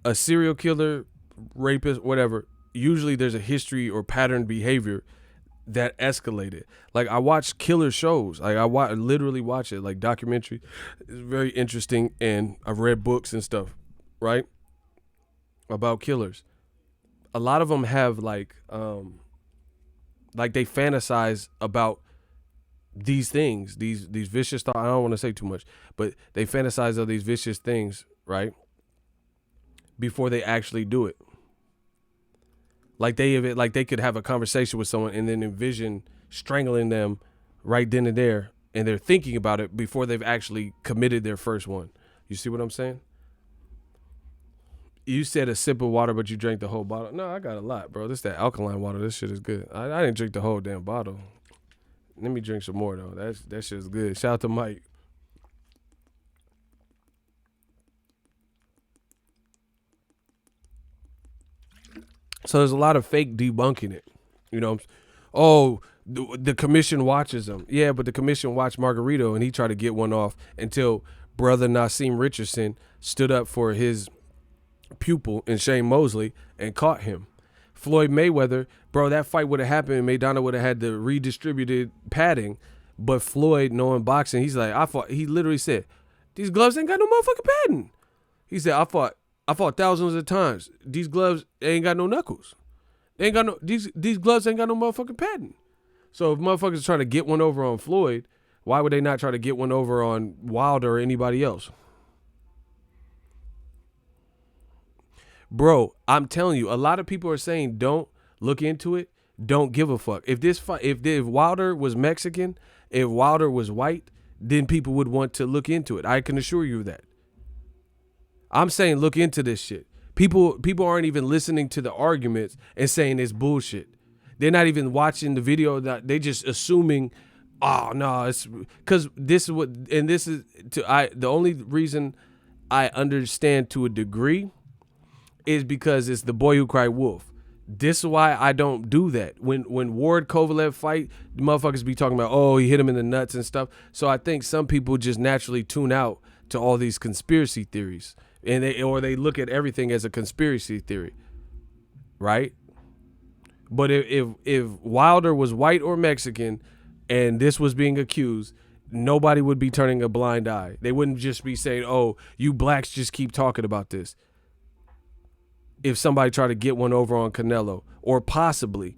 a serial killer, rapist, whatever, usually there's a history or pattern behavior that escalated. Like I watch killer shows. Like literally watch it, like documentary. It's very interesting, and I've read books and stuff, right? About killers. A lot of them have like they fantasize about these things, these vicious thoughts. I don't want to say too much, but they fantasize of these vicious things, right? Before they actually do it. Like they could have a conversation with someone and then envision strangling them right then and there, and they're thinking about it before they've actually committed their first one. You see what I'm saying? You said a sip of water, but you drank the whole bottle. No, I got a lot, bro. This that alkaline water. This shit is good. I didn't drink the whole damn bottle. Let me drink some more though. That shit is good. Shout out to Mike. So there's a lot of fake debunking it. You know, oh, the commission watches them. Yeah, but the commission watched Margarito and he tried to get one off until brother Nassim Richardson stood up for his pupil in Shane Mosley and caught him. Floyd Mayweather, bro, that fight would have happened and Maidana would have had the redistributed padding. But Floyd, knowing boxing, he's like, he literally said, these gloves ain't got no motherfucking padding. He said, I fought thousands of times. These gloves ain't got no knuckles. They ain't got no these gloves ain't got no motherfucking padding. So if motherfuckers trying to get one over on Floyd, why would they not try to get one over on Wilder or anybody else? Bro, I'm telling you, a lot of people are saying don't look into it, don't give a fuck. If Wilder was Mexican, if Wilder was white, then people would want to look into it. I can assure you of that. I'm saying look into this shit. People aren't even listening to the arguments and saying it's bullshit. They're not even watching the video. That they just assuming, oh no, it's because this is what, and this is the only reason I understand to a degree is because it's the boy who cried wolf. This is why I don't do that. When Ward Kovalev fight, the motherfuckers be talking about, oh, he hit him in the nuts and stuff. So I think some people just naturally tune out to all these conspiracy theories. And they look at everything as a conspiracy theory, right? But if Wilder was white or Mexican and this was being accused, nobody would be turning a blind eye. They wouldn't just be saying, oh, you blacks just keep talking about this. If somebody tried to get one over on Canelo or possibly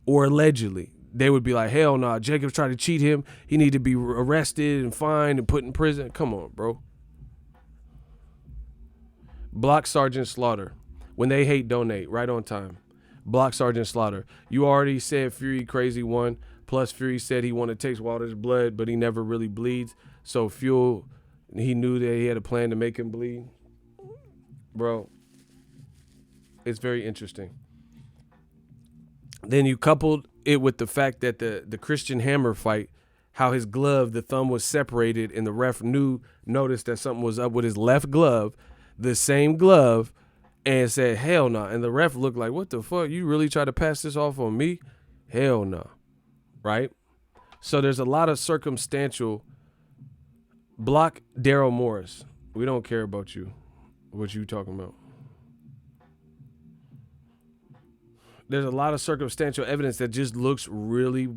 or allegedly, they would be like, hell no, Jacobs tried to cheat him. He need to be arrested and fined and put in prison. Come on, bro. Block Sergeant Slaughter. When they hate, donate. Right on time. Block Sergeant Slaughter. You already said Fury crazy won. Plus Fury said he wanted to take Wilder's blood, but he never really bleeds. So Fuel, he knew that he had a plan to make him bleed. Bro, it's very interesting. Then you coupled it with the fact that the Christian Hammer fight, how his glove, the thumb was separated, and the ref noticed that something was up with his left glove, the same glove, and said, hell no. And the ref looked like, what the fuck? You really try to pass this off on me? Hell no. Right? So there's a lot of circumstantial. Block Daryl Morris. We don't care about you. What you talking about? There's a lot of circumstantial evidence that just looks really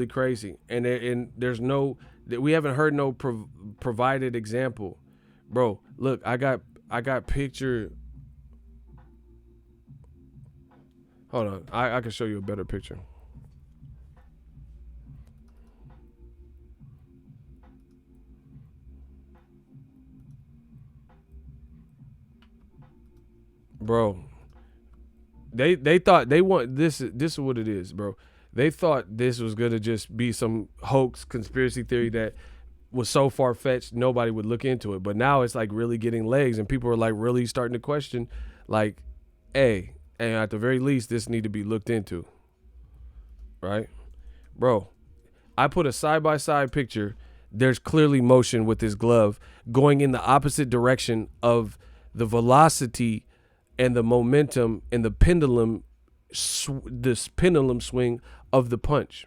crazy. And there's no, we haven't heard no provided example. Bro, look, I got picture. Hold on. I can show you a better picture. Bro, they thought they want this is what it is, bro. They thought this was gonna just be some hoax conspiracy theory that was so far-fetched nobody would look into it. But now it's like really getting legs, and people are like really starting to question, like, hey, and at the very least this need to be looked into. Right? Bro, I put a side-by-side picture. There's clearly motion with this glove going in the opposite direction of the velocity and the momentum and the pendulum swing of the punch.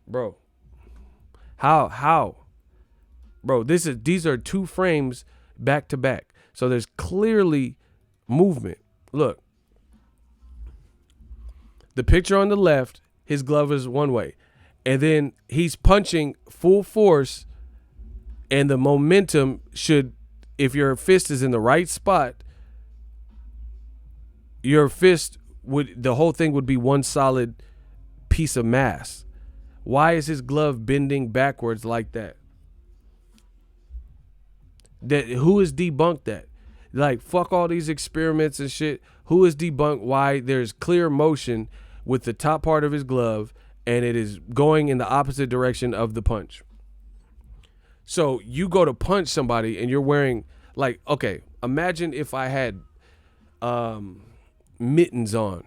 Bro, how bro, these are two frames back to back, so there's clearly movement. Look, The picture on the left, his glove is one way. And then he's punching full force, and the momentum should, if your fist is in the right spot, your fist the whole thing would be one solid piece of mass. Why is his glove bending backwards like that? Who has debunked that? Like, fuck all these experiments and shit. Who has debunked why there's clear motion with the top part of his glove and it is going in the opposite direction of the punch? So you go to punch somebody and you're wearing, like, okay, imagine if I had mittens on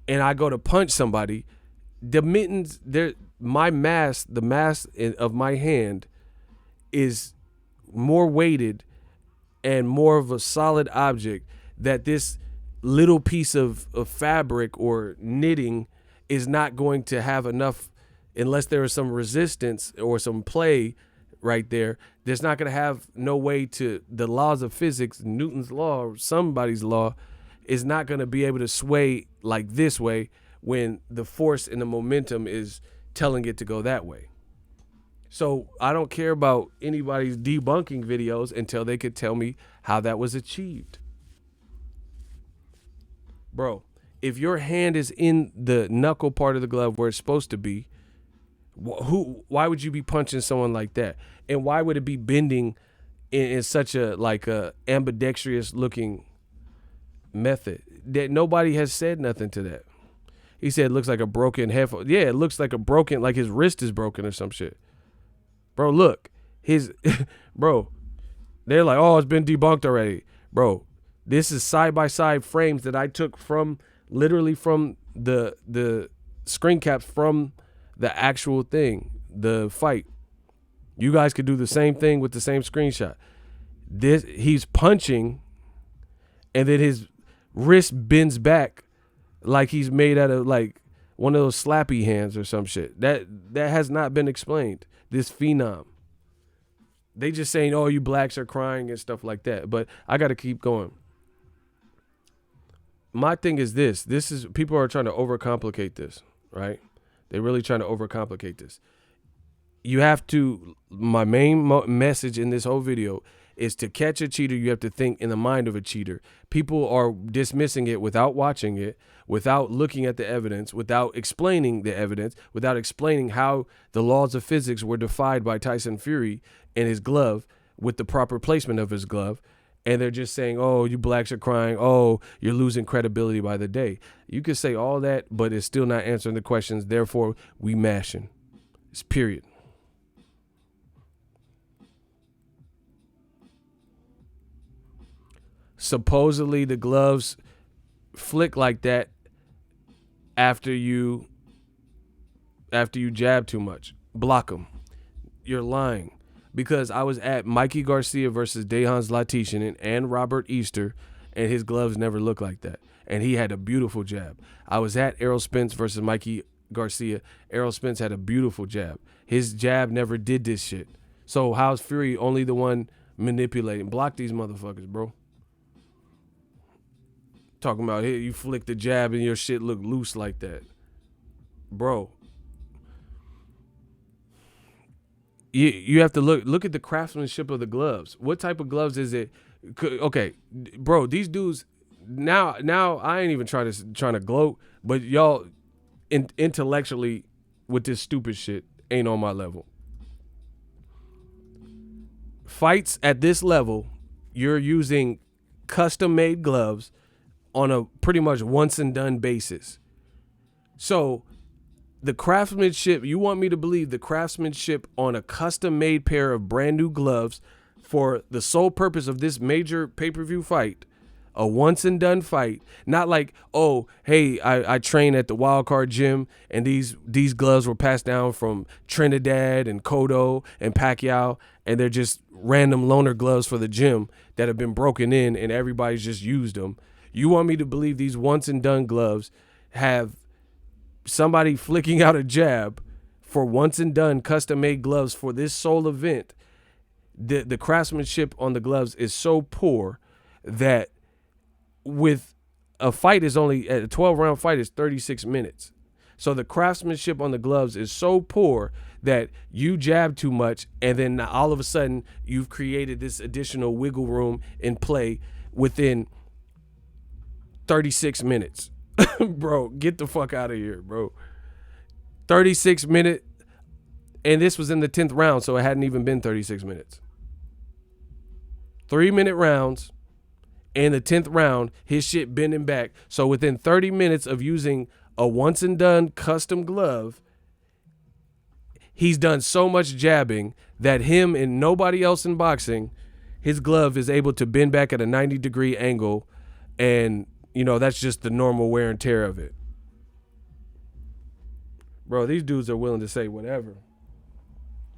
and I go to punch somebody. The mittens, the mass of my hand is more weighted and more of a solid object that this little piece of fabric or knitting is not going to have enough, unless there is some resistance or some play right there. There's not going to have no way to, the laws of physics, Newton's law or somebody's law, is not going to be able to sway like this way when the force and the momentum is telling it to go that way. So I don't care about anybody's debunking videos until they could tell me how that was achieved. Bro, if your hand is in the knuckle part of the glove where it's supposed to be, why would you be punching someone like that? And why would it be bending in such a ambidextrous looking method? That nobody has said nothing to that. He said it looks like a broken headphone. Yeah, it looks like like his wrist is broken or some shit. Bro, look, bro, they're like, oh, it's been debunked already. Bro, this is side-by-side frames that I took literally from the screen caps from the actual thing, the fight. You guys could do the same thing with the same screenshot. He's punching, and then his wrist bends back like he's made out of like one of those slappy hands or some shit. That has not been explained. This phenom. They just saying, oh, you blacks are crying and stuff like that. But I got to keep going. My thing is this. People are trying to overcomplicate this, right? They're really trying to overcomplicate this. You have to, my main message in this whole video is, to catch a cheater, you have to think in the mind of a cheater. People are dismissing it without watching it, without looking at the evidence, without explaining the evidence, without explaining how the laws of physics were defied by Tyson Fury and his glove with the proper placement of his glove. And they're just saying, oh, you blacks are crying. Oh, you're losing credibility by the day. You can say all that, but it's still not answering the questions. Therefore, we mashing. It's period. Supposedly the gloves flick like that after you jab too much. Block them. You're lying. Because I was at Mikey Garcia versus Dejan Zlaticanin and Robert Easter, and his gloves never looked like that. And he had a beautiful jab. I was at Errol Spence versus Mikey Garcia. Errol Spence had a beautiful jab. His jab never did this shit. So how's Fury only the one manipulating? Block these motherfuckers, bro. Talking about, here, you flick the jab and your shit look loose like that. Bro. You have to look at the craftsmanship of the gloves. What type of gloves is it? Okay, bro, these dudes, now I ain't even trying to gloat, but y'all intellectually with this stupid shit ain't on my level. Fights at this level, you're using custom-made gloves on a pretty much once and done basis. So the craftsmanship, you want me to believe the craftsmanship on a custom-made pair of brand new gloves for the sole purpose of this major pay-per-view fight, a once and done fight, not like, oh, hey, I train at the Wild Card Gym and these gloves were passed down from Trinidad and Cotto and Pacquiao, and they're just random loaner gloves for the gym that have been broken in and everybody's just used them. You want me to believe these once and done gloves have somebody flicking out a jab for once and done custom made gloves for this sole event? The craftsmanship on the gloves is so poor that with a fight is only a 12-round fight is 36 minutes. So the craftsmanship on the gloves is so poor that you jab too much, and then all of a sudden you've created this additional wiggle room in play within 36 minutes. Bro, get the fuck out of here, bro. 36 minutes, and this was in the 10th round, so it hadn't even been 36 minutes. 3-minute rounds. In the 10th round, his shit bending back. So within 30 minutes of using a once and done custom glove, he's done so much jabbing that him and nobody else in boxing, his glove is able to bend back at a 90-degree angle. And, you know, that's just the normal wear and tear of it. Bro, these dudes are willing to say whatever.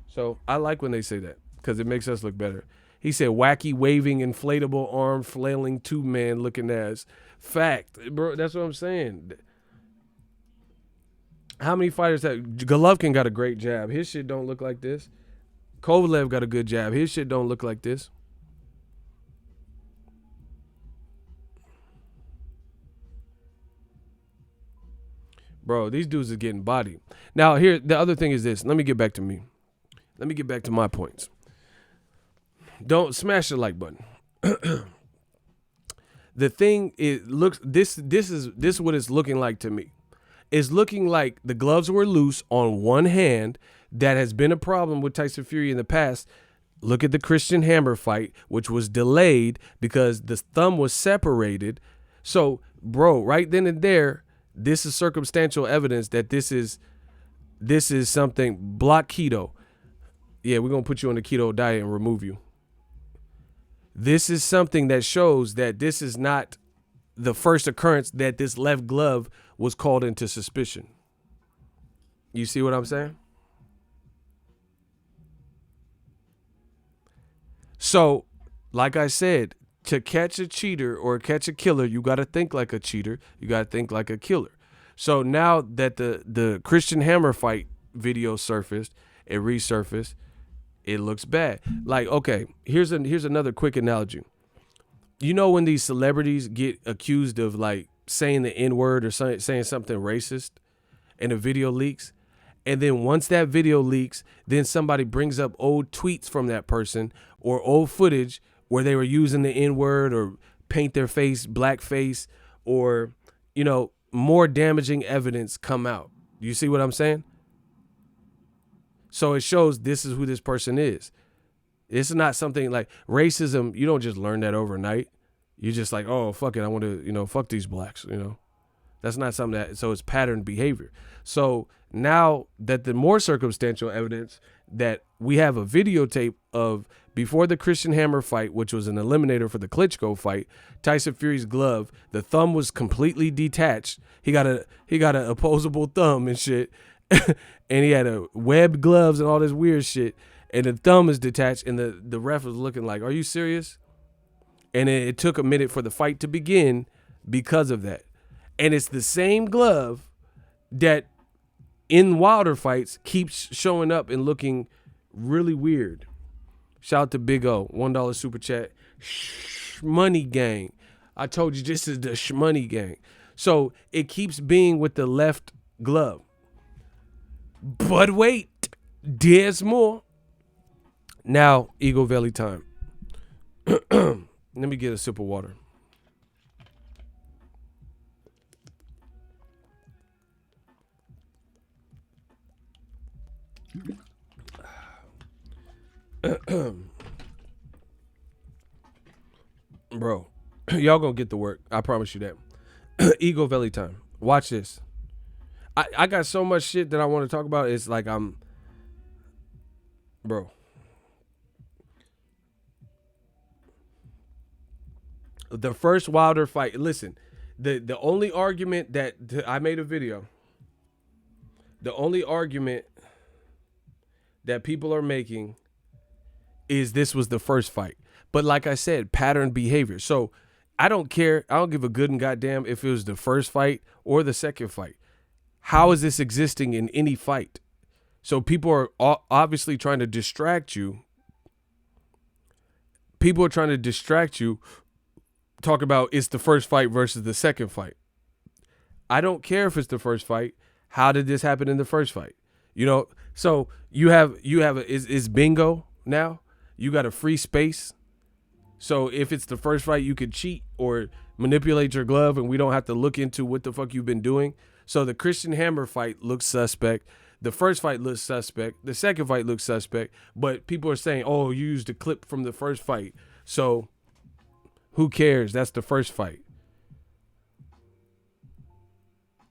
So I like when they say that because it makes us look better. He said wacky, waving, inflatable arm, flailing two-man looking ass. Fact, bro, that's what I'm saying. How many fighters have... Golovkin got a great jab. His shit don't look like this. Kovalev got a good jab. His shit don't look like this. Bro, these dudes are getting bodied. Now, here, the other thing is this. Let me get back to me. Let me get back to my points. Don't smash the like button. The thing is, this is what it's looking like to me. It's looking like the gloves were loose on one hand. That has been a problem with Tyson Fury in the past. Look at the Christian Hammer fight, which was delayed because the thumb was separated. So, bro, right then and there, this is circumstantial evidence that this is something. Block keto. Yeah, we're gonna put you on the keto diet and remove you. This is something that shows that this is not the first occurrence that this left glove was called into suspicion. You see what I'm saying? So, like I said, to catch a cheater or catch a killer, you got to think like a cheater. You got to think like a killer. So now that the Christian Hammer fight video surfaced, it resurfaced, it looks bad. Like, okay, here's another quick analogy. You know when these celebrities get accused of like saying the N-word or saying something racist and the video leaks? And then once that video leaks, then somebody brings up old tweets from that person or old footage where they were using the N-word or paint their face blackface or, you know, more damaging evidence come out. You see what I'm saying? So it shows this is who this person is. It's not something like racism. You don't just learn that overnight. You're just like, oh, fuck it. I want to, you know, fuck these blacks, you know. That's not something that, so it's patterned behavior. So now that the more circumstantial evidence that we have a videotape of before the Christian Hammer fight, which was an eliminator for the Klitschko fight, Tyson Fury's glove, the thumb was completely detached. He got an opposable thumb and shit. And he had a webbed gloves and all this weird shit. And the thumb is detached and the ref was looking like, are you serious? And it took a minute for the fight to begin because of that. And it's the same glove that in Wilder fights keeps showing up and looking really weird. Shout out to Big O, $1 super chat. Shmoney gang. I told you this is the Shmoney gang. So it keeps being with the left glove. But wait, there's more. Now, Eagle Valley time. Let me get a sip of water. Bro, y'all gonna get to work. I promise you that. Eagle Valley time. Watch this. I got so much shit that I want to talk about. It's like bro. The first Wilder fight. Listen, the only argument that I made a video. The only argument that people are making is this was the first fight. But like I said, pattern behavior. So I don't care. I don't give a good and goddamn if it was the first fight or the second fight. How is this existing in any fight? So people are obviously trying to distract you. People are trying to distract you talk about it's the first fight versus the second fight. I don't care if it's the first fight. How did this happen in the first fight? You know, so it's bingo now. You got a free space. So if it's the first fight, you could cheat or manipulate your glove, and we don't have to look into what the fuck you've been doing. So the Christian Hammer fight looks suspect. The first fight looks suspect. The second fight looks suspect. But people are saying, oh, you used a clip from the first fight. So who cares? That's the first fight.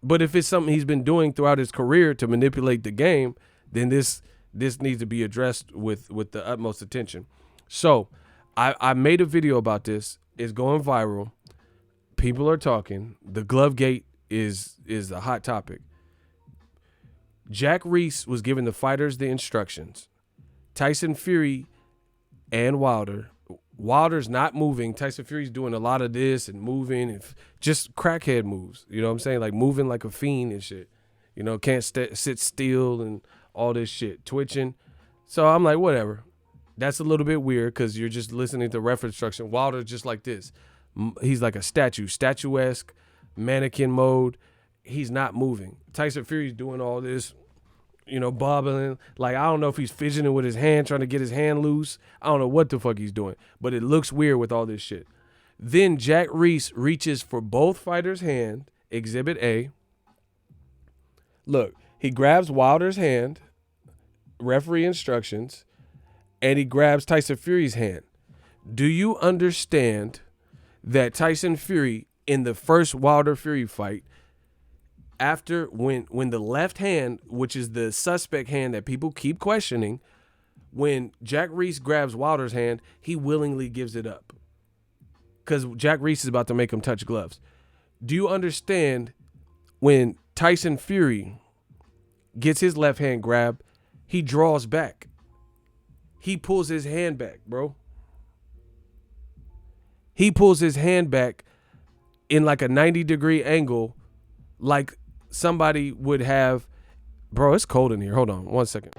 But if it's something he's been doing throughout his career to manipulate the game, then this needs to be addressed with the utmost attention. So I made a video about this. It's going viral. People are talking. The Glovegate is a hot topic. Jack Reese was giving the fighters the instructions. Tyson Fury and Wilder's not moving. Tyson Fury's doing a lot of this and moving and just crackhead moves. You know what I'm saying? Like moving like a fiend and shit. You know, can't sit still and all this shit. Twitching. So I'm like, whatever. That's a little bit weird because you're just listening to reference instruction. Wilder's just like this. He's like a statuesque, mannequin mode. He's not moving. Tyson Fury's doing all this, you know, bobbling. Like, I don't know if he's fidgeting with his hand, trying to get his hand loose. I don't know what the fuck he's doing, but it looks weird with all this shit. Then Jack Reese reaches for both fighters' hand, Exhibit A. Look, he grabs Wilder's hand, referee instructions, and he grabs Tyson Fury's hand. Do you understand that Tyson Fury in the first Wilder Fury fight, after when the left hand, which is the suspect hand that people keep questioning, when Jack Reese grabs Wilder's hand, he willingly gives it up because Jack Reese is about to make him touch gloves. Do you understand when Tyson Fury gets his left hand grabbed, he draws back. He pulls his hand back, bro. He pulls his hand back in like a 90-degree angle, like somebody would have. Bro, it's cold in here. Hold on 1 second.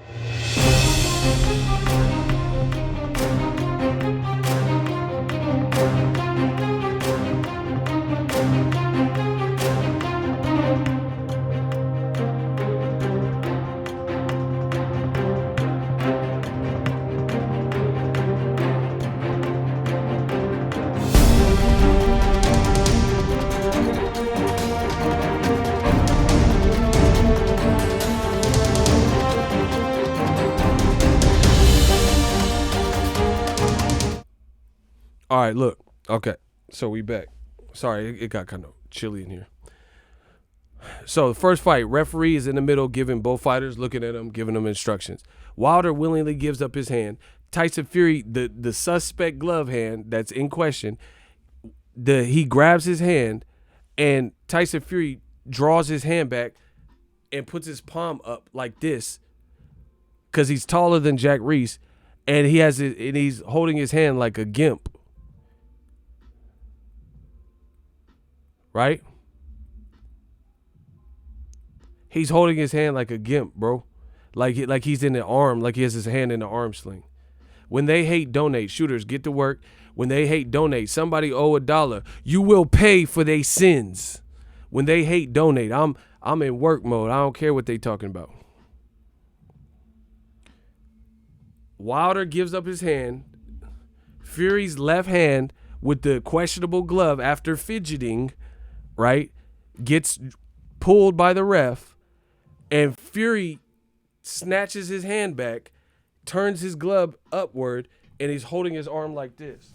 All right, look. Okay, so we back. Sorry, it got kind of chilly in here. So the first fight, referee is in the middle giving both fighters, looking at them, giving them instructions. Wilder willingly gives up his hand. Tyson Fury, the suspect glove hand that's in question, he grabs his hand, and Tyson Fury draws his hand back and puts his palm up like this because he's taller than Jack Reese, and he's holding his hand like a gimp. Right? He's holding his hand like a gimp, bro. Like he's in the arm, like he has his hand in the arm sling. When they hate, donate. Shooters, get to work. When they hate, donate. Somebody owe $1. You will pay for their sins. When they hate, donate. I'm in work mode. I don't care what they talking about. Wilder gives up his hand. Fury's left hand with the questionable glove after fidgeting, right, gets pulled by the ref, and Fury snatches his hand back, turns his glove upward, and he's holding his arm like this.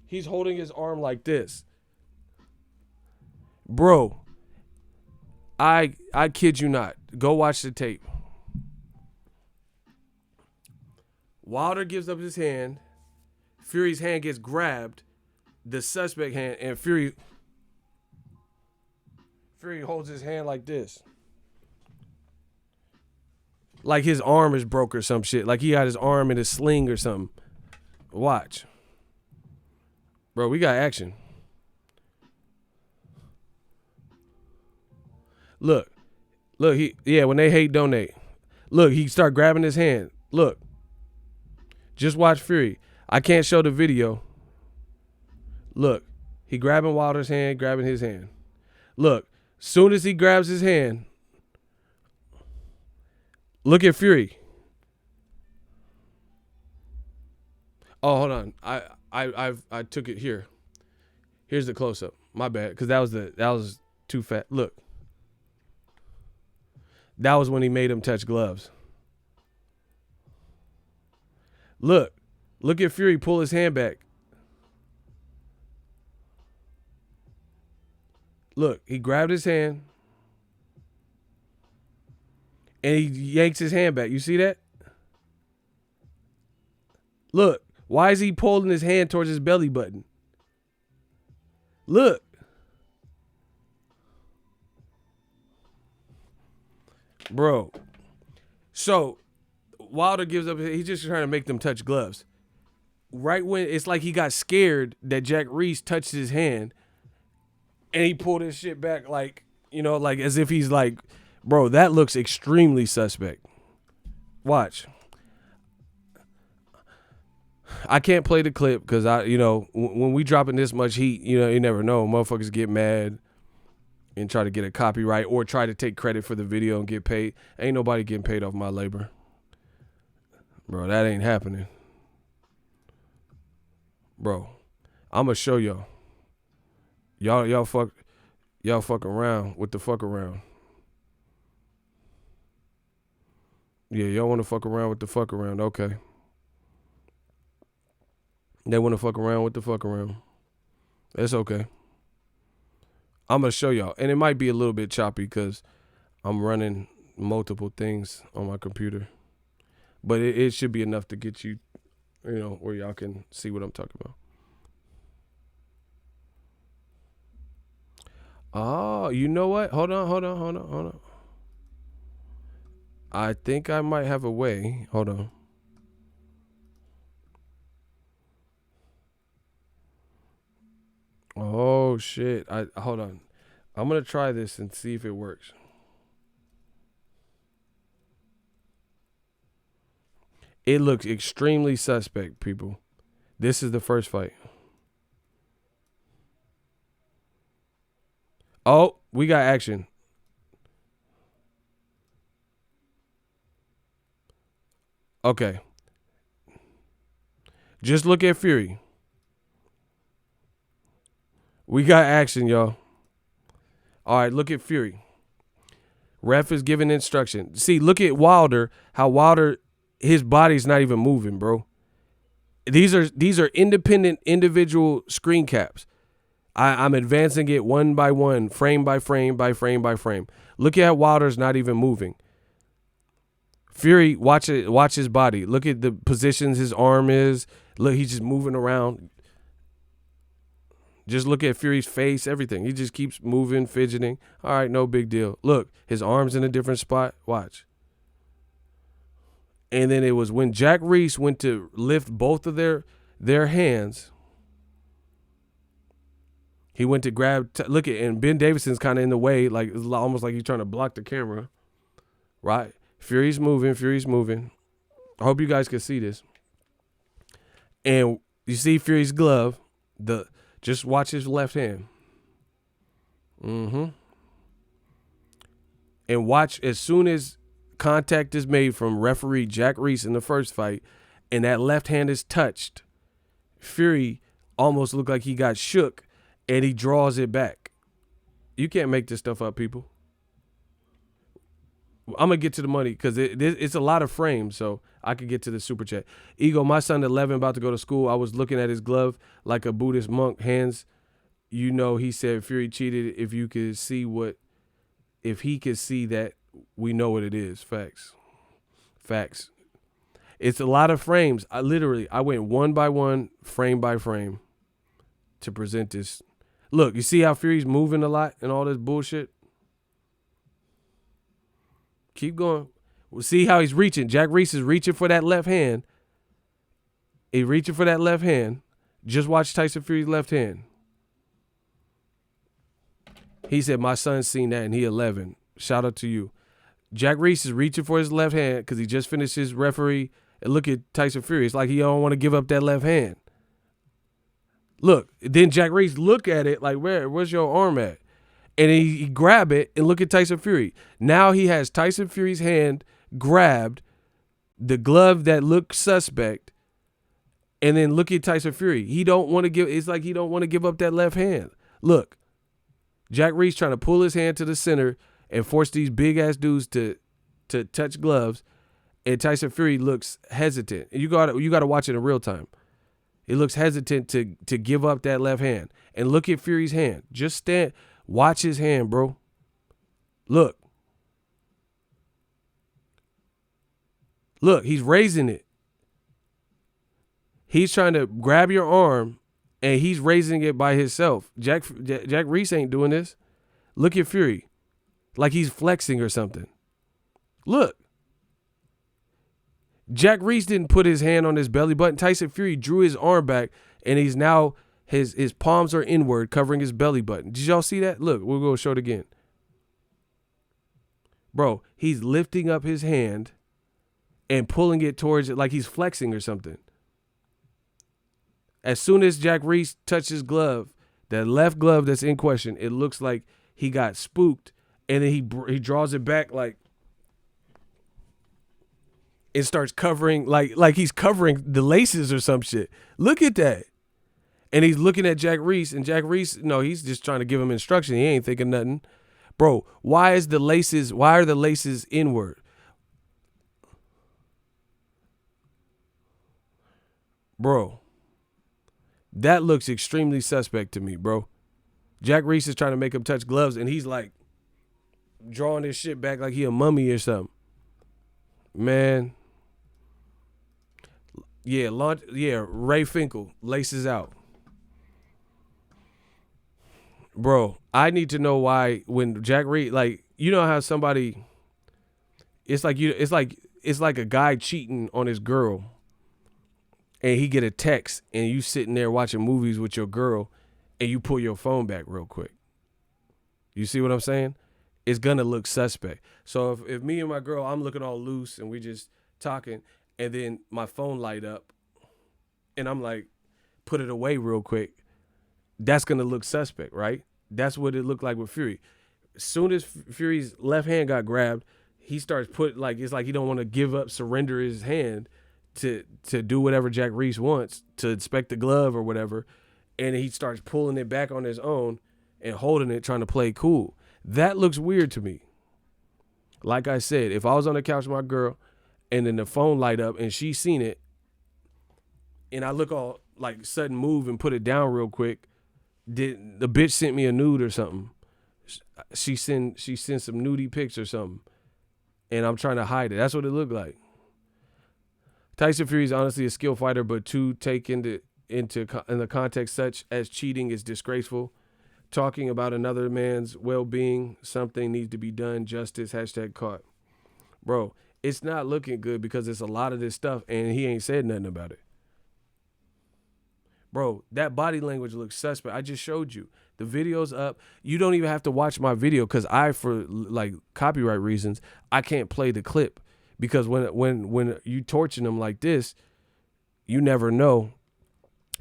He's holding his arm like this. Bro, I kid you not. Go watch the tape. Wilder gives up his hand. Fury's hand gets grabbed, the suspect hand, and Fury holds his hand like this. Like his arm is broke or some shit. Like he got his arm in a sling or something. Watch. Bro, we got action. Look, when they hate, donate. Look, he start grabbing his hand. Look. Just watch Fury. I can't show the video. Look, he grabbing Wilder's hand, grabbing his hand. Look, soon as he grabs his hand, look at Fury. Oh, hold on. I took it here. Here's the close up. My bad, because that was too fat. Look. That was when he made him touch gloves. Look at Fury pull his hand back. Look, he grabbed his hand and he yanks his hand back. You see that? Look, why is he pulling his hand towards his belly button? Look. Bro. So, Wilder gives up. He's just trying to make them touch gloves. Right when it's like he got scared that Jack Reese touched his hand and he pulled his shit back like, like as if he's like, bro, that looks extremely suspect. Watch. I can't play the clip because when we dropping this much heat, you never know. Motherfuckers get mad and try to get a copyright or try to take credit for the video and get paid. Ain't nobody getting paid off my labor. Bro, that ain't happening. Bro, I'm going to show y'all. Y'all fuck around with the fuck around. Yeah, y'all want to fuck around with the fuck around. Okay. They want to fuck around with the fuck around. It's okay. I'm going to show y'all. And it might be a little bit choppy because I'm running multiple things on my computer. But it should be enough to get you, where y'all can see what I'm talking about. Oh, you know what? Hold on. I think I might have a way. Hold on. Oh, shit. Hold on. I'm going to try this and see if it works. It looks extremely suspect, people. This is the first fight. Oh, we got action. Okay. Just look at Fury. We got action, y'all. All right, look at Fury. Ref is giving instruction. See, look at Wilder, how Wilder, his body's not even moving, bro. These are independent individual screen caps. I'm advancing it one by one, frame by frame by frame by frame. Look at how Wilder's not even moving. Fury, watch his body. Look at the positions his arm is. Look, he's just moving around. Just look at Fury's face, everything. He just keeps moving, fidgeting. All right, no big deal. Look, his arm's in a different spot. Watch. And then it was when Jack Reese went to lift both of their hands. He went to grab, look at, and Ben Davidson's kind of in the way, like almost like he's trying to block the camera, right? Fury's moving. I hope you guys can see this. And you see Fury's glove, just watch his left hand. And watch as soon as contact is made from referee Jack Reese in the first fight, and that left hand is touched, Fury almost looked like he got shook, and he draws it back. You can't make this stuff up, people. I'm going to get to the money because it's a lot of frames, so I could get to the super chat. Ego, my son 11 about to go to school. I was looking at his glove like a Buddhist monk. Hands, he said Fury cheated. If he could see that, we know what it is. Facts. It's a lot of frames. I went one by one, frame by frame to present this. Look, you see how Fury's moving a lot and all this bullshit? Keep going. We'll see how he's reaching. Jack Reese is reaching for that left hand. He's reaching for that left hand. Just watch Tyson Fury's left hand. He said, my son's seen that and he 11. Shout out to you. Jack Reese is reaching for his left hand because he just finished his referee. And look at Tyson Fury. It's like he don't want to give up that left hand. Look, then Jack Reese look at it like, where's your arm at? And he grab it and look at Tyson Fury. Now he has Tyson Fury's hand grabbed, the glove that looked suspect, and then look at Tyson Fury. He don't want to give. It's like he don't want to give up that left hand. Look, Jack Reese trying to pull his hand to the center and force these big ass dudes to touch gloves, and Tyson Fury looks hesitant. You got to watch it in real time. He looks hesitant to give up that left hand. And look at Fury's hand. Just stand. Watch his hand, bro. Look. Look, he's raising it. He's trying to grab your arm, and he's raising it by himself. Jack Reese ain't doing this. Look at Fury. Like he's flexing or something. Look. Jack Reese didn't put his hand on his belly button. Tyson Fury drew his arm back, and he's now, his palms are inward, covering his belly button. Did y'all see that? Look, we'll go show it again. Bro, he's lifting up his hand and pulling it towards it like he's flexing or something. As soon as Jack Reese touched his glove, that left glove that's in question, it looks like he got spooked, and then he draws it back like, it starts covering, like he's covering the laces or some shit. Look at that. And he's looking at Jack Reese, and Jack Reese, no, he's just trying to give him instruction. He ain't thinking nothing. Bro, why are the laces inward? Bro, that looks extremely suspect to me, bro. Jack Reese is trying to make him touch gloves, and he's like drawing his shit back like he a mummy or something. Man. Yeah, Ray Finkel, laces out. Bro, I need to know why when Jack Reese, like, you know how somebody, it's like a guy cheating on his girl, and he get a text, and you sitting there watching movies with your girl, and you pull your phone back real quick. You see what I'm saying? It's gonna look suspect. So if me and my girl, I'm looking all loose, and we just talking, and then my phone light up, and I'm like, put it away real quick, that's going to look suspect, right? That's what it looked like with Fury. As soon as Fury's left hand got grabbed, he starts it's like he don't want to give up, surrender his hand to do whatever Jack Reese wants, to inspect the glove or whatever, and he starts pulling it back on his own and holding it, trying to play cool. That looks weird to me. Like I said, if I was on the couch with my girl, and then the phone light up and she seen it, and I look all like sudden move and put it down real quick, did the bitch sent me a nude or something? She sent some nudie pics or something, and I'm trying to hide it. That's what it looked like. Tyson Fury is honestly a skill fighter, but to take into in the context such as cheating is disgraceful. Talking about another man's well-being, something needs to be done. Justice, #caught. Bro, it's not looking good because it's a lot of this stuff, and he ain't said nothing about it. Bro, that body language looks suspect. I just showed you. The video's up. You don't even have to watch my video because for like copyright reasons, I can't play the clip. Because when you torching them like this, you never know.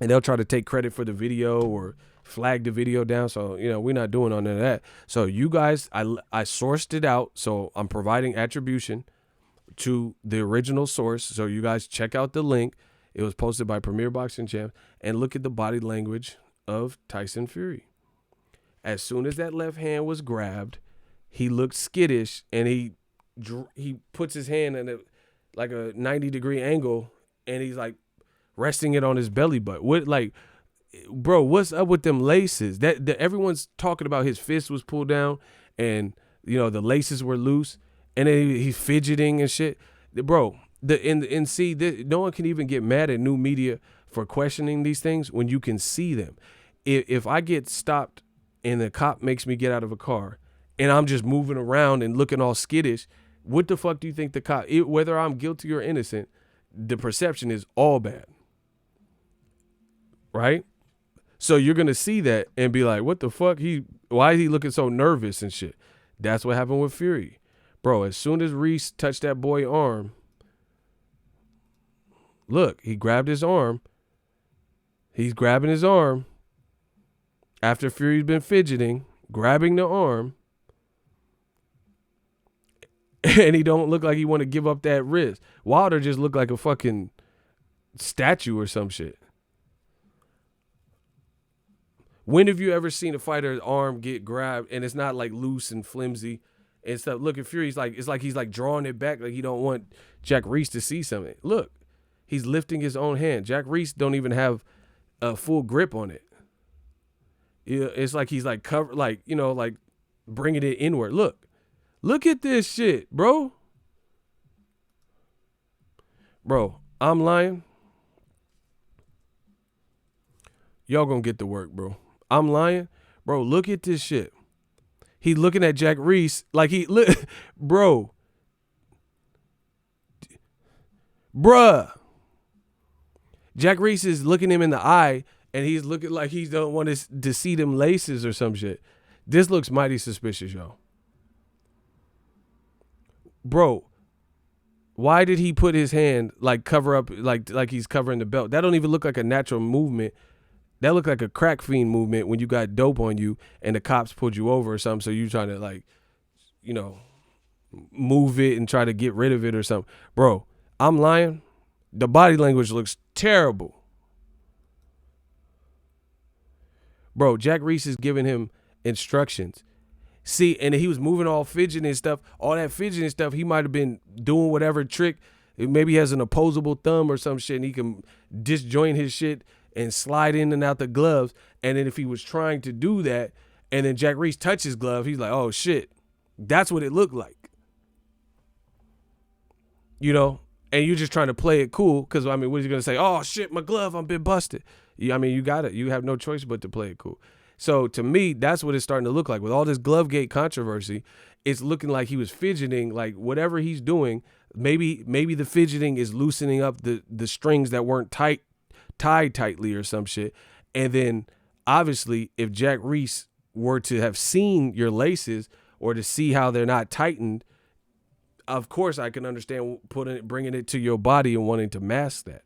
And they'll try to take credit for the video or flag the video down. So, we're not doing none of that. So you guys, I sourced it out. So I'm providing attribution to the original source. So you guys check out the link. It was posted by Premier Boxing Champ, and look at the body language of Tyson Fury. As soon as that left hand was grabbed, he looked skittish, and he puts his hand in like a 90-degree angle, and he's like resting it on his belly button. Bro, what's up with them laces? That everyone's talking about his fist was pulled down, and the laces were loose, and then he's fidgeting and shit. Bro, no one can even get mad at new media for questioning these things when you can see them. If I get stopped and the cop makes me get out of a car and I'm just moving around and looking all skittish, what the fuck do you think the cop, whether I'm guilty or innocent, the perception is all bad. Right? So you're going to see that and be like, what the fuck? Why is he looking so nervous and shit? That's what happened with Fury. Bro, as soon as Reese touched that boy's arm, look, he grabbed his arm. He's grabbing his arm. After Fury's been fidgeting, grabbing the arm, and he don't look like he want to give up that wrist. Wilder just looked like a fucking statue or some shit. When have you ever seen a fighter's arm get grabbed and it's not like loose and flimsy and stuff? Look at Fury, it's like he's like drawing it back like he don't want Jack Reese to see something. Look, he's lifting his own hand. Jack Reese don't even have a full grip on it. It's like he's like cover, like, you know, like bringing it inward. Look at this shit, bro. Bro, I'm lying. Y'all gonna get to work, bro. I'm lying. Bro, look at this shit. He looking at Jack Reese like he look, bro. Bruh. Jack Reese is looking him in the eye and he's looking like he don't want to see them laces or some shit. This looks mighty suspicious, y'all. Bro, why did he put his hand like cover up like he's covering the belt? That don't even look like a natural movement. That looked like a crack fiend movement when you got dope on you and the cops pulled you over or something. So you trying to like, you know, move it and try to get rid of it or something. Bro, I'm lying. The body language looks terrible. Bro, Jack Reese is giving him instructions. See, and he was moving all fidgeting and stuff. All that fidgeting stuff, he might have been doing whatever trick. Maybe he has an opposable thumb or some shit and he can disjoint his shit and slide in and out the gloves. And then if he was trying to do that and then Jack Reese touches his glove, he's like, oh shit, that's what it looked like. You know, and you're just trying to play it cool because, I mean, what is he going to say? Oh shit, my glove, I'm been busted. I mean, you got it. You have no choice but to play it cool. So to me, that's what it's starting to look like. With all this Glovegate controversy, it's looking like he was fidgeting, like whatever he's doing, maybe the fidgeting is loosening up the strings that weren't tied tightly or some shit. And then obviously if Jack Reese were to have seen your laces or to see how they're not tightened, of course I can understand bringing it to your body and wanting to mask that.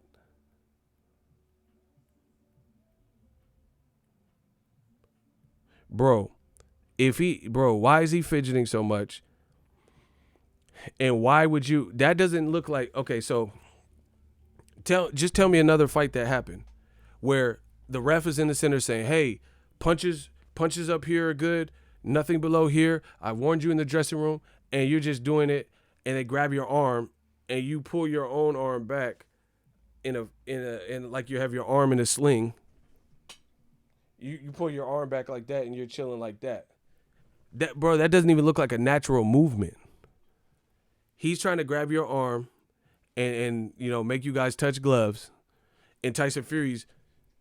Bro, why is he fidgeting so much? And why would you, that doesn't look like, okay, so just tell me another fight that happened where the ref is in the center saying, hey, punches up here are good, nothing below here. I warned you in the dressing room, and you're just doing it, and they grab your arm and you pull your own arm back in like you have your arm in a sling. You pull your arm back like that and you're chilling like that. That doesn't even look like a natural movement. He's trying to grab your arm and you know, make you guys touch gloves. And Tyson Fury's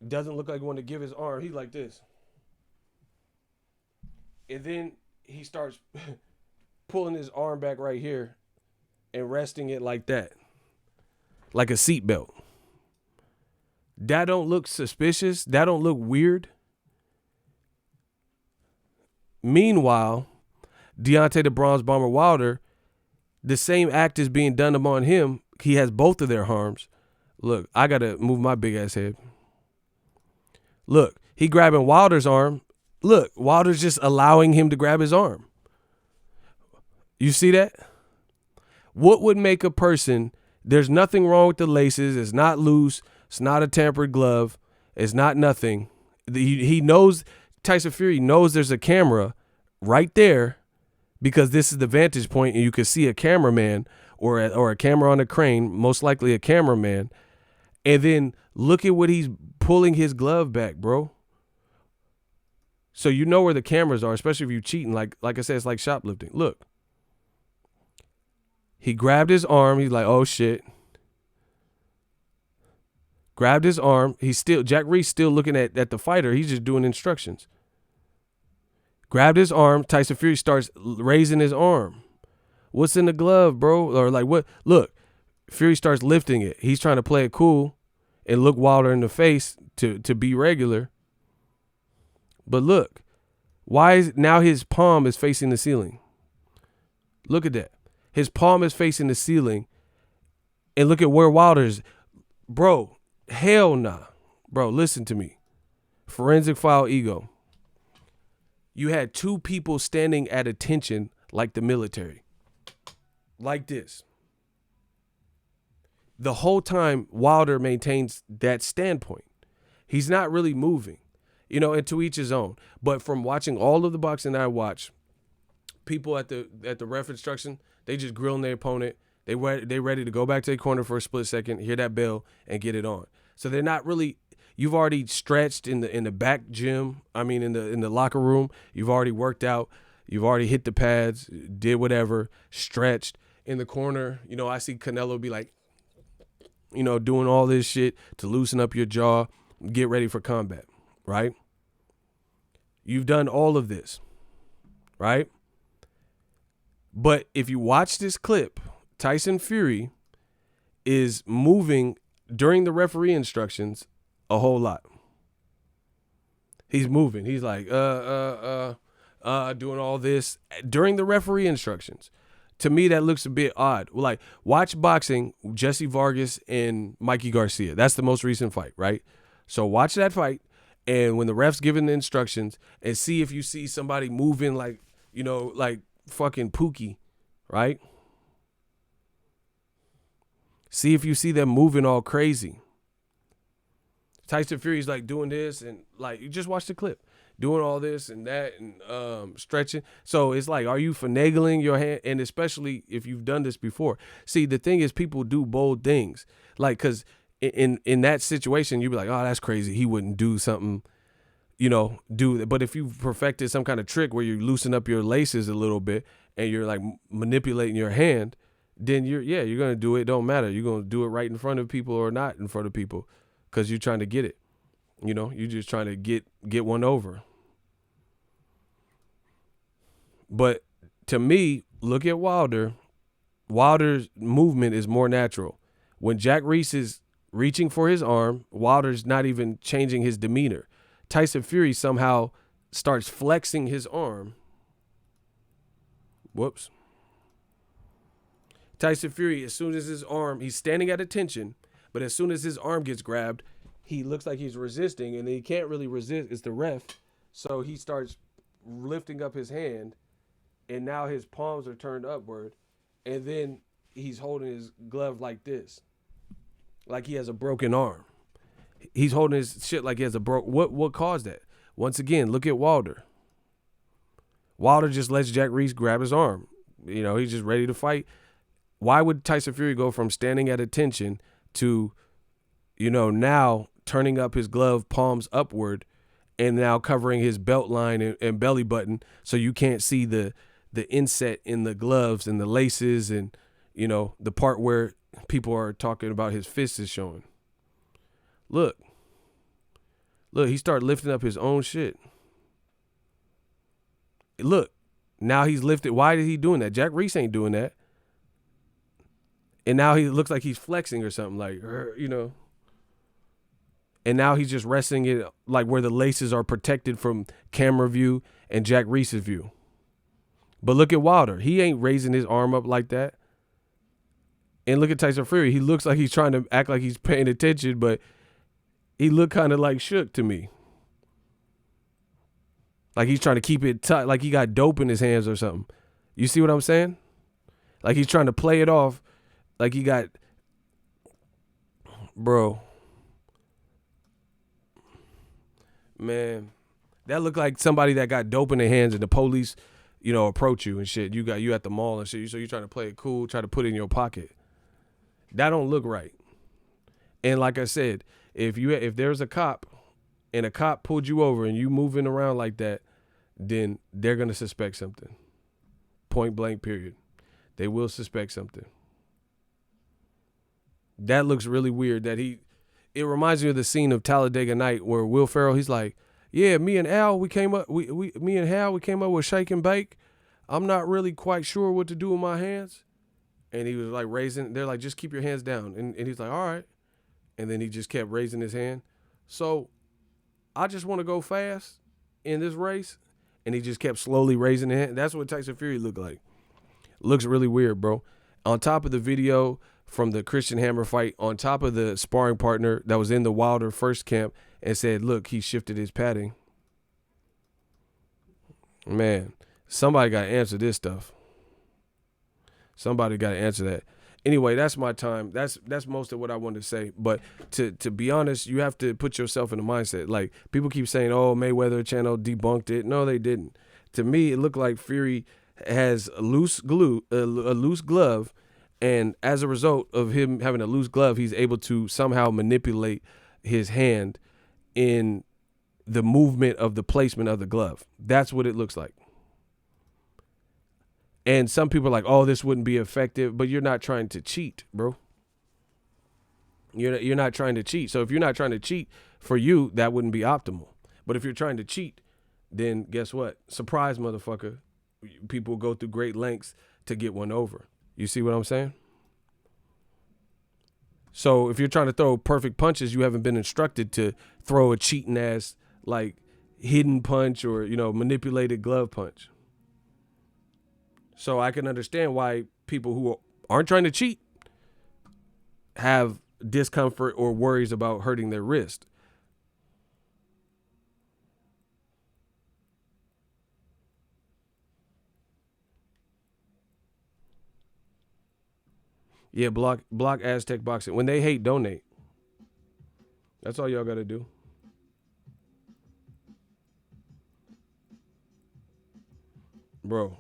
doesn't look like he want to give his arm. He's like this. And then he starts pulling his arm back right here and resting it like that. Like a seatbelt. That don't look suspicious. That don't look weird. Meanwhile, Deontay the Bronze Bomber Wilder, the same act is being done upon him. He has both of their arms. Look, I got to move my big ass head. Look, he grabbing Wilder's arm. Look, Wilder's just allowing him to grab his arm. You see that? What would make a person, there's nothing wrong with the laces. It's not loose. It's not a tampered glove. It's not nothing. He knows, Tyson Fury knows there's a camera right there because this is the vantage point and you can see a cameraman or a camera on a crane, most likely a cameraman. And then look at what he's pulling his glove back, bro. So you know where the cameras are, especially if you're cheating. Like I said, it's like shoplifting. Look. He grabbed his arm. He's like, oh, shit. Grabbed his arm. Jack Reese still looking at the fighter. He's just doing instructions. Grabbed his arm. Tyson Fury starts raising his arm. What's in the glove, bro? Or like what? Look, Fury starts lifting it. He's trying to play it cool and look Wilder in the face to be regular. But look, why is now his palm is facing the ceiling? Look at that. His palm is facing the ceiling. And look at where Wilder's. Bro, hell nah. Bro, listen to me. Forensic file ego. you had two people standing at attention like the military. Like this. The whole time, Wilder maintains that standpoint. He's not really moving, and to each his own. But from watching all of the boxing that I watch, people at the ref instruction, they just grilling their opponent. They ready to go back to their corner for a split second, hear that bell, and get it on. So they're not really. You've already stretched in the back gym. I mean, in the locker room. You've already worked out. You've already hit the pads, did whatever, stretched in the corner. I see Canelo be like, doing all this shit to loosen up your jaw, get ready for combat, right? You've done all of this, right? But if you watch this clip, Tyson Fury is moving during the referee instructions a whole lot. He's moving. He's like, doing all this during the referee instructions. To me, that looks a bit odd. Like, watch boxing, Jesse Vargas and Mikey Garcia. That's the most recent fight, right? So watch that fight, and when the ref's giving the instructions, and see if you see somebody moving like, like fucking Pookie, right? See if you see them moving all crazy. Tyson Fury's like doing this, and like, you just watch the clip. Doing all this and that and stretching. So it's like, are you finagling your hand? And especially if you've done this before. See, the thing is, people do bold things. Like, because in that situation, you'd be like, oh, that's crazy. He wouldn't do something, But if you've perfected some kind of trick where you loosen up your laces a little bit and you're like manipulating your hand, then you're going to do it. It don't matter. You're going to do it right in front of people or not in front of people because you're trying to get it. You're just trying to get one over. But to me, look at Wilder. Wilder's movement is more natural. When Jack Reese is reaching for his arm, Wilder's not even changing his demeanor. Tyson Fury somehow starts flexing his arm. Whoops. Tyson Fury, as soon as his arm, he's standing at attention, but as soon as his arm gets grabbed, he looks like he's resisting, and he can't really resist. It's the ref. So he starts lifting up his hand, and now his palms are turned upward, and then he's holding his glove like this, like he has a broken arm. He's holding his shit like he has a What caused that? Once again, look at Wilder. Wilder just lets Jack Reese grab his arm. He's just ready to fight. Why would Tyson Fury go from standing at attention to, now turning up his glove palms upward and now covering his belt line and belly button so you can't see the inset in the gloves and the laces and, the part where people are talking about his fist is showing. Look, he started lifting up his own shit. Look, now he's lifted. Why is he doing that? Jack Reese ain't doing that. And now he looks like he's flexing or something, like, And now he's just resting it like where the laces are protected from camera view and Jack Reese's view. But look at Wilder. He ain't raising his arm up like that. And look at Tyson Fury. He looks like he's trying to act like he's paying attention, but he looked kind of like shook to me. Like he's trying to keep it tight, like he got dope in his hands or something. You see what I'm saying? Like he's trying to play it off like he got, bro. Man, that looked like somebody that got dope in their hands and the police, approach you and shit. You at the mall and shit. So you're trying to play it cool, try to put it in your pocket. That don't look right. And like I said, if there's a cop and a cop pulled you over and you moving around like that, then they're gonna suspect something. Point blank, period. They will suspect something. That looks really weird. It reminds me of the scene of Talladega Night where Will Ferrell, he's like, yeah, me and Hal, we came up with shake and bake. I'm not really quite sure what to do with my hands. And he was like they're like, just keep your hands down. And he's like, all right. And then he just kept raising his hand. So I just want to go fast in this race. And he just kept slowly raising his hand. That's what Tyson Fury looked like. Looks really weird, bro. On top of the video from the Christian Hammer fight, on top of the sparring partner that was in the Wilder first camp and said, look, he shifted his padding. Man, somebody got to answer this stuff. Somebody got to answer that. Anyway, that's my time. That's most of what I wanted to say. But to be honest, you have to put yourself in the mindset. Like, people keep saying, "Oh, Mayweather channel debunked it." No, they didn't. To me, it looked like Fury has a loose glove, and as a result of him having a loose glove, he's able to somehow manipulate his hand in the movement of the placement of the glove. That's what it looks like. And some people are like, "Oh, this wouldn't be effective," but you're not trying to cheat, bro. You're not trying to cheat. So if you're not trying to cheat, for you, that wouldn't be optimal. But if you're trying to cheat, then guess what? Surprise, motherfucker. People go through great lengths to get one over. You see what I'm saying? So if you're trying to throw perfect punches, you haven't been instructed to throw a cheating ass, like, hidden punch or, manipulated glove punch. So I can understand why people who aren't trying to cheat have discomfort or worries about hurting their wrist. Yeah, block Aztec Boxing. When they hate, donate. That's all y'all got to do. Bro.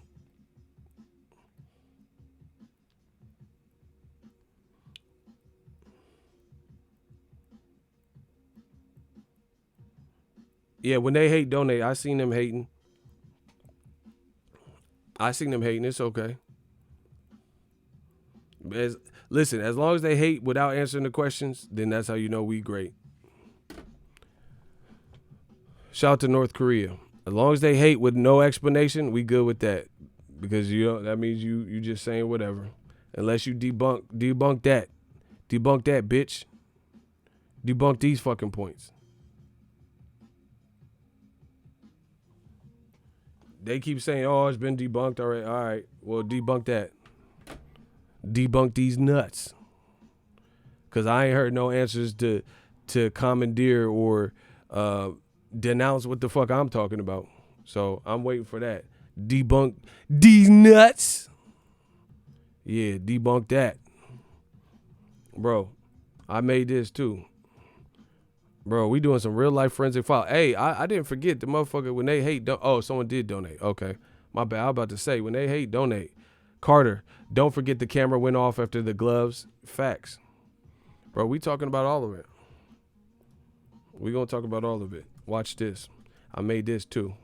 Yeah, when they hate, donate. I seen them hating. It's okay. Listen, as long as they hate without answering the questions, then that's how you know we great. Shout out to North Korea. As long as they hate with no explanation, we good with that. Because that means you just saying whatever. Unless you debunk that. Debunk that, bitch. Debunk these fucking points. They keep saying, "Oh, it's been debunked already." All right, well, debunk that. Debunk these nuts. Because I ain't heard no answers to commandeer or denounce what the fuck I'm talking about. So I'm waiting for that. Debunk these nuts. Yeah, debunk that. Bro, I made this too. Bro, we doing some real life forensic file. Hey, I didn't forget the motherfucker when they hate. Someone did donate. Okay, my bad. I was about to say, when they hate, donate. Carter, don't forget the camera went off after the gloves. Facts. Bro, we talking about all of it. We gonna talk about all of it. Watch this. I made this too.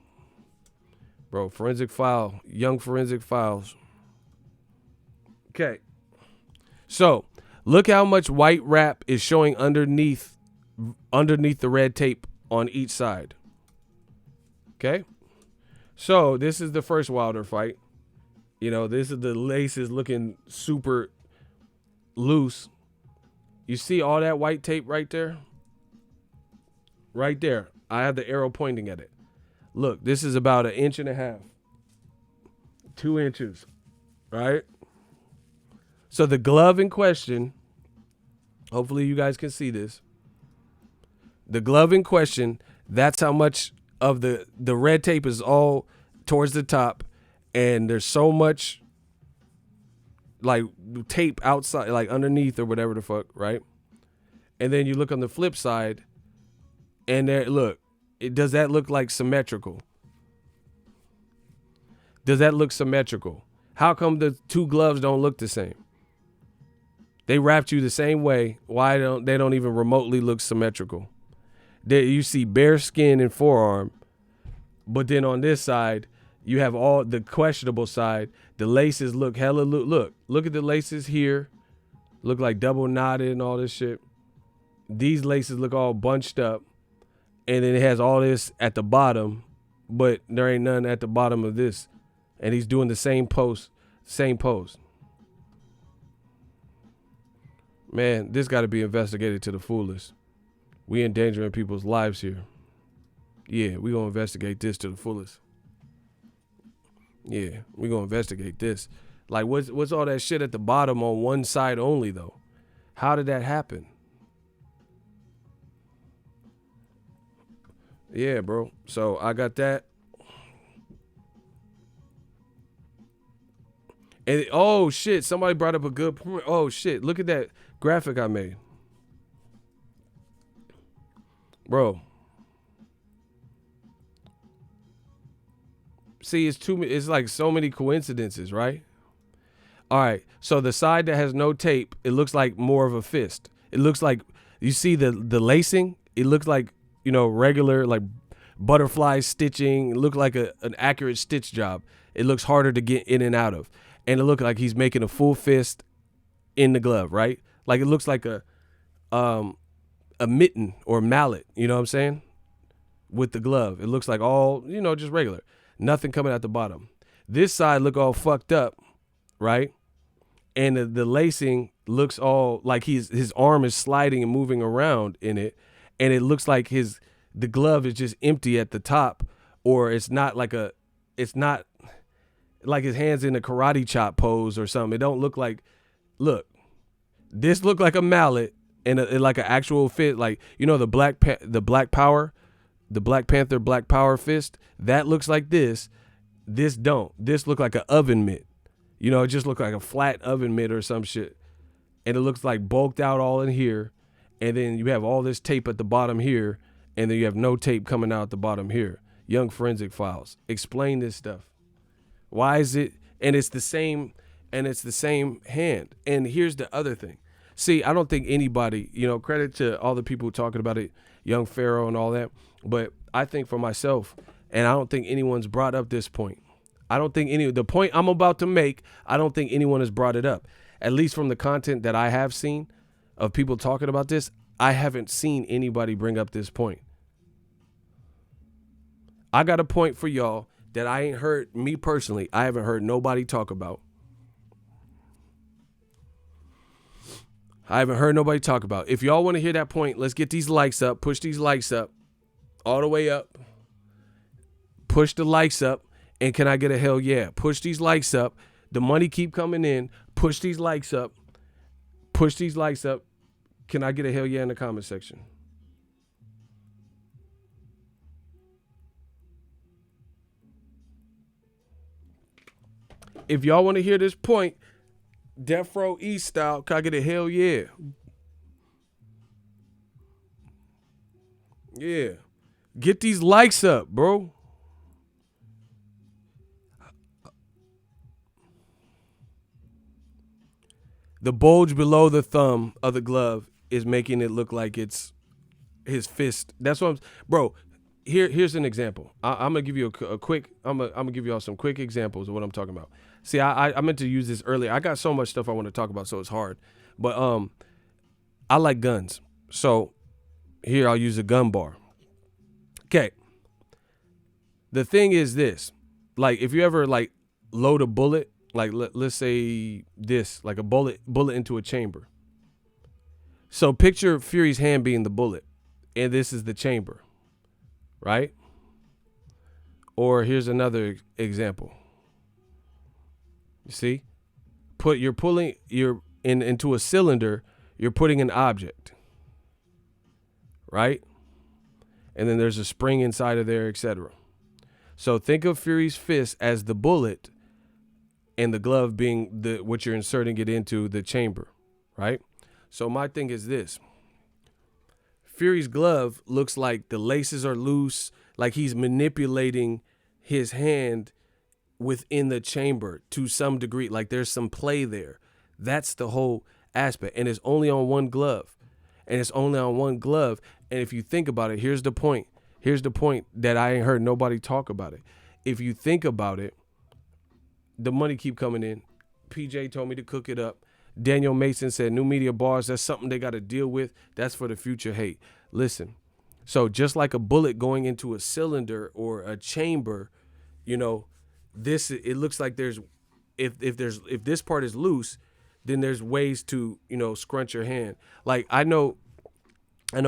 Bro, forensic file. Young forensic files. Okay. So, look how much white wrap is showing underneath the red tape on each side. Okay? So, this is the first Wilder fight. This is the laces looking super loose. You see all that white tape right there? Right there. I have the arrow pointing at it. Look, this is about 1.5 inches. 2 inches. Right? So the glove in question, hopefully you guys can see this. The glove in question, that's how much of the red tape is all towards the top. And there's so much like tape outside, like underneath or whatever the fuck, right? And then you look on the flip side, and does that look like symmetrical? Does that look symmetrical? How come the two gloves don't look the same? They wrapped you the same way. Why don't they even remotely look symmetrical? You see bare skin and forearm, but then on this side, you have all the questionable side. The laces look hella look at the laces here. Look like double knotted and all this shit. These laces look all bunched up. And then it has all this at the bottom, but there ain't none at the bottom of this. And he's doing the same pose. Man, this got to be investigated to the fullest. We endangering people's lives here. Yeah, we gonna investigate this to the fullest. Yeah, we gonna investigate this. Like, what's all that shit at the bottom on one side only though? How did that happen? Yeah, bro. So I got that. And oh shit, somebody brought up a good point. Oh shit, look at that graphic I made. Bro. See, it's like so many coincidences, right? All right. So the side that has no tape, it looks like more of a fist. It looks like you see the lacing, it looks like, regular like butterfly stitching. It looks like an accurate stitch job. It looks harder to get in and out of. And it looks like he's making a full fist in the glove, right? Like it looks like a mitten or mallet, you know what I'm saying? With the glove. It looks like all, just regular. Nothing coming out the bottom. This side look all fucked up, right? And the lacing looks all like his arm is sliding and moving around in it. And it looks like the glove is just empty at the top, or it's not like his hands in a karate chop pose or something. It don't look like, look, this look like a mallet and like an actual fit, like, the Black Panther Black Power fist, that looks like this. This don't. This look like an oven mitt. It just look like a flat oven mitt or some shit. And it looks like bulked out all in here. And then you have all this tape at the bottom here. And then you have no tape coming out at the bottom here. Young Forensic Files. Explain this stuff. Why is it? And it's the same hand. And here's the other thing. See, I don't think anybody, credit to all the people talking about it, Young Pharaoh and all that. But I think for myself, and I don't think anyone's brought up this point. The point I'm about to make, I don't think anyone has brought it up. At least from the content that I have seen of people talking about this, I haven't seen anybody bring up this point. I got a point for y'all that I ain't heard, me personally, I haven't heard nobody talk about. If y'all want to hear that point, let's get these likes up. Push these likes up. All the way up. Push the likes up. And can I get a hell yeah? Push these likes up. The money keep coming in. Push these likes up. Push these likes up. Can I get a hell yeah in the comment section? If y'all want to hear this point, Death Row East style, can I get a hell yeah? Yeah. Get these likes up, bro. The bulge below the thumb of the glove is making it look like it's his fist. That's what bro. Here's an example. I'm gonna give you a quick. I'm gonna give you all some quick examples of what I'm talking about. See, I meant to use this earlier. I got so much stuff I want to talk about, so it's hard. But I like guns. So here I'll use a gun bar. Okay. The thing is this, like if you ever like load a bullet, like let's say this, like a bullet into a chamber. So picture Fury's hand being the bullet, and this is the chamber, right? Or here's another example. You see, you're into a cylinder, you're putting an object, right? And then there's a spring inside of there, etc. So think of Fury's fist as the bullet, and the glove being what you're inserting it into, the chamber, right? So my thing is this. Fury's glove looks like the laces are loose, like he's manipulating his hand within the chamber to some degree, like there's some play there. That's the whole aspect. And it's only on one glove. And if you think about it, here's the point. Here's the point that I ain't heard nobody talk about it. If you think about it, the money keep coming in. PJ told me to cook it up. Daniel Mason said new media bars, that's something they got to deal with. That's for the future hate. Listen, so just like a bullet going into a cylinder or a chamber, it looks like there's if this part is loose, then there's ways to, scrunch your hand. Like I know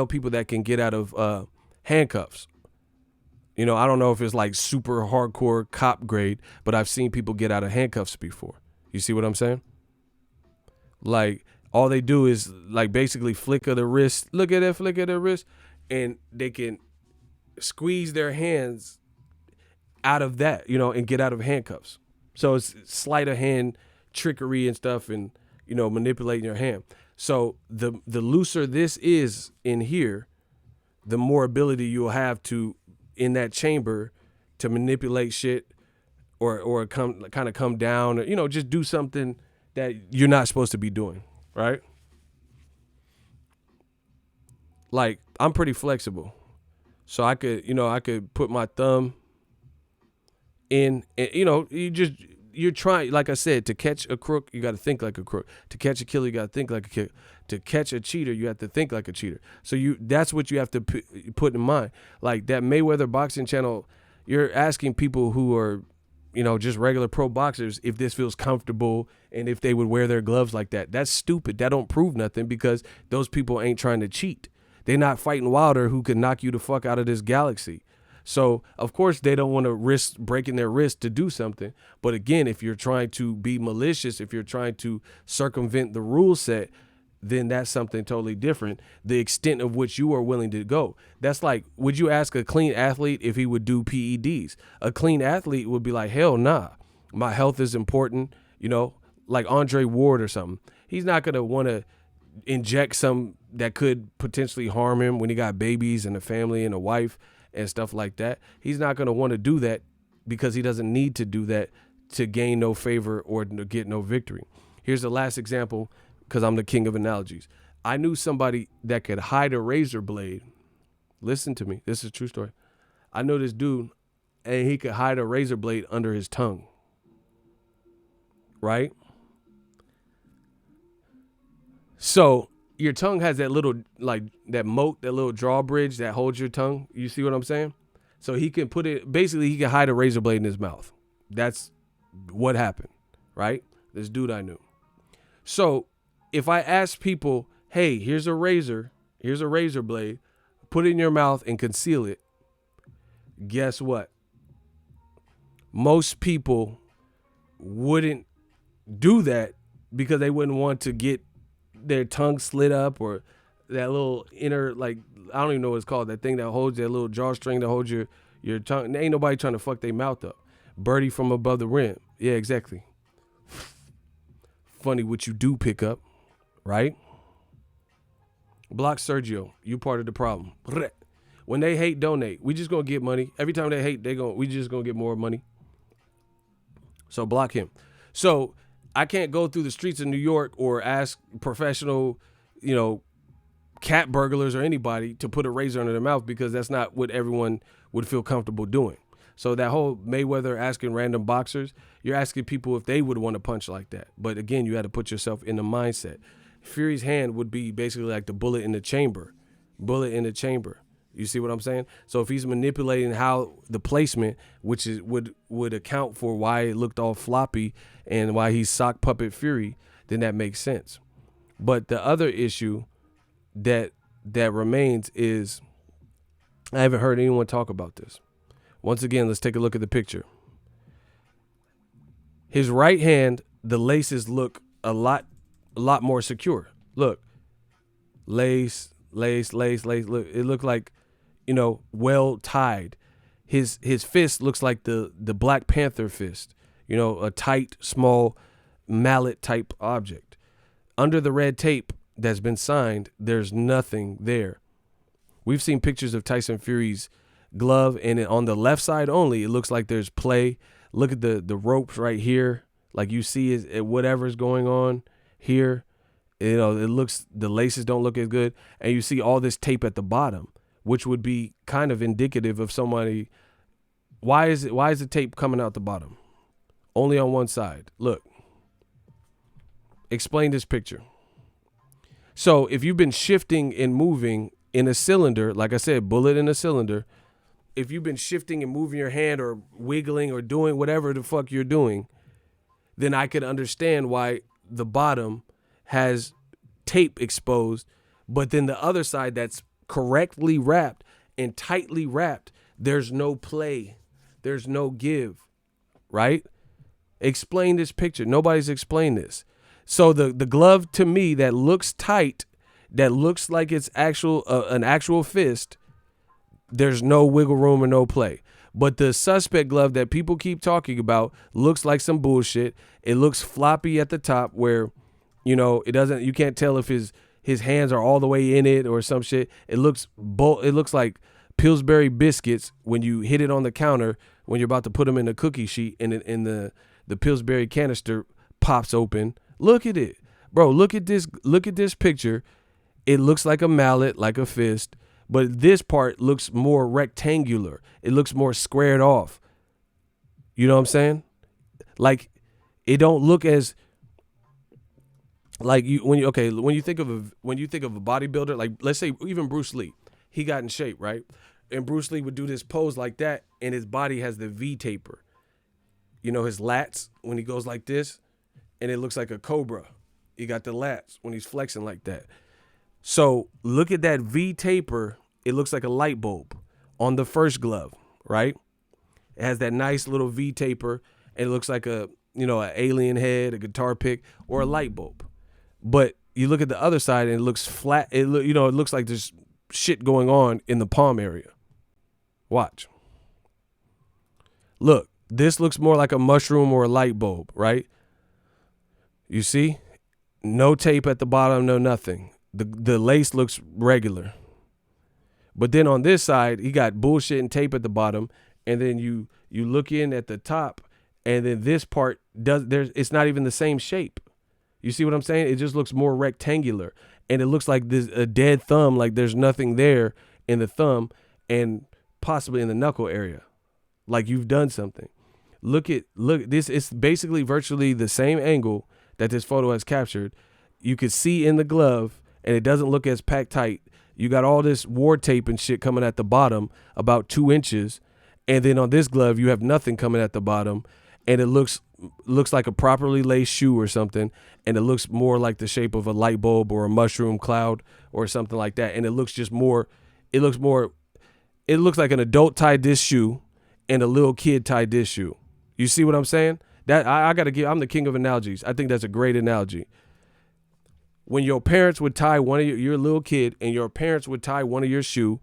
people that can get out of handcuffs. I don't know if it's like super hardcore cop grade, but I've seen people get out of handcuffs before. You see what I'm saying? Like all they do is like basically flick of the wrist. Look at that flick of the wrist, and they can squeeze their hands out of that, and get out of handcuffs. So it's sleight of hand trickery and stuff and, manipulating your hand. So the looser this is in here, the more ability you'll have to, in that chamber, to manipulate shit or come down, or, just do something that you're not supposed to be doing, right? Like, I'm pretty flexible. So I could put my thumb in, and, you're trying, like I said, to catch a crook, you got to think like a crook. To catch a killer, you got to think like a killer. To catch a cheater, you have to think like a cheater. So that's what you have to put in mind. Like that Mayweather boxing channel, you're asking people who are, just regular pro boxers if this feels comfortable and if they would wear their gloves like that. That's stupid. That don't prove nothing because those people ain't trying to cheat. They're not fighting Wilder, who could knock you the fuck out of this galaxy. So, of course, they don't want to risk breaking their wrist to do something. But again, if you're trying to be malicious, if you're trying to circumvent the rule set, then that's something totally different. The extent of which you are willing to go. That's like, would you ask a clean athlete if he would do PEDs? A clean athlete would be like, hell nah. My health is important, like Andre Ward or something. He's not going to want to inject some that could potentially harm him when he got babies and a family and a wife and stuff like that. He's not going to want to do that because he doesn't need to do that to gain no favor or to get no victory. Here's the last example, because I'm the king of analogies. I knew somebody that could hide a razor blade. Listen to me. This is a true story. I know this dude, and he could hide a razor blade under his tongue. Right? So your tongue has that little, like that moat, that little drawbridge that holds your tongue. You see what I'm saying? So he can he can hide a razor blade in his mouth. That's what happened, right? This dude I knew. So if I ask people, hey, here's a razor blade, put it in your mouth and conceal it, guess what? Most people wouldn't do that because they wouldn't want to get their tongue slit up, or that little inner, like, I don't even know what it's called, that thing that holds that little drawstring that holds your tongue. Ain't nobody trying to fuck their mouth up. Birdie from above the rim. Yeah, exactly. Funny what you do pick up, right? Block Sergio. You part of the problem. When they hate, donate. We just gonna get money. Every time they hate, we just gonna get more money. So block him. So I can't go through the streets of New York or ask professional, cat burglars or anybody to put a razor under their mouth, because that's not what everyone would feel comfortable doing. So that whole Mayweather asking random boxers, you're asking people if they would want to punch like that. But again, you had to put yourself in the mindset. Fury's hand would be basically like the bullet in the chamber. Bullet in the chamber. You see what I'm saying? So if he's manipulating how the placement, which is would account for why it looked all floppy and why he's sock puppet Fury, then that makes sense. But the other issue that remains is, I haven't heard anyone talk about this. Once again, let's take a look at the picture. His right hand, the laces look a lot more secure. Look, lace. Look, it looked like, well tied. His fist looks like the Black Panther fist, a tight, small mallet type object. Under the red tape that's been signed, there's nothing there. We've seen pictures of Tyson Fury's glove, and on the left side only, it looks like there's play. Look at the ropes right here. Like you see whatever's going on here. It looks, the laces don't look as good. And you see all this tape at the bottom, which would be kind of indicative of somebody. Why is the tape coming out the bottom? Only on one side. Look. Explain this picture. So if you've been shifting and moving in a cylinder, like I said, bullet in a cylinder, if you've been shifting and moving your hand or wiggling or doing whatever the fuck you're doing, then I could understand why the bottom has tape exposed, but then the other side that's correctly wrapped and tightly wrapped, there's no play, there's no give, right? Explain this picture. Nobody's explained this. So the glove, to me, that looks tight, that looks like it's an actual fist, there's no wiggle room or no play. But the suspect glove that people keep talking about looks like some bullshit. It looks floppy at the top where, you can't tell if his hands are all the way in it or some shit. It looks like Pillsbury biscuits when you hit it on the counter when you're about to put them in the cookie sheet and the Pillsbury canister pops open. Look at it. Bro, look at this picture. It looks like a mallet, like a fist, but this part looks more rectangular. It looks more squared off. You know what I'm saying? Like, it don't look as like when you think of a bodybuilder, like let's say even Bruce Lee, he got in shape, right? And Bruce Lee would do this pose like that, and his body has the V taper. His lats when he goes like this, and it looks like a cobra. He got the lats when he's flexing like that. So look at that V taper. It looks like a light bulb on the first glove, right? It has that nice little V taper, and it looks like an alien head, a guitar pick, or a light bulb. But you look at the other side, and it looks flat. It looks like there's shit going on in the palm area. Watch. Look, this looks more like a mushroom or a light bulb, right? You see? No tape at the bottom, no nothing. The lace looks regular. But then on this side, he got bullshit and tape at the bottom, and then you look in at the top, and then this part it's not even the same shape. You see what I'm saying? It just looks more rectangular, and it looks like there's a dead thumb, like there's nothing there in the thumb and possibly in the knuckle area, like you've done something. Look this. It's basically virtually the same angle that this photo has captured. You could see in the glove, and it doesn't look as packed tight. You got all this war tape and shit coming at the bottom, about 2 inches, and then on this glove you have nothing coming at the bottom, and it looks like a properly laced shoe or something, and it looks more like the shape of a light bulb or a mushroom cloud or something like that, and it looks like an adult tied this shoe and a little kid tied this shoe. You see what I'm saying? That I'm the king of analogies. I think that's a great analogy. When your parents would tie you're a little kid, and your parents would tie one of your shoe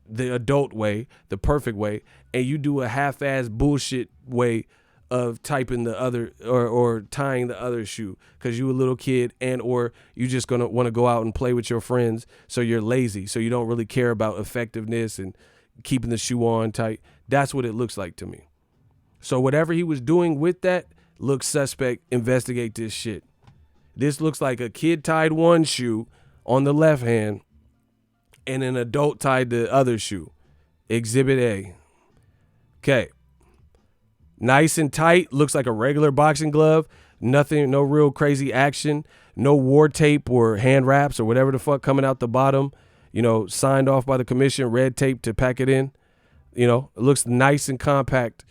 the adult way, the perfect way, and you do a half-ass bullshit way of typing the other or tying the other shoe because you a little kid, and or you just gonna want to go out and play with your friends, so you're lazy, so you don't really care about effectiveness and keeping the shoe on tight. That's what it looks like to me. So whatever he was doing with that looks suspect. Investigate this shit. This looks like a kid tied one shoe on the left hand and an adult tied the other shoe. Exhibit A. Okay. Nice and tight. Looks like a regular boxing glove. Nothing, no real crazy action. No war tape or hand wraps or whatever the fuck coming out the bottom. Signed off by the commission, red tape to pack it in. It looks nice and compact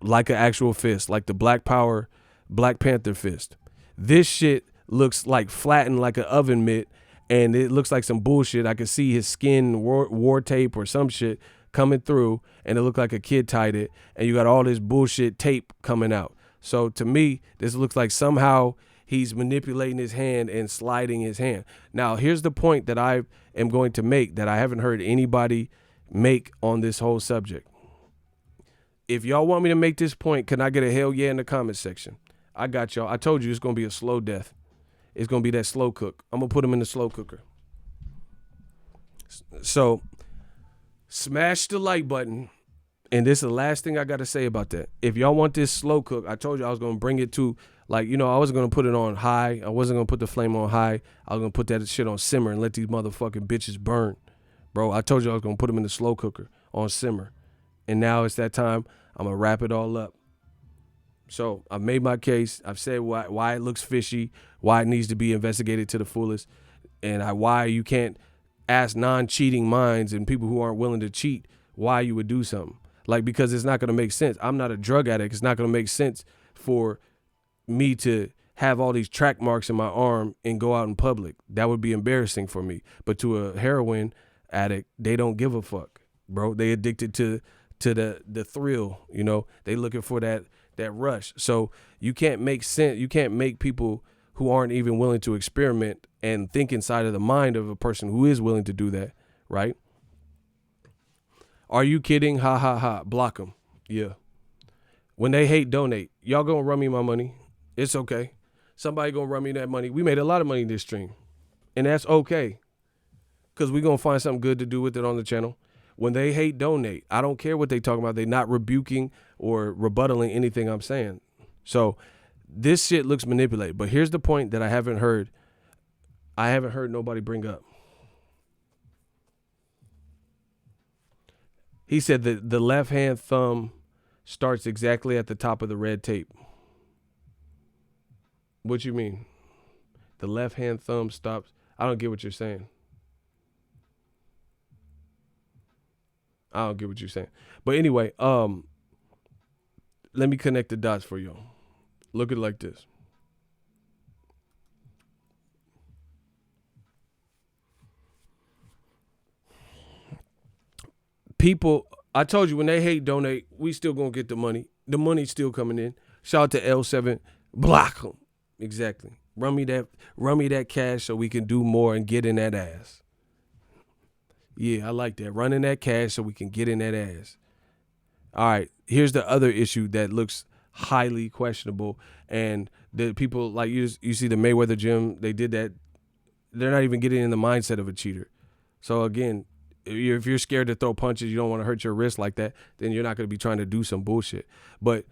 like an actual fist, like the Black Panther fist. This shit looks like flattened like an oven mitt, and it looks like some bullshit. I could see his skin, war tape or some shit coming through, and it looked like a kid tied it, and you got all this bullshit tape coming out. So to me, this looks like somehow he's manipulating his hand and sliding his hand. Now, here's the point that I am going to make that I haven't heard anybody make on this whole subject. If y'all want me to make this point, can I get a hell yeah in the comment section? I got y'all. I told you it's going to be a slow death. It's going to be that slow cook. I'm going to put him in the slow cooker. So smash the like button. And this is the last thing I got to say about that. If y'all want this slow cook, I told you I was going to bring it to, I wasn't going to put it on high. I wasn't going to put the flame on high. I was going to put that shit on simmer and let these motherfucking bitches burn. Bro, I told you I was going to put them in the slow cooker on simmer. And now it's that time. I'm going to wrap it all up. So I've made my case. I've said why it looks fishy, why it needs to be investigated to the fullest, and why you can't ask non-cheating minds and people who aren't willing to cheat why you would do something. Because it's not going to make sense. I'm not a drug addict. It's not going to make sense for me to have all these track marks in my arm and go out in public. That would be embarrassing for me. But to a heroin addict, they don't give a fuck, bro. They addicted to the thrill, They looking for that rush. So you can't make sense. You can't make people who aren't even willing to experiment and think inside of the mind of a person who is willing to do that, right? Are you kidding? Ha ha ha. Block them. Yeah. When they hate, donate. Y'all gonna run me my money. It's okay. Somebody gonna run me that money. We made a lot of money this stream. And that's okay. Because we gonna find something good to do with it on the channel. When they hate, donate. I don't care what they talking about. They not rebuking or rebuttaling anything I'm saying. So this shit looks manipulated. But here's the point that I haven't heard nobody bring up. He said that the left hand thumb starts exactly at the top of the red tape. What you mean? The left hand thumb stops. I don't get what you're saying. I don't get what you're saying. But anyway, let me connect the dots for y'all. Look at it like this. People, I told you when they hate, donate, we still gonna get the money. The money's still coming in. Shout out to L7. Block them. Exactly. Run me that cash so we can do more and get in that ass. Yeah, I like that. Running that cash so we can get in that ass. All right, here's the other issue that looks highly questionable. And the people, like you see the Mayweather gym, they did that. They're not even getting in the mindset of a cheater. So again, if you're scared to throw punches, you don't want to hurt your wrist like that, then you're not going to be trying to do some bullshit. But,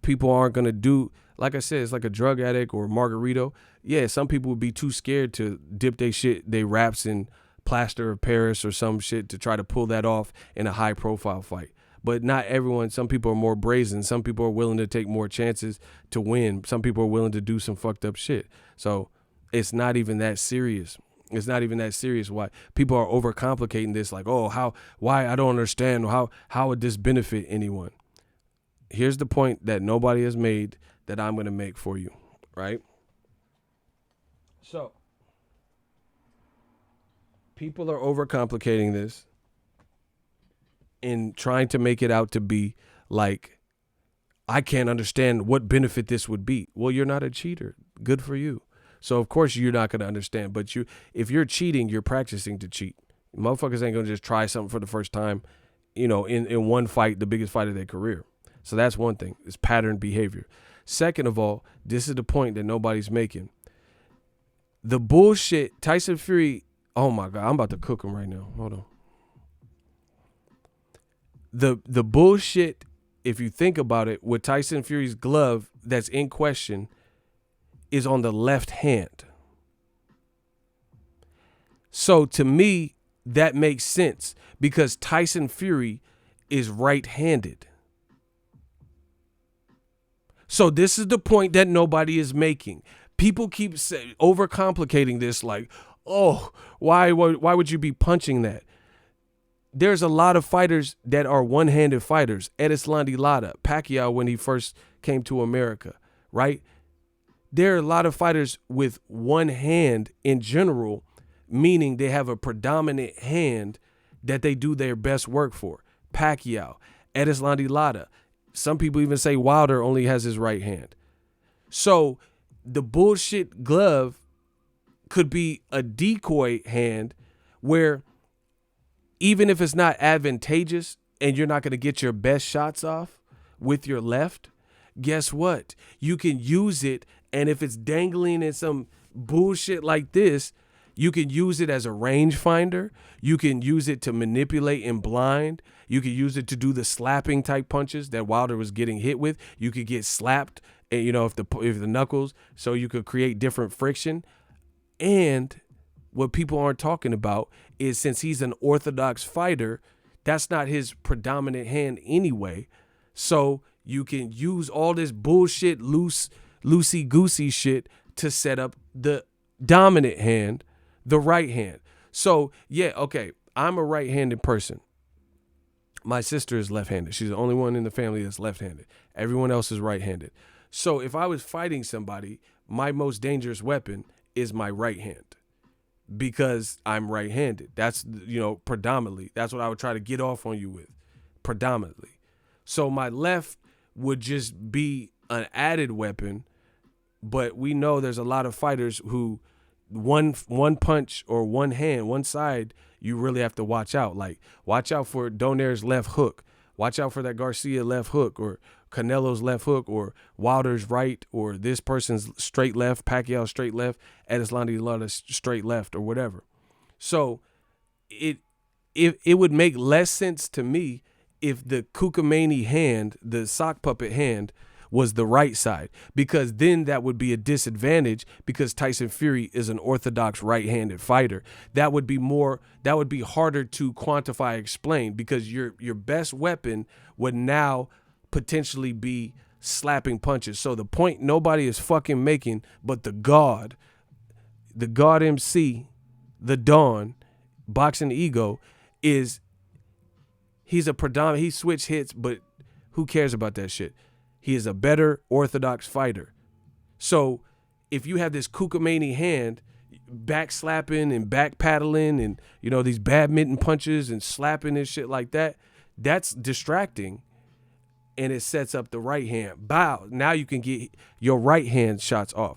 people aren't going to do, like I said, it's like a drug addict or a margarito. Yeah, some people would be too scared to dip they wraps in plaster of Paris or some shit to try to pull that off in a high profile fight. But not everyone. Some people are more brazen. Some people are willing to take more chances to win. Some people are willing to do some fucked up shit. So it's not even that serious. It's not even that serious. Why people are overcomplicating this? Like, why? I don't understand. How would this benefit anyone? Here's the point that nobody has made that I'm going to make for you, right? So people are overcomplicating this and trying to make it out to be like, I can't understand what benefit this would be. Well, you're not a cheater. Good for you. So, of course, you're not going to understand. But if you're cheating, you're practicing to cheat. Motherfuckers ain't going to just try something for the first time, in one fight, the biggest fight of their career. So that's one thing. It's pattern behavior. Second of all, this is the point that nobody's making. The bullshit, Tyson Fury, oh, my God, I'm about to cook him right now. Hold on. The bullshit, if you think about it, with Tyson Fury's glove that's in question is on the left hand. So to me, that makes sense because Tyson Fury is right-handed. So this is the point that nobody is making. People keep overcomplicating this like, oh, why would you be punching that? There's a lot of fighters that are one-handed fighters. Erislandy Lara, Pacquiao when he first came to America, right? There are a lot of fighters with one hand in general, meaning they have a predominant hand that they do their best work for. Pacquiao, Erislandy Lara. Some people even say Wilder only has his right hand. So the bullshit glove could be a decoy hand where even if it's not advantageous and you're not going to get your best shots off with your left, guess what? You can use it. And if it's dangling in some bullshit like this, you can use it as a rangefinder. You can use it to manipulate in blind. You can use it to do the slapping type punches that Wilder was getting hit with. You could get slapped, and if the knuckles, so you could create different friction. And what people aren't talking about is since he's an orthodox fighter, that's not his predominant hand anyway. So you can use all this bullshit loosey-goosey shit to set up the dominant hand, the right hand. So, yeah, okay, I'm a right-handed person. My sister is left-handed. She's the only one in the family that's left-handed. Everyone else is right-handed. So if I was fighting somebody, my most dangerous weapon is my right hand because I'm right-handed. That's, predominantly. That's what I would try to get off on you with, predominantly. So my left would just be an added weapon, but we know there's a lot of fighters who one punch or one hand, one side you really have to watch out. Like, watch out for Donaire's left hook. Watch out for that Garcia left hook, or Canelo's left hook, or Wilder's right, or this person's straight left, Pacquiao straight left, Adeslandi Lara straight left, or whatever. So it would make less sense to me if the Kukamani hand, the sock puppet hand, was the right side, because then that would be a disadvantage because Tyson Fury is an orthodox right-handed fighter. That would be harder to quantify, explain, because your best weapon would now potentially be slapping punches. So the point nobody is fucking making, but the God MC, the Dawn, Boxing Ego, is he's a predominant, he switch hits, but who cares about that shit? He is a better orthodox fighter. So if you have this Kukamani hand, back slapping and back paddling and, you know, these badminton punches and slapping and shit like that, that's distracting, and it sets up the right hand. Bow. Now you can get your right hand shots off.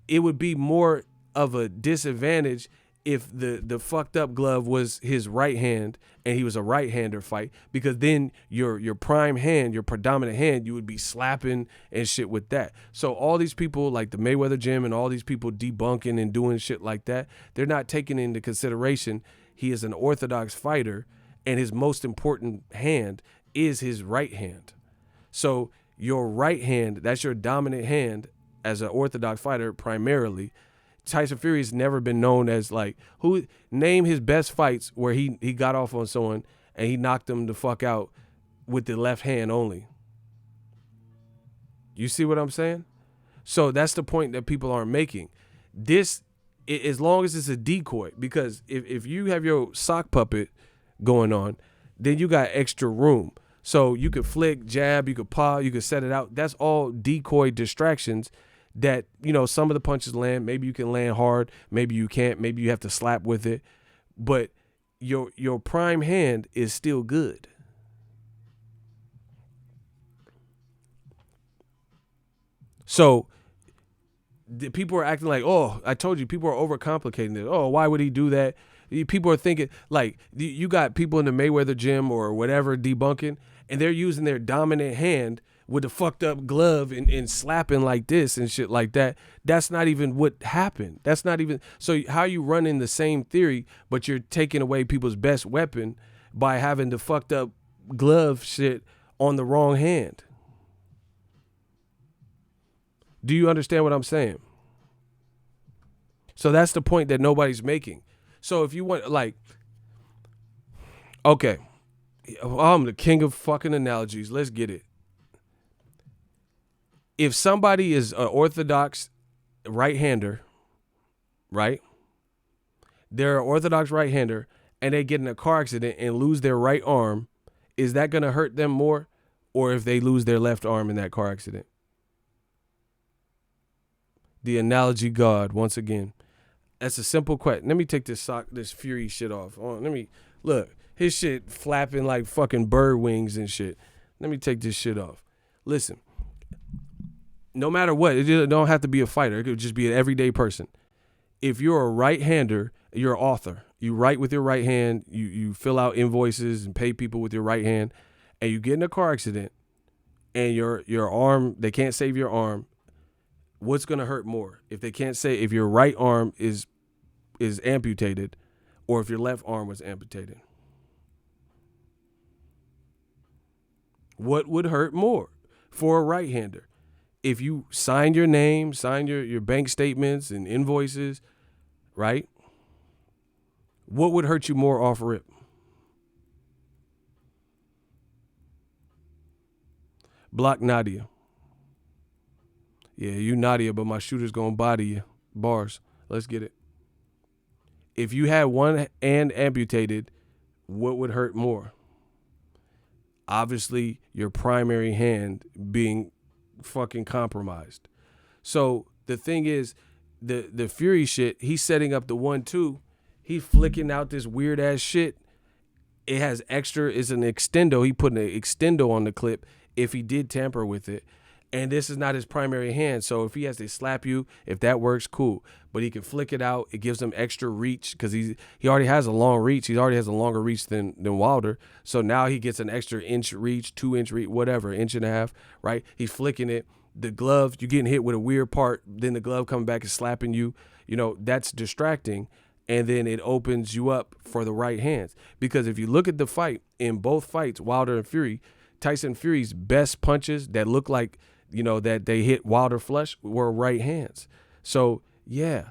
It would be more of a disadvantage if the fucked up glove was his right hand and he was a right-hander fight, because then your prime hand, your predominant hand, you would be slapping and shit with that. So all these people like the Mayweather gym and all these people debunking and doing shit like that, they're not taking into consideration he is an orthodox fighter and his most important hand is his right hand. So your right hand, that's your dominant hand as an orthodox fighter primarily. Tyson Fury has never been known as, like, who name his best fights where he got off on someone and he knocked them the fuck out with the left hand only. You see what I'm saying? So that's the point that people aren't making. This, as long as it's a decoy, because if you have your sock puppet going on, then you got extra room. So you could flick, jab, you could paw, you could set it out. That's all decoy distractions that, you know, some of the punches land. Maybe you can land hard, maybe you can't, maybe you have to slap with it, but your prime hand is still good. So the people are acting like, oh, I told you, people are overcomplicating it. Oh, why would he do that? People are thinking, like, you got people in the Mayweather gym or whatever debunking, and they're using their dominant hand with a fucked up glove and slapping like this and shit like that. That's not even what happened. That's not even. So how you running the same theory, but you're taking away people's best weapon by having the fucked up glove shit on the wrong hand? Do you understand what I'm saying? So that's the point that nobody's making. So if you want, like, okay, I'm the king of fucking analogies. Let's get it. If somebody is an orthodox right-hander, right? They're an orthodox right-hander and they get in a car accident and lose their right arm, is that going to hurt them more, or if they lose their left arm in that car accident? The analogy God, once again. That's a simple question. Let me take this Fury shit off. Let me look. His shit flapping like fucking bird wings and shit. Let me take this shit off. Listen. No matter what, it don't have to be a fighter. It could just be an everyday person. If you're a right-hander, you're an author. You write with your right hand. You fill out invoices and pay people with your right hand, and you get in a car accident, and your arm, they can't save your arm. What's gonna hurt more? If they can't say if your right arm is amputated, or if your left arm was amputated? What would hurt more for a right-hander? If you sign your name, sign your bank statements and invoices, right? What would hurt you more off rip? Block Nadia. Yeah, you Nadia, but my shooter's gonna body you. Bars. Let's get it. If you had one hand amputated, what would hurt more? Obviously, your primary hand being fucking compromised. So the thing is, the Fury shit, he's setting up the 1-2. He's flicking out this weird ass shit. It has extra, it's an extendo. He put an extendo on the clip if he did tamper with it. And this is not his primary hand. So if he has to slap you, if that works, cool. But he can flick it out. It gives him extra reach because he already has a long reach. He already has a longer reach than Wilder. So now he gets an extra inch reach, 2-inch reach, whatever, inch and a half, right? He's flicking it. The glove, you're getting hit with a weird part. Then the glove coming back and slapping you. That's distracting. And then it opens you up for the right hands. Because if you look at the fight, in both fights, Wilder and Fury, Tyson Fury's best punches that look like, that they hit Wilder flush were right hands. So, yeah,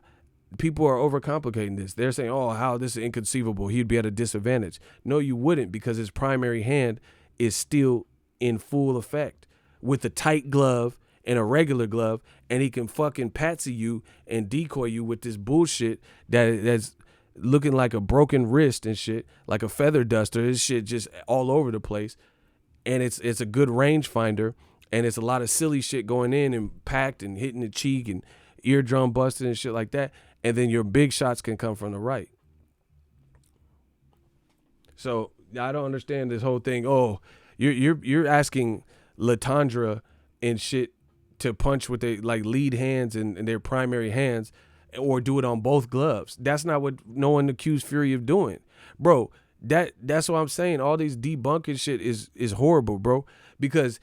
people are overcomplicating this. They're saying, oh, how this is inconceivable. He'd be at a disadvantage. No, you wouldn't, because his primary hand is still in full effect with a tight glove and a regular glove, and he can fucking patsy you and decoy you with this bullshit that's looking like a broken wrist and shit, like a feather duster. This shit just all over the place. And it's a good rangefinder. And it's a lot of silly shit going in and packed and hitting the cheek and eardrum busting and shit like that. And then your big shots can come from the right. So I don't understand this whole thing. Oh, you're asking Latondra and shit to punch with their lead hands and their primary hands, or do it on both gloves. That's not what no one accused Fury of doing, bro. That's what I'm saying. All these debunking shit is horrible, bro. Because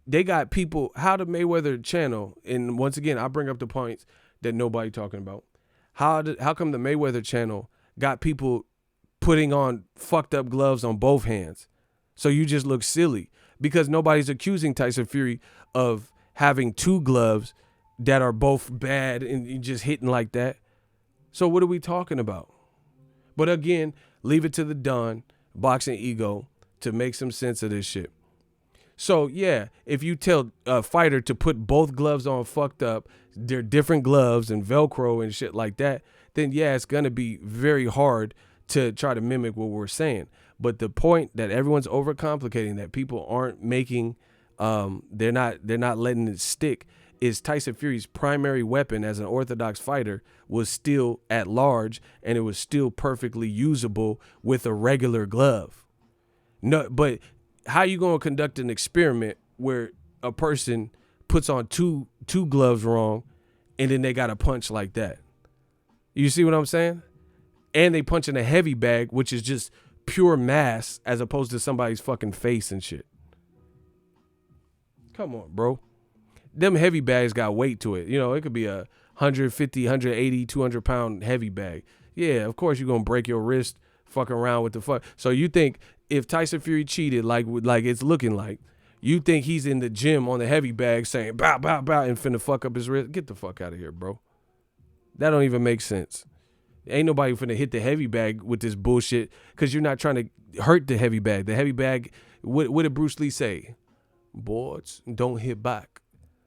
they got people. How the Mayweather channel, and once again I bring up the points that nobody talking about. How come the Mayweather channel got people putting on fucked up gloves on both hands? So you just look silly, because nobody's accusing Tyson Fury of having two gloves that are both bad and you just hitting like that. So what are we talking about? But again, leave it to the Don, Boxing Ego, to make some sense of this shit. So, yeah, if you tell a fighter to put both gloves on fucked up, they're different gloves and Velcro and shit like that, then, yeah, it's going to be very hard to try to mimic what we're saying. But the point that everyone's overcomplicating, that people aren't making, they're not letting it stick, is Tyson Fury's primary weapon as an orthodox fighter was still at large, and it was still perfectly usable with a regular glove. No, but how you going to conduct an experiment where a person puts on two gloves wrong and then they got to punch like that? You see what I'm saying? And they punch in a heavy bag, which is just pure mass, as opposed to somebody's fucking face and shit. Come on, bro. Them heavy bags got weight to it. It could be a 150, 180, 200 pound heavy bag. Yeah, of course you're going to break your wrist fucking around with the fuck. So you think if Tyson Fury cheated like it's looking like, you think he's in the gym on the heavy bag saying bow, bow, bow, and finna fuck up his wrist? Get the fuck out of here, bro. That don't even make sense. Ain't nobody finna hit the heavy bag with this bullshit, because you're not trying to hurt the heavy bag. The heavy bag, what did Bruce Lee say? Boards don't hit back.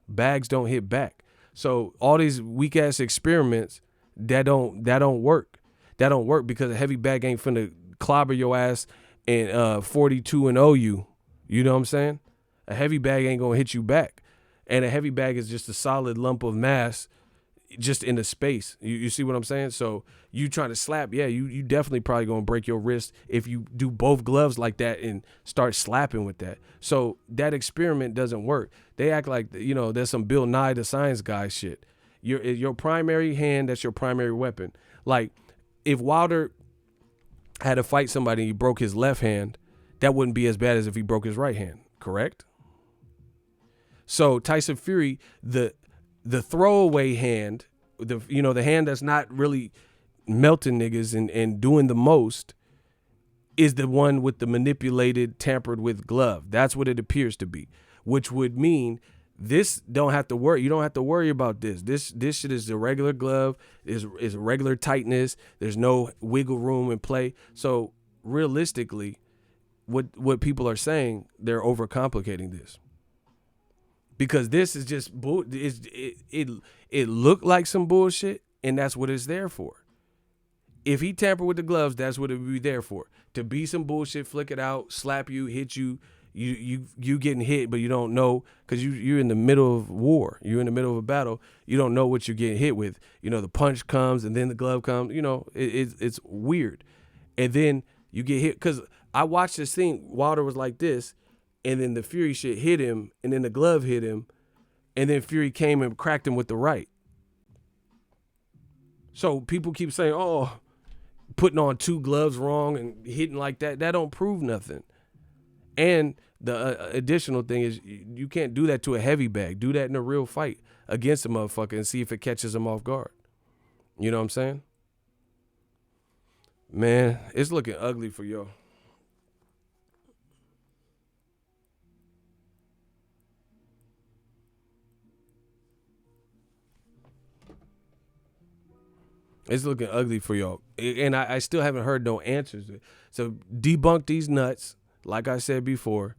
Bags don't hit back. So all these weak ass experiments that don't work. That don't work, because a heavy bag ain't finna clobber your ass and 42-0 you. You know what I'm saying? A heavy bag ain't gonna hit you back. And a heavy bag is just a solid lump of mass just in the space. You see what I'm saying? So you trying to slap, yeah, you definitely probably gonna break your wrist if you do both gloves like that and start slapping with that. So that experiment doesn't work. They act like, there's some Bill Nye the Science Guy shit. Your primary hand, that's your primary weapon. Like, if Wilder had to fight somebody and he broke his left hand, that wouldn't be as bad as if he broke his right hand, correct? So Tyson Fury, the throwaway hand, the hand that's not really melting niggas and doing the most, is the one with the manipulated, tampered with glove. That's what it appears to be, which would mean this don't have to worry. You don't have to worry about this. This shit is a regular glove, is a regular tightness. There's no wiggle room in play. So realistically, what people are saying, they're overcomplicating this. Because this is just it looked like some bullshit, and that's what it's there for. If he tampered with the gloves, that's what it would be there for. To be some bullshit, flick it out, slap you, hit you, you getting hit, but you don't know, because you're in the middle of war. You're in the middle of a battle. You don't know what you're getting hit with. The punch comes and then the glove comes. It's weird. And then you get hit, because I watched this thing. Wilder was like this, and then the Fury shit hit him, and then the glove hit him, and then Fury came and cracked him with the right. So people keep saying, oh, putting on 2 gloves wrong and hitting like that don't prove nothing. And the additional thing is you can't do that to a heavy bag. Do that in a real fight against a motherfucker and see if it catches him off guard. You know what I'm saying? Man, it's looking ugly for y'all. It's looking ugly for y'all. And I still haven't heard no answers. So debunk these nuts. Like I said before,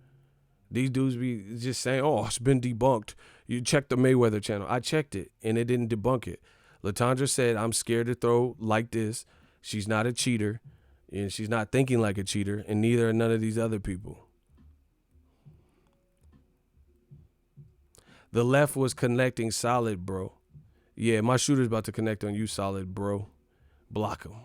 these dudes be just saying, oh, it's been debunked. You check the Mayweather channel. I checked it, and it didn't debunk it. Latondra said, I'm scared to throw like this. She's not a cheater, and she's not thinking like a cheater, and neither are none of these other people. The left was connecting solid, bro. Yeah, my shooter's about to connect on you solid, bro. Block him.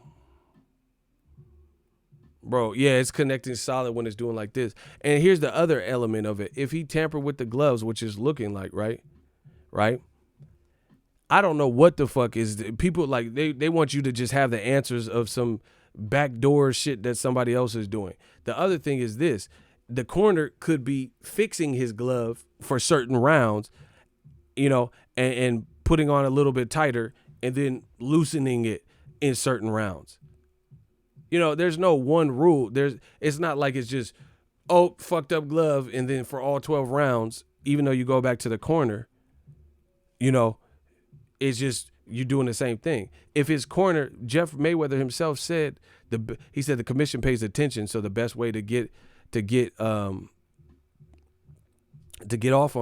Bro, yeah, it's connecting solid when it's doing like this. And here's the other element of it. If he tampered with the gloves, which is looking like, right? I don't know what the fuck is. People, like, they want you to just have the answers of some backdoor shit that somebody else is doing. The other thing is this. The corner could be fixing his glove for certain rounds, you know, and putting on a little bit tighter and then loosening it in certain rounds. You know, there's no one rule. It's not like it's just, oh, fucked up glove, and then for all 12 rounds, even though you go back to the corner, you know, it's just you're doing the same thing. If his corner, Jeff Mayweather himself said, he said the commission pays attention, so the best way to get over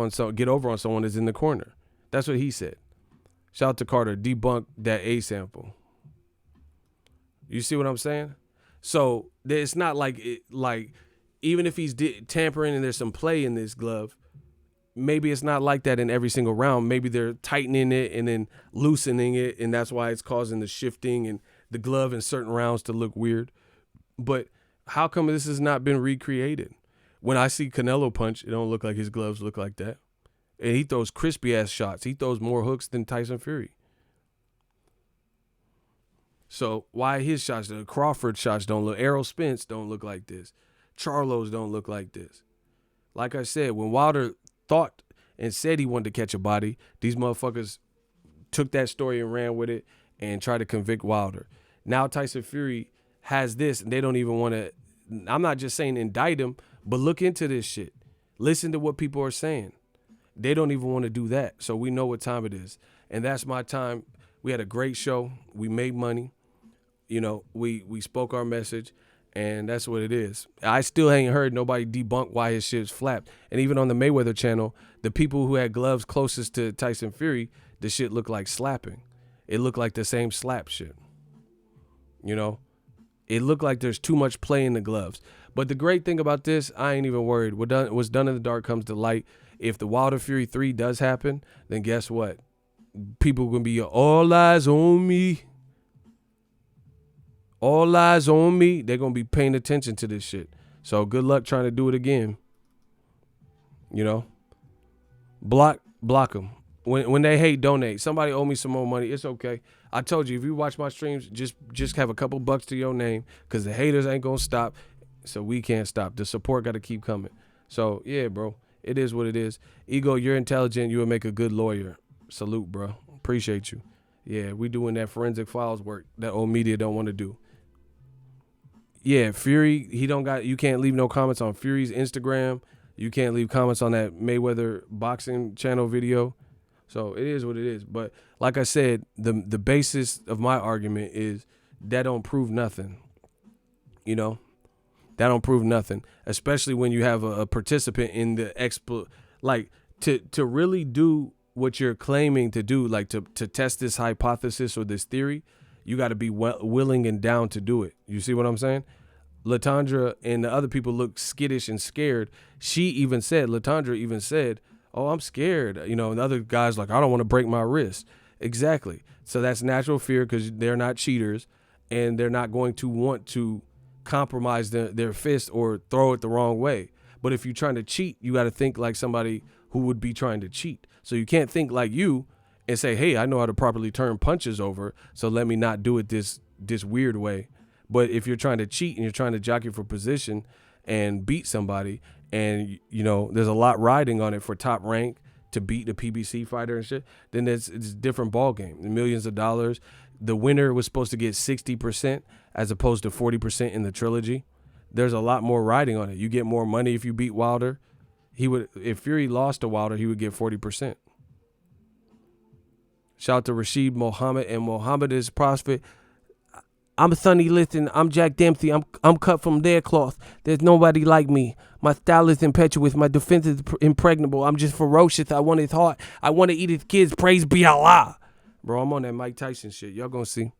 on someone is in the corner. That's what he said. Shout out to Carter, debunk that A sample. You see what I'm saying? So it's not like even if he's tampering and there's some play in this glove, maybe it's not like that in every single round. Maybe they're tightening it and then loosening it, and that's why it's causing the shifting and the glove in certain rounds to look weird. But how come this has not been recreated? When I see Canelo punch, it don't look like his gloves look like that. And he throws crispy ass shots. He throws more hooks than Tyson Fury. So why his shots, the Crawford shots don't look, Errol Spence don't look like this. Charlo's don't look like this. Like I said, when Wilder thought and said he wanted to catch a body, these motherfuckers took that story and ran with it and tried to convict Wilder. Now Tyson Fury has this, and they don't even want to, I'm not just saying indict him, but look into this shit. Listen to what people are saying. They don't even want to do that. So we know what time it is. And that's my time. We had a great show. We made money. You know, we spoke our message, and that's what it is. I still ain't heard nobody debunk why his shit's flapped. And even on the Mayweather channel, the people who had gloves closest to Tyson Fury, the shit looked like slapping. It looked like the same slap shit. You know, it looked like there's too much play in the gloves. But the great thing about this, I ain't even worried. What's done in the dark comes to light. If the Wilder Fury 3 does happen, then guess what? People are going to be all eyes on me. All eyes on me. They're going to be paying attention to this shit. So good luck trying to do it again. You know? Block them. When they hate, donate. Somebody owe me some more money. It's okay. I told you, if you watch my streams, just have a couple bucks to your name, because the haters ain't going to stop. So we can't stop. The support got to keep coming. So, yeah, bro. It is what it is. Ego, you're intelligent. You would make a good lawyer. Salute, bro. Appreciate you. Yeah, we doing that forensic files work that old media don't want to do. Yeah, Fury, you can't leave no comments on Fury's Instagram. You can't leave comments on that Mayweather boxing channel video. So it is what it is. But like I said, the basis of my argument is that don't prove nothing. You know? That don't prove nothing, especially when you have a participant in the like to really do what you're claiming to do, like to test this hypothesis or this theory, you got to be willing and down to do it. You see what I'm saying? Latondra and the other people look skittish and scared. Latondra even said, oh, I'm scared. You know, and the other guy's like, I don't want to break my wrist. Exactly. So that's natural fear, because they're not cheaters and they're not going to want to compromise their fist or throw it the wrong way. But if you're trying to cheat, you got to think like somebody who would be trying to cheat. So you can't think like you and say, hey, I know how to properly turn punches over, so let me not do it this weird way. But if you're trying to cheat and you're trying to jockey for position and beat somebody, and there's a lot riding on it for Top Rank to beat the PBC fighter and shit, then it's a different ball game. Millions of dollars. The winner was supposed to get 60% as opposed to 40% in the trilogy. There's a lot more riding on it. You get more money if you beat Wilder. If Fury lost to Wilder, he would get 40%. Shout out to Rashid Mohammed and Mohammed is Prophet. I'm Sonny Liston. I'm Jack Dempsey. I'm cut from their cloth. There's nobody like me. My style is impetuous. My defense is impregnable. I'm just ferocious. I want his heart. I want to eat his kids. Praise be Allah. Bro, I'm on that Mike Tyson shit. Y'all gonna see.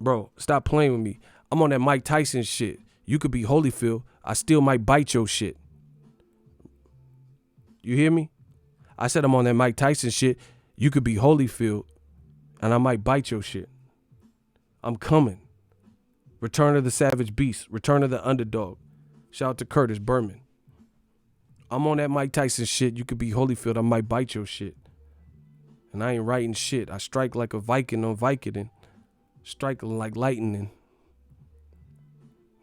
Bro, stop playing with me. I'm on that Mike Tyson shit. You could be Holyfield. I still might bite your shit. You hear me? I said I'm on that Mike Tyson shit. You could be Holyfield, and I might bite your shit. I'm coming. Return of the Savage Beast. Return of the Underdog. Shout out to Curtis Berman. I'm on that Mike Tyson shit. You could be Holyfield. I might bite your shit. And I ain't writing shit. I strike like a Viking on Vicodin. Strike like lightning.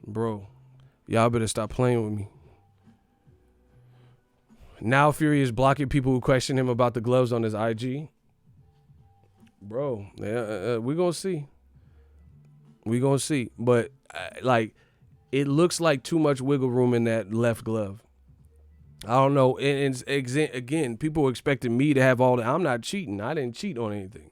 Bro, y'all better stop playing with me. Now Fury is blocking people who question him about the gloves on his IG. Bro, we gonna see. We gonna see. But, it looks like too much wiggle room in that left glove. I don't know. And again, people expected me to have all that. I'm not cheating. I didn't cheat on anything.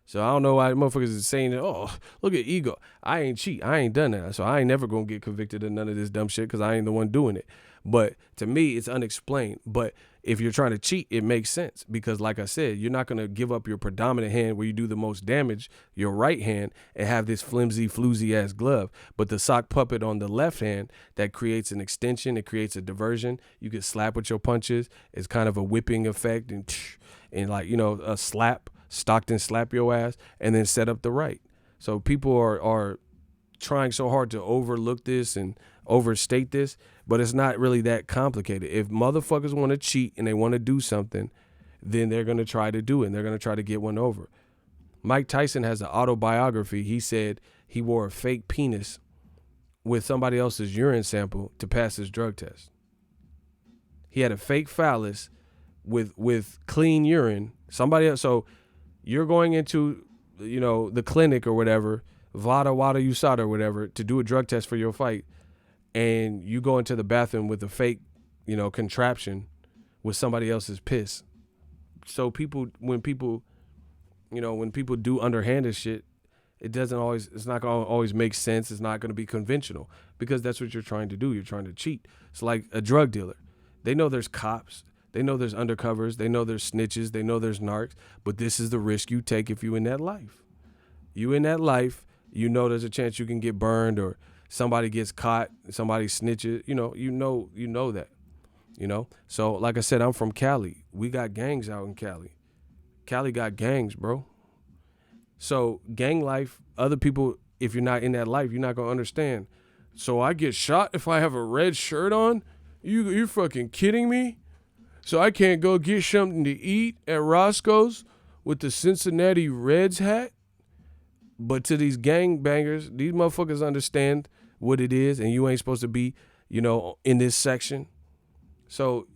So I don't know why motherfuckers is saying, oh, look at ego. I ain't cheat. I ain't done that. So I ain't never going to get convicted of none of this dumb shit because I ain't the one doing it. But to me, it's unexplained. But if you're trying to cheat, it makes sense because, like I said, you're not going to give up your predominant hand where you do the most damage, your right hand, and have this flimsy, floozy-ass glove. But the sock puppet on the left hand, that creates an extension. It creates a diversion. You can slap with your punches. It's kind of a whipping effect and a slap. Stockton slap your ass and then set up the right. So people are trying so hard to overlook this and overstate this, but it's not really that complicated. If motherfuckers want to cheat and they want to do something, then they're going to try to do it and they're going to try to get one over. Mike Tyson has an autobiography. He said he wore a fake penis with somebody else's urine sample to pass his drug test. He had a fake phallus with clean urine. Somebody else. So you're going into, the clinic or whatever, Wada USADA or whatever, to do a drug test for your fight, and you go into the bathroom with a fake, contraption with somebody else's piss. So when people do underhanded shit, it's not going to always make sense. It's not going to be conventional because that's what you're trying to do. You're trying to cheat. It's like a drug dealer. They know there's cops. They know there's undercovers. They know there's snitches. They know there's narcs. But this is the risk you take if you in that life. You in that life, there's a chance you can get burned or somebody gets caught, somebody snitches. You know that. So like I said, I'm from Cali. We got gangs out in Cali. Cali got gangs, bro. So gang life, other people, if you're not in that life, you're not going to understand. So I get shot if I have a red shirt on? You're fucking kidding me? So I can't go get something to eat at Roscoe's with the Cincinnati Reds hat? But to these gangbangers, these motherfuckers understand what it is, and you ain't supposed to be, in this section. So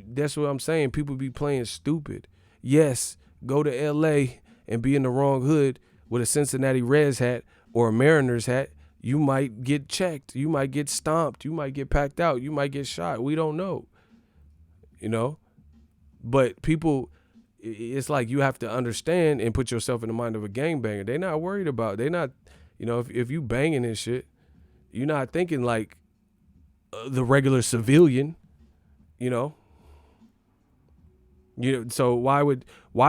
that's what I'm saying. People be playing stupid. Yes, go to L.A. and be in the wrong hood with a Cincinnati Reds hat or a Mariners hat. You might get checked. You might get stomped. You might get packed out. You might get shot. We don't know. But people, it's like you have to understand and put yourself in the mind of a gangbanger. They're not worried about, if you banging and shit, you're not thinking like the regular civilian, So why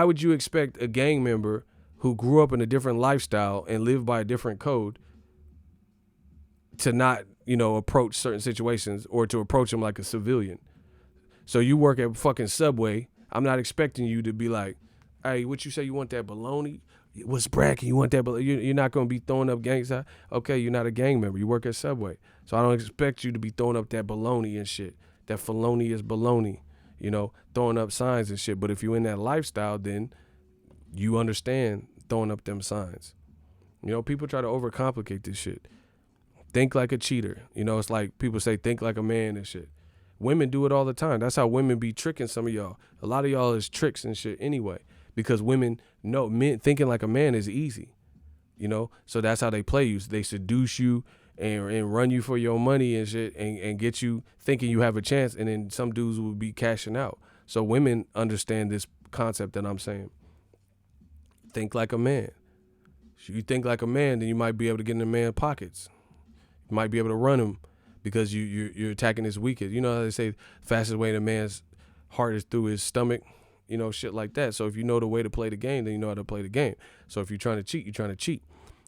would you expect a gang member who grew up in a different lifestyle and lived by a different code to not, approach certain situations or to approach them like a civilian? So you work at fucking Subway. I'm not expecting you to be like, hey, what you say you want that bologna? What's bracket? You want that bologna? You're not going to be throwing up gangs. Okay, you're not a gang member. You work at Subway. So I don't expect you to be throwing up that bologna and shit. That felonious bologna. throwing up signs and shit. But if you in that lifestyle, then you understand throwing up them signs. People try to overcomplicate this shit. Think like a cheater. It's like people say think like a man and shit. Women do it all the time. That's how women be tricking some of y'all. A lot of y'all is tricks and shit anyway, because women know men thinking like a man is easy. So that's how they play you. They seduce you and run you for your money and shit and get you thinking you have a chance, and then some dudes will be cashing out. So women understand this concept that I'm saying. Think like a man. If you think like a man, then you might be able to get in a man's pockets. You might be able to run him because you're attacking his weakest. You know how they say fastest way to a man's heart is through his stomach, shit like that. So if you know the way to play the game, then you know how to play the game. So if you're trying to cheat, you're trying to cheat.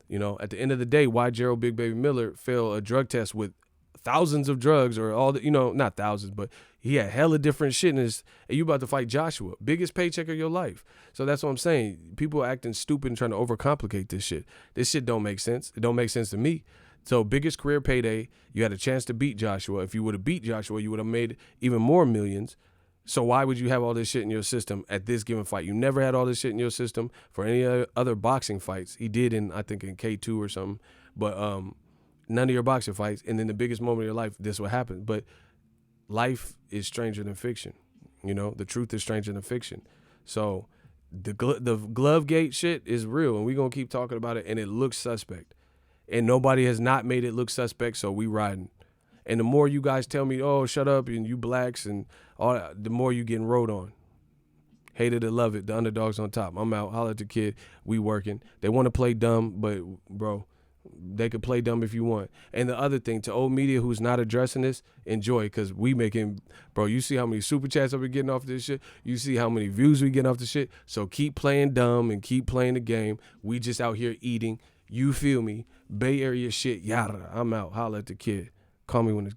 At the end of the day, why Gerald Big Baby Miller failed a drug test with thousands of drugs, or all the, not thousands, but he had hella different shit in his, and you about to fight Joshua, biggest paycheck of your life. So that's what I'm saying. People acting stupid and trying to overcomplicate this shit. This shit don't make sense. It don't make sense to me. So biggest career payday, you had a chance to beat Joshua. If you would have beat Joshua, you would have made even more millions. So why would you have all this shit in your system at this given fight? You never had all this shit in your system for any other boxing fights. He did I think in K2 or something, but none of your boxing fights. And then the biggest moment of your life, this would happen. But life is stranger than fiction. The truth is stranger than fiction. So the Glovegate shit is real, and we're going to keep talking about it, and it looks suspect. And nobody has not made it look suspect, so we riding. And the more you guys tell me, oh, shut up, and you blacks and all that, the more you getting rode on. Hate it or love it, the underdog's on top. I'm out. Holla at the kid. We working. They want to play dumb, but, bro, they could play dumb if you want. And the other thing, to old media who's not addressing this, enjoy, because we making, bro, you see how many super chats I've been getting off this shit? You see how many views we getting off this shit? So keep playing dumb and keep playing the game. We just out here eating. You feel me? Bay Area shit, yada. I'm out. Holla at the kid. Call me when it's